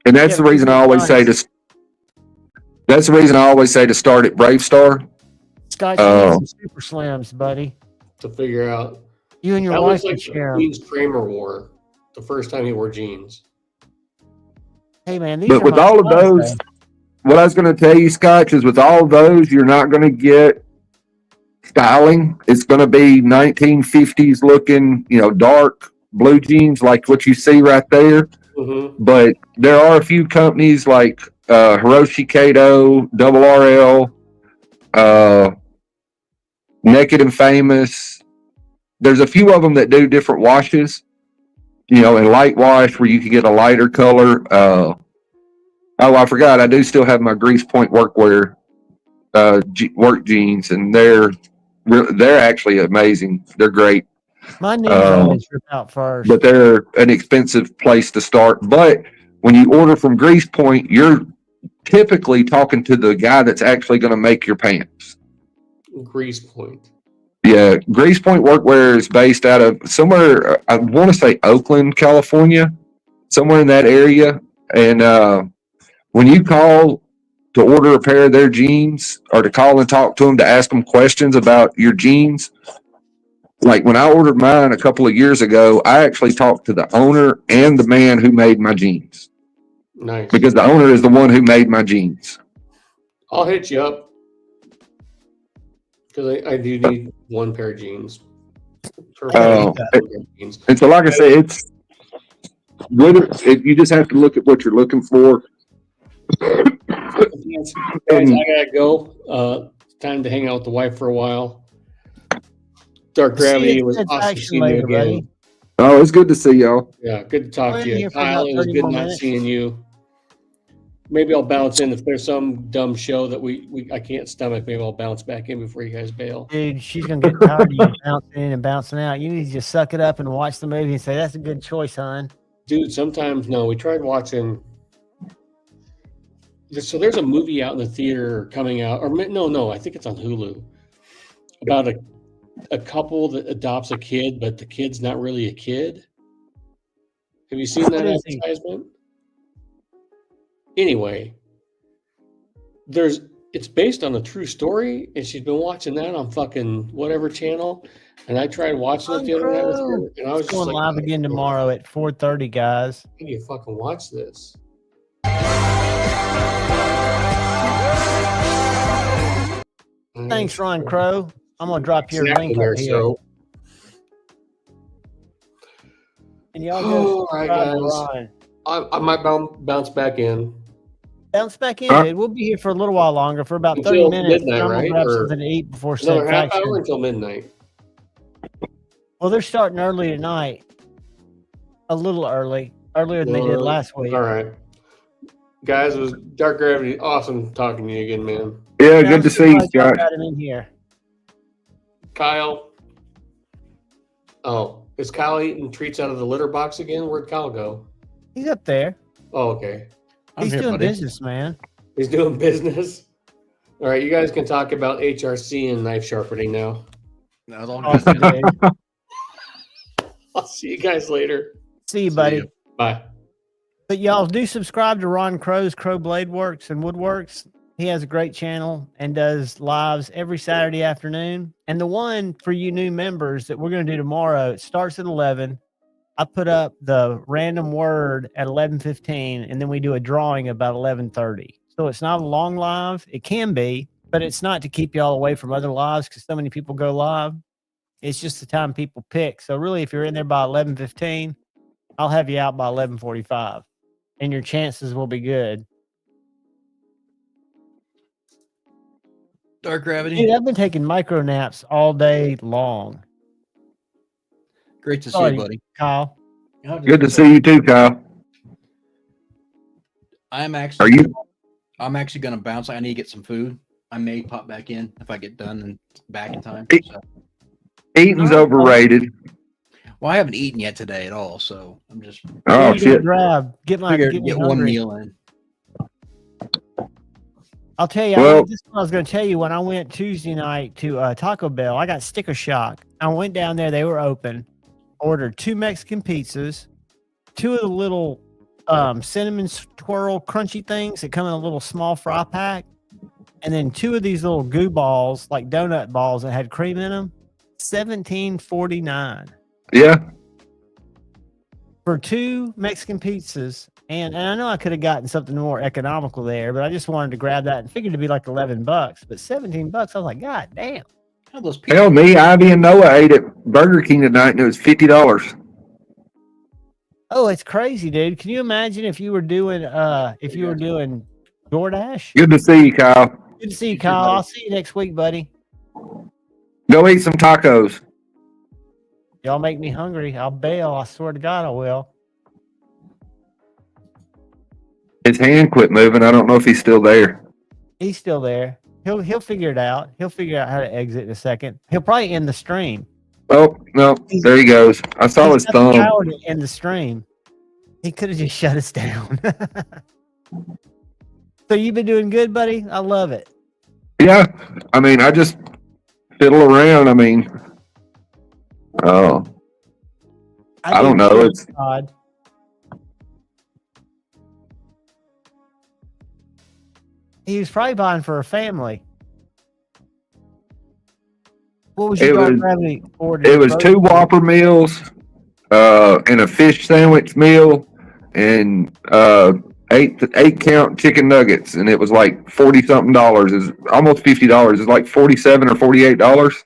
And that's the reason I always say to. That's the reason I always say to start at Brave Star. Scott, you need some super slims, buddy. To figure out. You and your that wife was like can share jeans Kramer wore the first time he wore jeans. Hey man, these but are with all of those, what I was going to tell you, Scotch, is with all of those, you're not going to get styling. It's going to be 1950s looking, dark blue jeans like what you see right there. Mm-hmm. but there are a few companies like Hiroshi Kato, Double RL, Naked and Famous. There's a few of them that do different washes, and light wash where you can get a lighter color. Oh, I forgot. I do still have my Grease Point workwear work jeans, and they're actually amazing. They're great. My knees always rip out first. But they're an expensive place to start. But when you order from Grease Point, you're typically talking to the guy that's actually going to make your pants. Grease Point. Yeah, Grease Point Workwear is based out of somewhere, I want to say Oakland, California, somewhere in that area. And when you call to order a pair of their jeans or to call and talk to them to ask them questions about your jeans, like when I ordered mine a couple of years ago, I actually talked to the owner and the man who made my jeans. Nice. Because the owner is the one who made my jeans. I'll hit you up because I do need one pair of jeans. And so, like I say, it's you just have to look at what you're looking for. Guys, I gotta go. It's time to hang out with the wife for a while. Dark Gravity was awesome seeing you again. Buddy. Oh, it's good to see y'all. Yeah, good to talk to you. Kyle, it was good not seeing you. Maybe I'll bounce in if there's some dumb show that I can't stomach. Maybe I'll bounce back in before you guys bail. Dude, she's gonna get tired of you bouncing in and bouncing out. You need to just suck it up and watch the movie and say that's a good choice, hon. Dude, sometimes no. We tried watching. So there's a movie out in the theater coming out, or no, I think it's on Hulu, about a couple that adopts a kid, but the kid's not really a kid. Have you seen that advertisement? Anyway, it's based on a true story, and she's been watching that on fucking whatever channel. And I tried watching it the other night with her, and I was going live again tomorrow at 4:30, guys. I need to fucking watch this. Thanks, Ron Crow. I'm gonna drop your link there, up here. so. And y'all go. All right, guys. I might bounce back in. Bounce back in, dude. We'll be here for a little while longer, for about 30 minutes. Midnight, I'm right? gonna grab something to eat before another half hour until midnight. Well, they're starting early tonight. A little earlier than they did last week. All right, guys. It was Dark Gravity. Awesome talking to you again, man. Yeah, good to see you, Scott. Got him in here. Kyle. Oh, is Kyle eating treats out of the litter box again? Where'd Kyle go? He's up there. Oh, okay. He's doing business, man. He's doing business. All right, you guys can talk about HRC and knife sharpening now. That's all good. I'll see you guys later. See you, buddy. Bye. But y'all do subscribe to Ron Crow's Crow Blade Works and Woodworks. He has a great channel and does lives every Saturday afternoon. And the one for you new members that we're going to do tomorrow, it starts at 11. I put up the random word at 11:15, and then we do a drawing about 11:30. So it's not a long live. It can be, but it's not to keep y'all away from other lives because so many people go live. It's just the time people pick. So really, if you're in there by 11:15, I'll have you out by 11:45, and your chances will be good. Dark Gravity. Dude, I've been taking micro naps all day long. Great to see you, buddy. Kyle. Good to see you too, Kyle. I'm actually going to bounce. I need to get some food. I may pop back in if I get done and back in time. So. Eating's overrated. Well, I haven't eaten yet today at all, so I'm just. Oh shit! Get one meal in. I'll tell you, this is what I was going to tell you. When I went Tuesday night to Taco Bell, I got sticker shock. I went down there; they were open. Ordered 2 Mexican pizzas, 2 of the little cinnamon twirl crunchy things that come in a little small fry pack, and then 2 of these little goo balls, like donut balls that had cream in them. $17.49. Yeah. For 2 Mexican pizzas. And I know I could have gotten something more economical there, but I just wanted to grab that and figured it'd be like $11. But $17, I was like, God damn. Hell, me, Ivy, and Noah ate at Burger King tonight, and it was $50. Oh, it's crazy, dude. Can you imagine if you were doing DoorDash? Good to see you, Kyle. Good to see you, Kyle. I'll see you next week, buddy. Go eat some tacos. Y'all make me hungry. I'll bail. I swear to God, I will. His hand quit moving. I don't know if he's still there. He's still there. He'll figure it out. He'll figure out how to exit in a second. He'll probably end the stream. Oh, no. There he goes. I saw his He's got the thumb. power to end the stream. He could have just shut us down. So you've been doing good, buddy? I love it. Yeah. I mean, I just fiddle around. I mean, oh, I don't know. It's odd. He was probably buying for a family. What was your dog family order? It was 2 Whopper meals, and a fish sandwich meal, and 8 count chicken nuggets, and it was like $40 something. Is almost $50. It's like $47 or $48.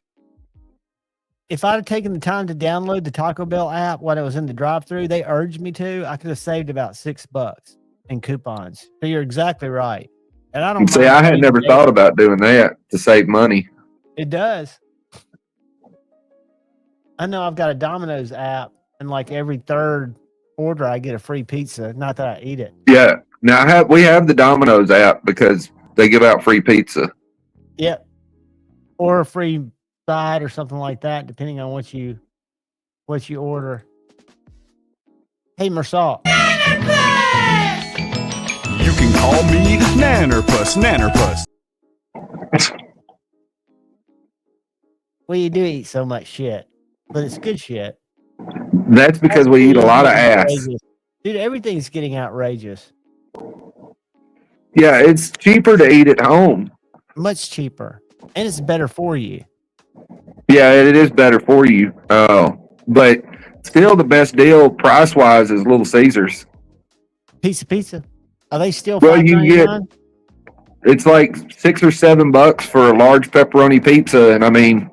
If I'd have taken the time to download the Taco Bell app when it was in the drive-thru, they urged me to. I could have saved about $6 in coupons. So you're exactly right. And I don't see. I had never thought about doing that to save money. It does. I know I've got a Domino's app, and like every third order, I get a free pizza. Not that I eat it. Yeah. Now we have the Domino's app because they give out free pizza. Yep. Or a free side or something like that, depending on what you order. Hey, Mersal. You can call me Nannerpuss. Well, you do eat so much shit, but it's good shit. That's because we eat a lot of ass. Outrageous. Dude, everything's getting outrageous. Yeah, it's cheaper to eat at home. Much cheaper. And it's better for you. Yeah, it is better for you. But still the best deal price-wise is Little Caesars. Pizza. Are they still Well, you get $5.99? it's like $6 or $7 for a large pepperoni pizza, and I mean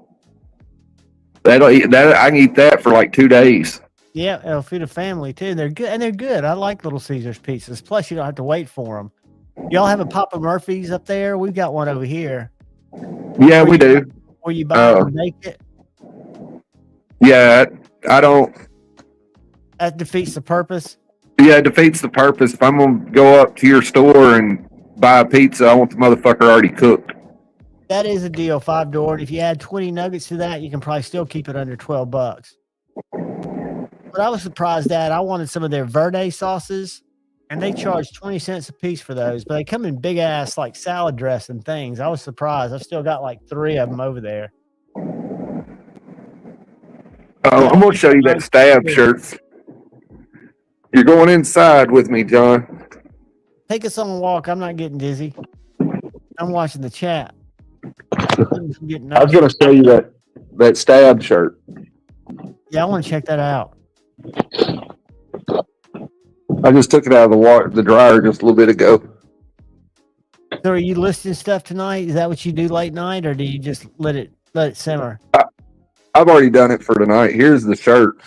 that I can eat that for like 2 days. Yeah, it'll feed a family too. They're good, and they're good. I like Little Caesars pizzas. Plus, you don't have to wait for them. Y'all have a Papa Murphy's up there? We've got one over here. Yeah, we do. Where you buy it and make it? Yeah, I don't. That defeats the purpose. Yeah, it defeats the purpose. If I'm gonna go up to your store and buy a pizza, I want the motherfucker already cooked. That is a deal, $5. If you add 20 nuggets to that, you can probably still keep it under $12. But I was surprised at, I wanted some of their Verde sauces, and they charge 20 cents a piece for those, but they come in big ass like salad dressing things. I was surprised. I've still got like 3 of them over there. I'm gonna show you that stab shirt. You're going inside with me, John. Take us on a walk. I'm not getting dizzy. I'm watching the chat. I was gonna show you that stab shirt. Yeah, I want to check that out. I just took it out of the dryer just a little bit ago. So are you listing stuff tonight? Is that what you do late night, or do you just let it simmer? I've already done it for tonight. Here's the shirt.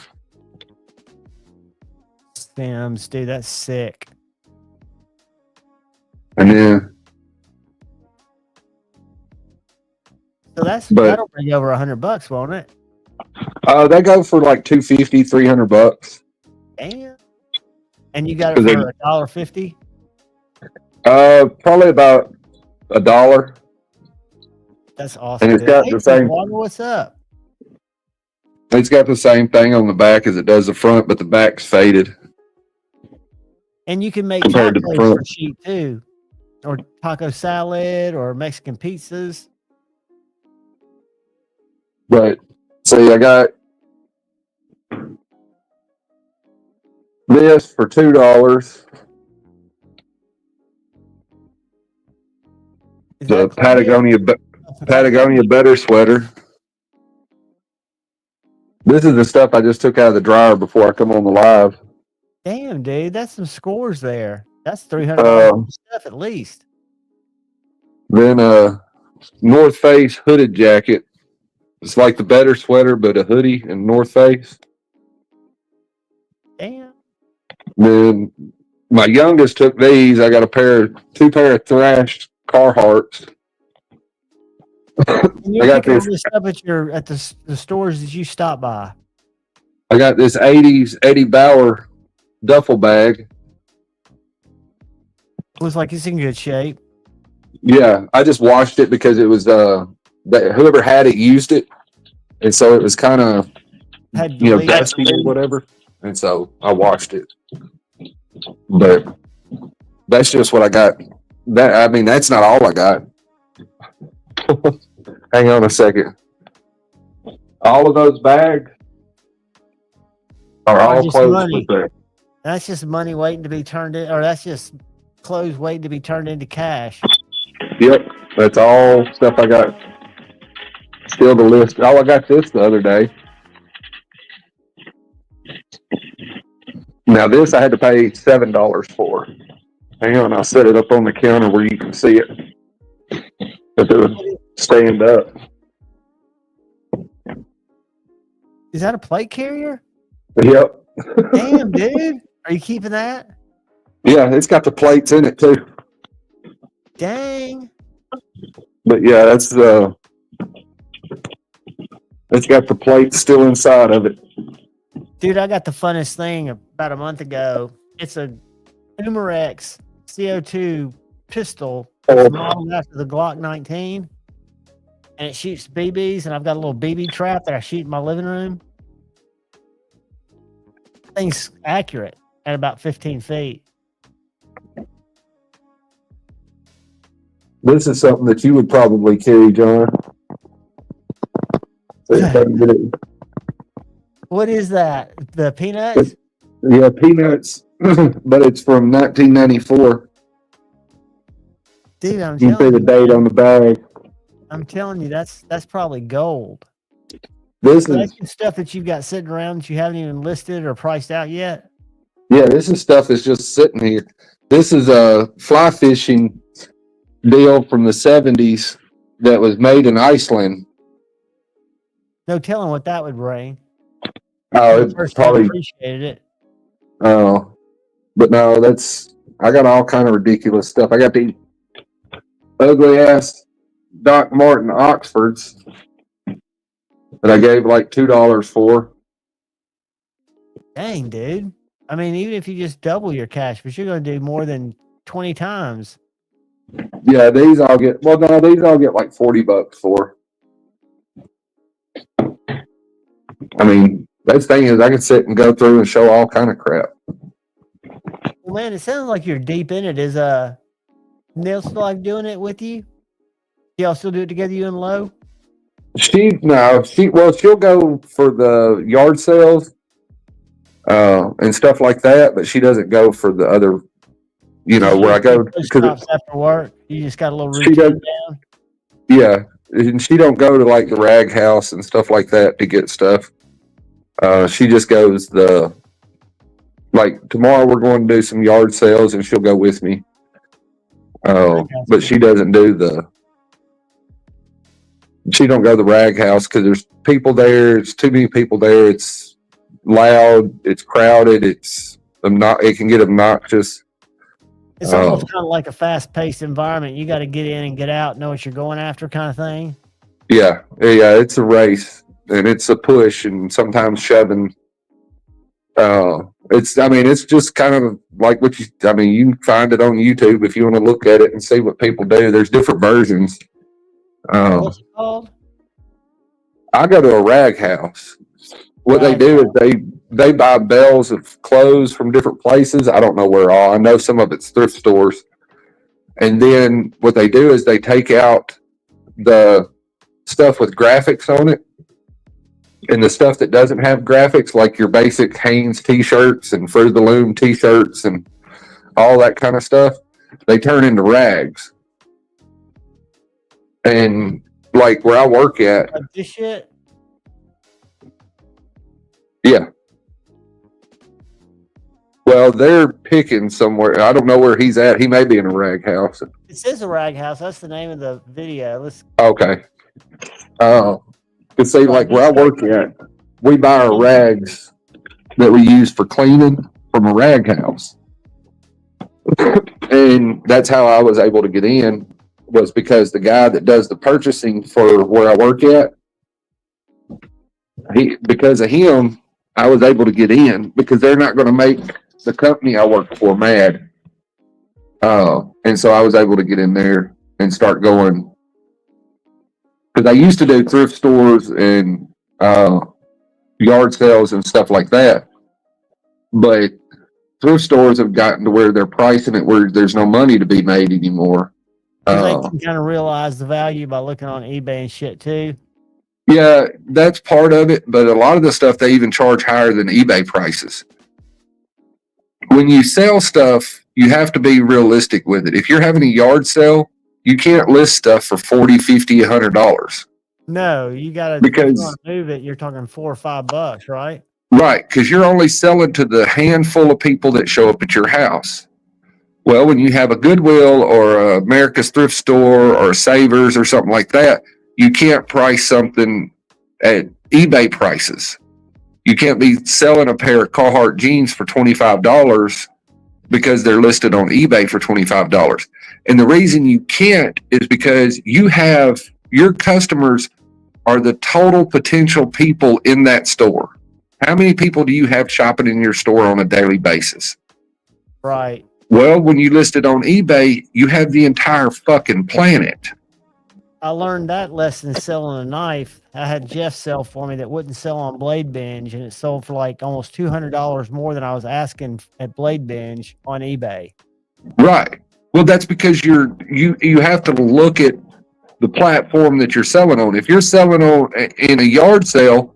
Stems, dude, that's sick. And then so that'll bring over $100, won't it? They go for like $250, $300. Damn. And you got it for $1.50? Probably about $1. That's awesome. And it's got the same. What's up? It's got the same thing on the back as it does the front, but the back's faded. And you can make compared to the tacos front for cheap too, or taco salad, or Mexican pizzas. But see, I got this for $2. The Patagonia butter sweater. This is the stuff I just took out of the dryer before I come on the live. Damn, dude, that's some scores there. That's $300 stuff at least. Then North Face hooded jacket. It's like the better sweater, but a hoodie and North Face. Damn. Then my youngest took these. I got two pair of thrashed Carhartts. And you're I got picking all this. this stuff at the stores that you stop by. I got this 80s Eddie Bauer duffel bag. Looks like it's in good shape. Yeah, I just washed it because it was whoever had it used it, and so it was kind of dusty or whatever, and so I washed it. But that's just what I got. That's not all I got. Hang on a second. All of those bags are all clothes with that. That's just money waiting to be turned in, or that's just clothes waiting to be turned into cash. Yep, that's all stuff I got. Still the list. Oh, I got this the other day. Now this I had to pay $7 for. Hang on, I'll set it up on the counter where you can see it. If it would stand up. Is that a plate carrier? Yep. Damn, dude. Are you keeping that? Yeah, it's got the plates in it too. Dang. But yeah, it's got the plates still inside of it. Dude, I got the funnest thing about a month ago. It's a Umarex CO2 pistol. It's modeled after the Glock 19. And it shoots BBs, and I've got a little BB trap that I shoot in my living room. Thing's accurate at about 15 feet. This is something that you would probably carry, John. What is that? The peanuts? Yeah, peanuts, but it's from 1994. Dude, I'm you telling see the date on the bag. I'm telling you, that's probably gold. This That's is stuff that you've got sitting around that you haven't even listed or priced out yet. Yeah, this is stuff that's just sitting here. This is a fly fishing deal from the 70s that was made in Iceland. No telling what that would bring. Oh, it's probably appreciated it. Oh, but no, I got all kind of ridiculous stuff. I got the ugly ass Doc Martin Oxfords that I gave like $2 for. Dang, dude. I mean, even if you just double your cash, but you're going to do more than 20 times. Yeah, these I'll get like $40 for. I mean, that thing is I can sit and go through and show all kind of crap. Well, man, it sounds like you're deep in it. Is Neil still like doing it with you? Y'all still do it together, you and Lo? She'll go for the yard sales and stuff like that, but she doesn't go for the other, where I go because after work, you just got a little routine down. Yeah, and she don't go to like the rag house and stuff like that to get stuff. She just goes tomorrow we're going to do some yard sales and she'll go with me. But she doesn't she don't go to the rag house because there's people there. It's too many people there. It's loud. It's crowded. It can get obnoxious. It's almost kind of like a fast-paced environment. You got to get in and get out, know what you're going after, kind of thing. Yeah. It's a race and it's a push and sometimes shoving. It's just kind of like you can find it on YouTube if you want to look at it and see what people do. There's different versions. What's it called? I go to a rag house. What they do is they buy bales of clothes from different places. I don't know where all. I know some of it's thrift stores. And then what they do is they take out the stuff with graphics on it. And the stuff that doesn't have graphics, like your basic Hanes t-shirts and Fruit of the Loom t-shirts and all that kind of stuff, they turn into rags. And like where I work at, like this shit. Yeah. Well, they're picking somewhere. I don't know where he's at. He may be in a rag house. It says a rag house. That's the name of the video. Okay. Like where I work at, we buy our rags that we use for cleaning from a rag house. And that's how I was able to get in, was because the guy that does the purchasing for where I work at, because of him, I was able to get in, because they're not going to make the company I work for mad. And so I was able to get in there and start going, because I used to do thrift stores and yard sales and stuff like that. But thrift stores have gotten to where they're pricing it where there's no money to be made anymore. They can kind of realize the value by looking on eBay and shit too. Yeah, that's part of it. But a lot of the stuff, they even charge higher than eBay prices. When you sell stuff, you have to be realistic with it. If you're having a yard sale, you can't list stuff for $40, $50, $100. No, you got to, because move it. You're talking $4 or $5, right? Right, because you're only selling to the handful of people that show up at your house. Well, when you have a Goodwill or a America's Thrift Store or a Savers or something like that, you can't price something at eBay prices. You can't be selling a pair of Carhartt jeans for $25 because they're listed on eBay for $25. And the reason you can't is because you have your customers are the total potential people in that store. How many people do you have shopping in your store on a daily basis? Right. Well, when you list it on eBay, you have the entire fucking planet. I learned that lesson selling a knife. I had Jeff sell for me that wouldn't sell on Blade Binge, and it sold for like almost $200 more than I was asking at Blade Binge on eBay. Right. Well, that's because you have to look at the platform that you're selling on. If you're selling on in a yard sale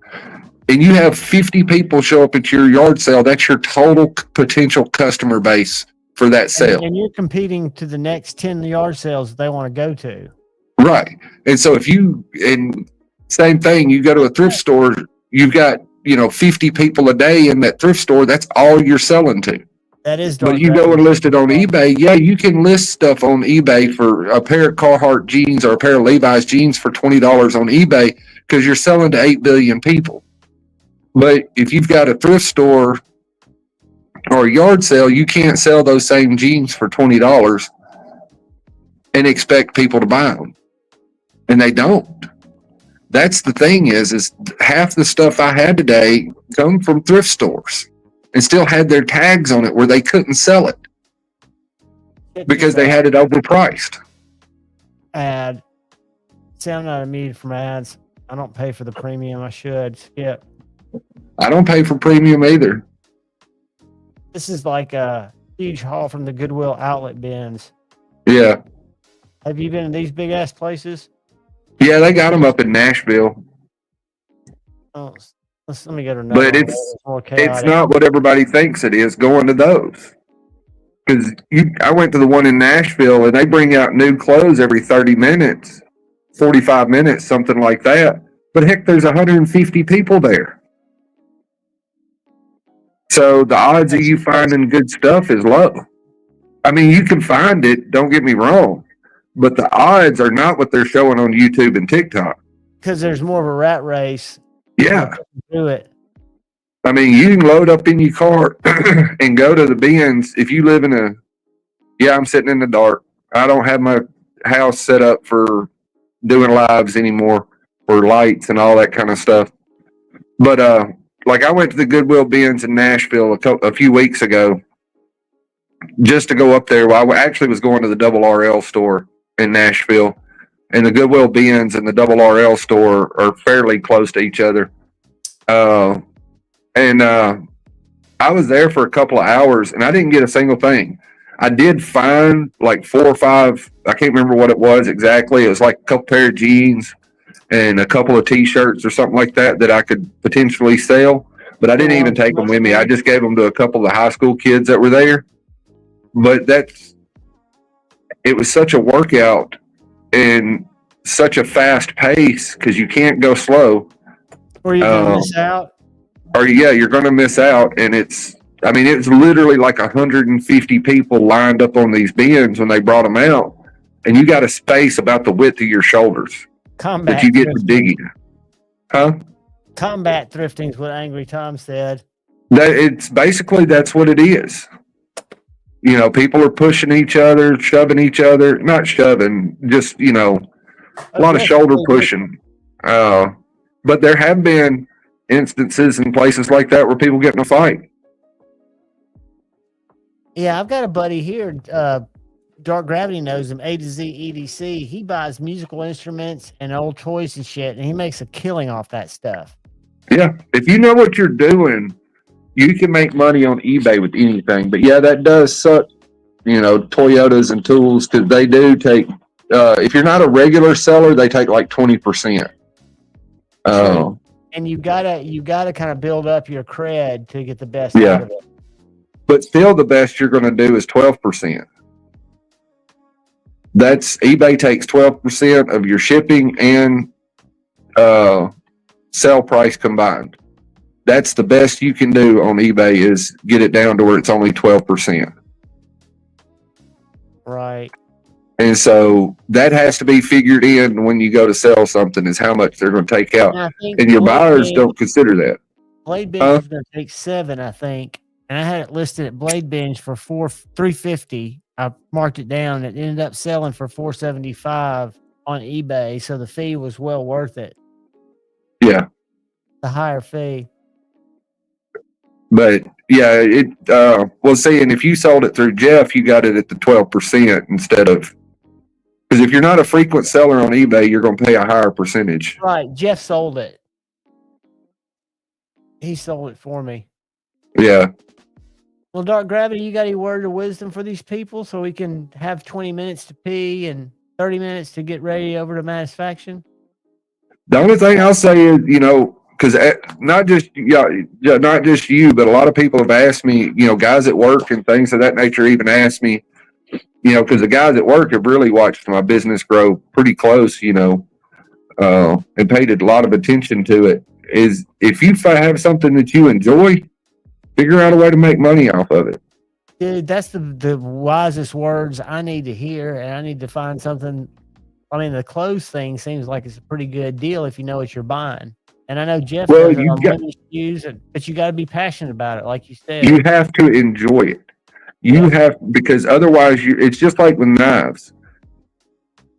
and you have 50 people show up at your yard sale, that's your total potential customer base for that sale. And you're competing to the next 10 yard sales that they want to go to. Right. And so and same thing, you go to a thrift store, you've got, 50 people a day in that thrift store. That's all you're selling to. That is. But you go and list it on eBay. Yeah, you can list stuff on eBay for a pair of Carhartt jeans or a pair of Levi's jeans for $20 on eBay because you're selling to 8 billion people. But if you've got a thrift store or a yard sale, you can't sell those same jeans for $20 and expect people to buy them. And they don't. That's the thing is half the stuff I had today come from thrift stores and still had their tags on it where they couldn't sell it because they had it overpriced. Ad. See, I'm not immune from ads. I don't pay for the premium. I should skip. I don't pay for premium either. This is like a huge haul from the Goodwill outlet bins. Yeah. Have you been in these big ass places? Yeah, they got them up in Nashville. Oh, let me get another. But it's not what everybody thinks it is going to those. Because I went to the one in Nashville and they bring out new clothes every 30 minutes, 45 minutes, something like that. But heck, there's 150 people there. So the odds of you finding good stuff is low. I mean, you can find it, don't get me wrong, but the odds are not what they're showing on YouTube and TikTok. Because there's more of a rat race. Yeah. Do it. I mean, you can load up in your car and go to the bins. If you live in I'm sitting in the dark. I don't have my house set up for doing lives anymore for lights and all that kind of stuff. But, like I went to the Goodwill bins in Nashville a few weeks ago just to go up there. Well, I actually was going to the Double RL store in Nashville, and the Goodwill bins and the Double RL store are fairly close to each other. And I was there for a couple of hours and I didn't get a single thing. I did find like 4 or 5, I can't remember what it was exactly. It was like a couple pair of jeans and a couple of t-shirts or something like that I could potentially sell, but I didn't even take them with me. I just gave them to a couple of the high school kids that were there. But it was such a workout and such a fast pace because you can't go slow. Or you're going to miss out. Or you're going to miss out. And it's literally like 150 people lined up on these bins when they brought them out. And you got a space about the width of your shoulders that you get to dig in. Huh? Combat thrifting is what Angry Tom said. It's basically that's what it is. You know, people are pushing each other, shoving each other, not shoving, just, you know, a lot of shoulder pushing. But there have been instances in places like that where people get in a fight. Yeah, I've got a buddy here. Dark Gravity knows him. A to Z EDC. He buys musical instruments and old toys and shit, and he makes a killing off that stuff. Yeah, if you know what you're doing, you can make money on eBay with anything. But yeah, that does suck. You know, Toyotas and tools, because they do take. If you're not a regular seller, they take like 20%. And you gotta kind of build up your cred to get the best out of it. But still, the best you're going to do is 12%. That's eBay takes 12% of your shipping and sell price combined. That's the best you can do on eBay is get it down to where it's only 12%. Right. And so that has to be figured in when you go to sell something is how much they're going to take out. And your buyers don't consider that. Blade Binge is going to take 7, I think. And I had it listed at Blade Binge for $350. I marked it down. It ended up selling for $475 on eBay. So the fee was well worth it. Yeah. The higher fee. But yeah, well, see, and if you sold it through Jeff, you got it at the 12% instead of, because if you're not a frequent seller on eBay, you're going to pay a higher percentage. Right. Jeff sold it. He sold it for me. Yeah. Well, Dark Gravity, you got any word of wisdom for these people so we can have 20 minutes to pee and 30 minutes to get ready over to Satisfaction? The only thing I'll say is, you know, because not just you, but a lot of people have asked me, you know, guys at work and things of that nature even asked me, you know, because the guys at work have really watched my business grow pretty close, you know, and paid a lot of attention to it. Is if you have something that you enjoy, figure out a way to make money off of it. Dude, that's the wisest words I need to hear, and I need to find something. I mean, the clothes thing seems like it's a pretty good deal if you know what you're buying. And I know Jeff does it on women's shoes, but you got to be passionate about it, like you said. You have to enjoy it. You have, because otherwise, it's just like with knives.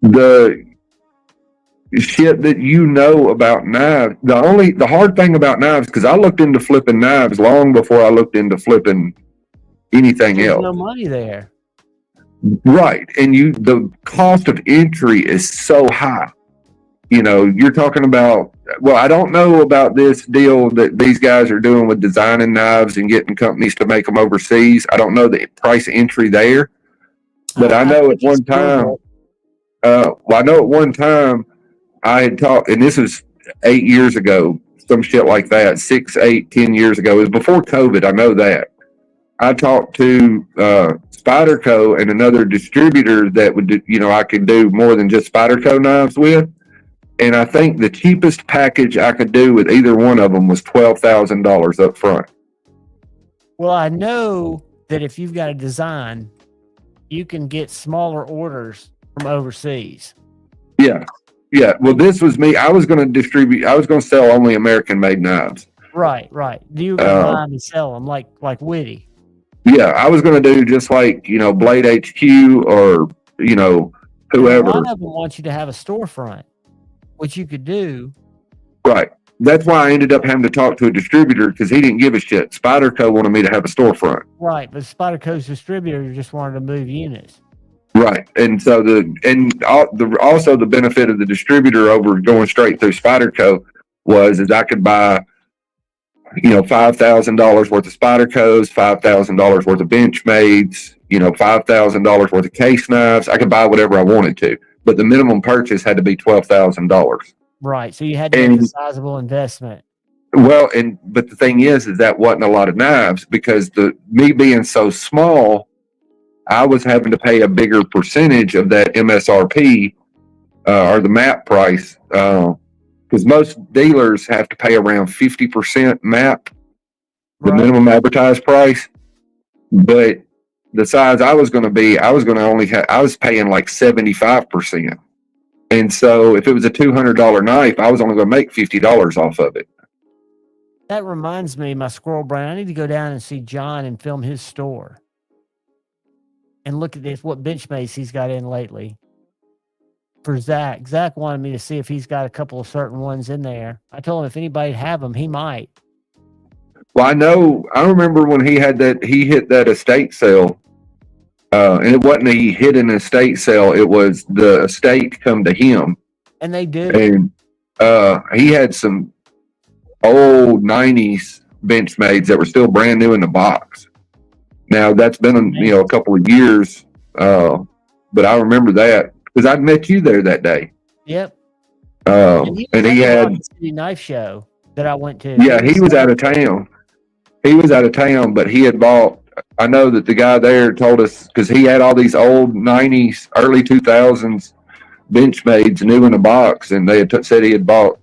The shit that you know about knives, the hard thing about knives, because I looked into flipping knives long before I looked into flipping anything else. There's no money there. Right. And the cost of entry is so high. You know, you're talking about, well, I don't know about this deal that these guys are doing with designing knives and getting companies to make them overseas. I don't know the price entry there, but I know at one time, I had talked, and this was 8 years ago, some shit like that, 6, 8, 10 years ago. It was before COVID. I know that. I talked to Spyderco and another distributor that would do, you know, I could do more than just Spyderco knives with. And I think the cheapest package I could do with either one of them was $12,000 up front. Well, I know that if you've got a design, you can get smaller orders from overseas. Yeah. Yeah. Well, this was me. I was going to sell only American-made knives. Right. You can buy them and sell them like Witty. Yeah. I was going to do just like, you know, Blade HQ or, you know, whoever. A lot of them want you to have a storefront, which you could do. Right. That's why I ended up having to talk to a distributor because he didn't give a shit. Spyderco wanted me to have a storefront. Right. But Spyderco's distributor just wanted to move units. Right. And so also the benefit of the distributor over going straight through Spyderco is I could buy, you know, $5,000 worth of Spydercos, $5,000 worth of Benchmades, you know, $5,000 worth of case knives. I could buy whatever I wanted to. But the minimum purchase had to be $12,000. Right. So you had to make a sizable investment. Well, but the thing is that wasn't a lot of knives because me being so small, I was having to pay a bigger percentage of that MSRP or the MAP price because most dealers have to pay around 50% MAP, the minimum advertised price. But the size I was going to be, I was paying like 75%. And so if it was a $200 knife, I was only going to make $50 off of it. That reminds me, my squirrel brain. I need to go down and see John and film his store, and look at this what Benchmates he's got in lately. For Zach, Zach wanted me to see if he's got a couple of certain ones in there. I told him if anybody'd have them, he might. Well, I remember when he hit that estate sale. And it wasn't he hit an estate sale, it was the estate come to him. And they do. And he had some old 90s Benchmades that were still brand new in the box. Now that's been a couple of years, but I remember that because I'd met you there that day. Yep. And he had the knife show that I went to. Yeah, he was out of town. He was out of town, but he had bought. I know that the guy there told us because he had all these old 90s, early 2000s Benchmades new in a box, and they had said he had bought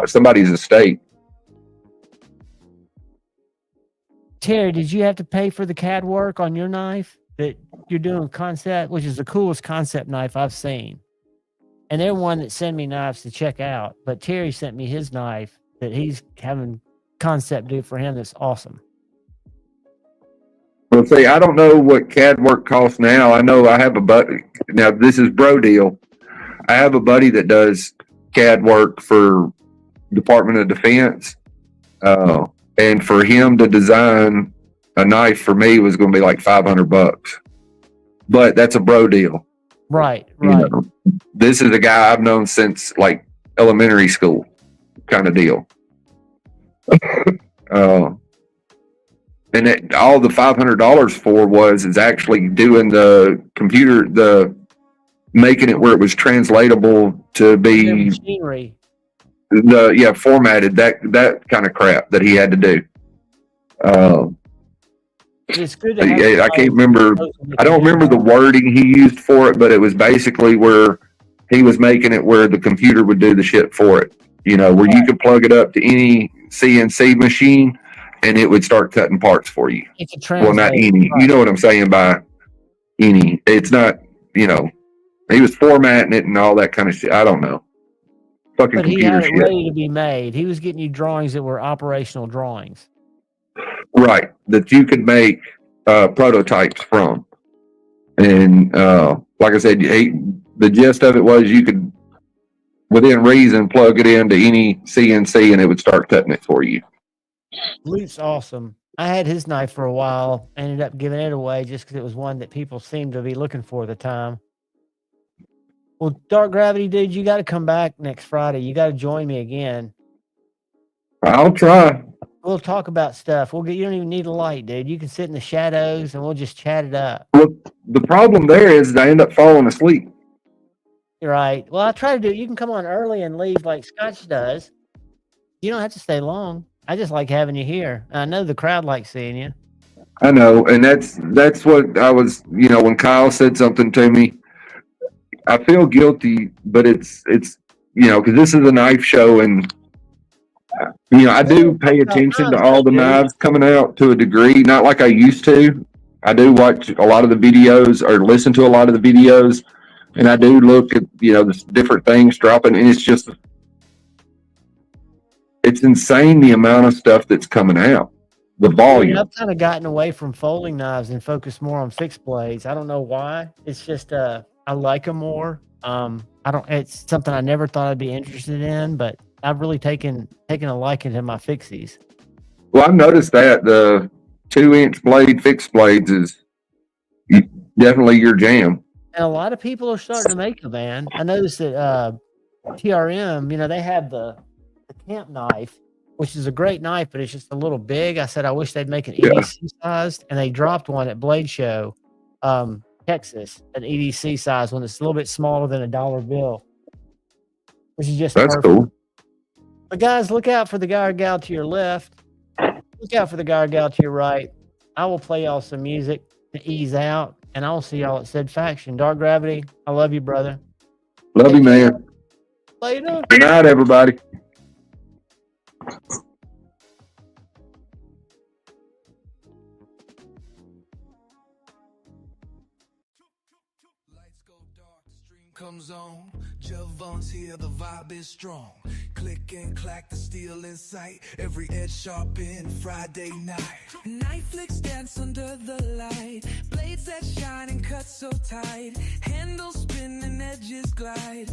somebody's estate. Terry, did you have to pay for the CAD work on your knife that you're doing concept, which is the coolest concept knife I've seen? And they're one that send me knives to check out, but Terry sent me his knife that he's having concept do for him. That's awesome. Well, see, I don't know what CAD work costs now. I know I have a buddy. Now, this is bro deal. I have a buddy that does CAD work for Department of Defense. And for him to design a knife for me was going to be like $500. But that's a bro deal. Right. You know, this is a guy I've known since like elementary school kind of deal. And all the $500 for is actually doing the computer, making it where it was translatable to be machinery. Formatted, that kind of crap that he had to do. It's good. I can't remember. I don't remember the wording he used for it, but it was basically where he was making it where the computer would do the shit for it. Where you could plug it up to any CNC machine and it would start cutting parts for you. It's a translate. Well, not any. Right. You know what I'm saying by any. It's not, he was formatting it and all that kind of shit. I don't know. Fucking but he computer had it shit. Ready to be made. He was getting you drawings that were operational drawings. Right. That you could make prototypes from. And like I said, the gist of it was you could, within reason, plug it into any CNC and it would start cutting it for you. Luke's awesome. I had his knife for a while. Ended up giving it away just because it was one that people seemed to be looking for at the time. Well, Dark Gravity, dude, you got to come back next Friday. You got to join me again. I'll try. We'll talk about stuff. You don't even need a light, dude. You can sit in the shadows and we'll just chat it up. Well, the problem there is I end up falling asleep. You're right. Well, I try to do it. You can come on early and leave like Scotch does. You don't have to stay long. I just like having you here. I know the crowd likes seeing you. I know, and that's what I was, when Kyle said something to me, I feel guilty, but it's because this is a knife show, and I do pay attention to all the knives coming out to a degree, not like I used to. I do watch a lot of the videos or listen to a lot of the videos, and I do look at the different things dropping, and it's insane the amount of stuff that's coming out. The volume. I've kind of gotten away from folding knives and focused more on fixed blades. I don't know why. It's just I like them more. It's something I never thought I'd be interested in, but I've really taken a liking to my fixies. Well, I've noticed that the 2-inch blade fixed blades is definitely your jam. And a lot of people are starting to make them, man. I noticed that TRM, they have the camp knife, which is a great knife, but it's just a little big. I said, I wish they'd make an EDC sized, and they dropped one at Blade Show, Texas, an EDC size one that's a little bit smaller than a dollar bill, which is just that's perfect. Cool. But guys, look out for the guy or gal to your left. Look out for the guy or gal to your right. I will play y'all some music to ease out, and I'll see y'all at said faction. Dark Gravity, I love you, brother. Love you, man. Later. Good night, everybody. Lights go dark, the stream comes on. Javon's here, the vibe is strong. Click and clack, the steel in sight. Every edge sharpened, Friday night. Knife flicks dance under the light. Blades that shine and cut so tight. Handles spin and edges glide.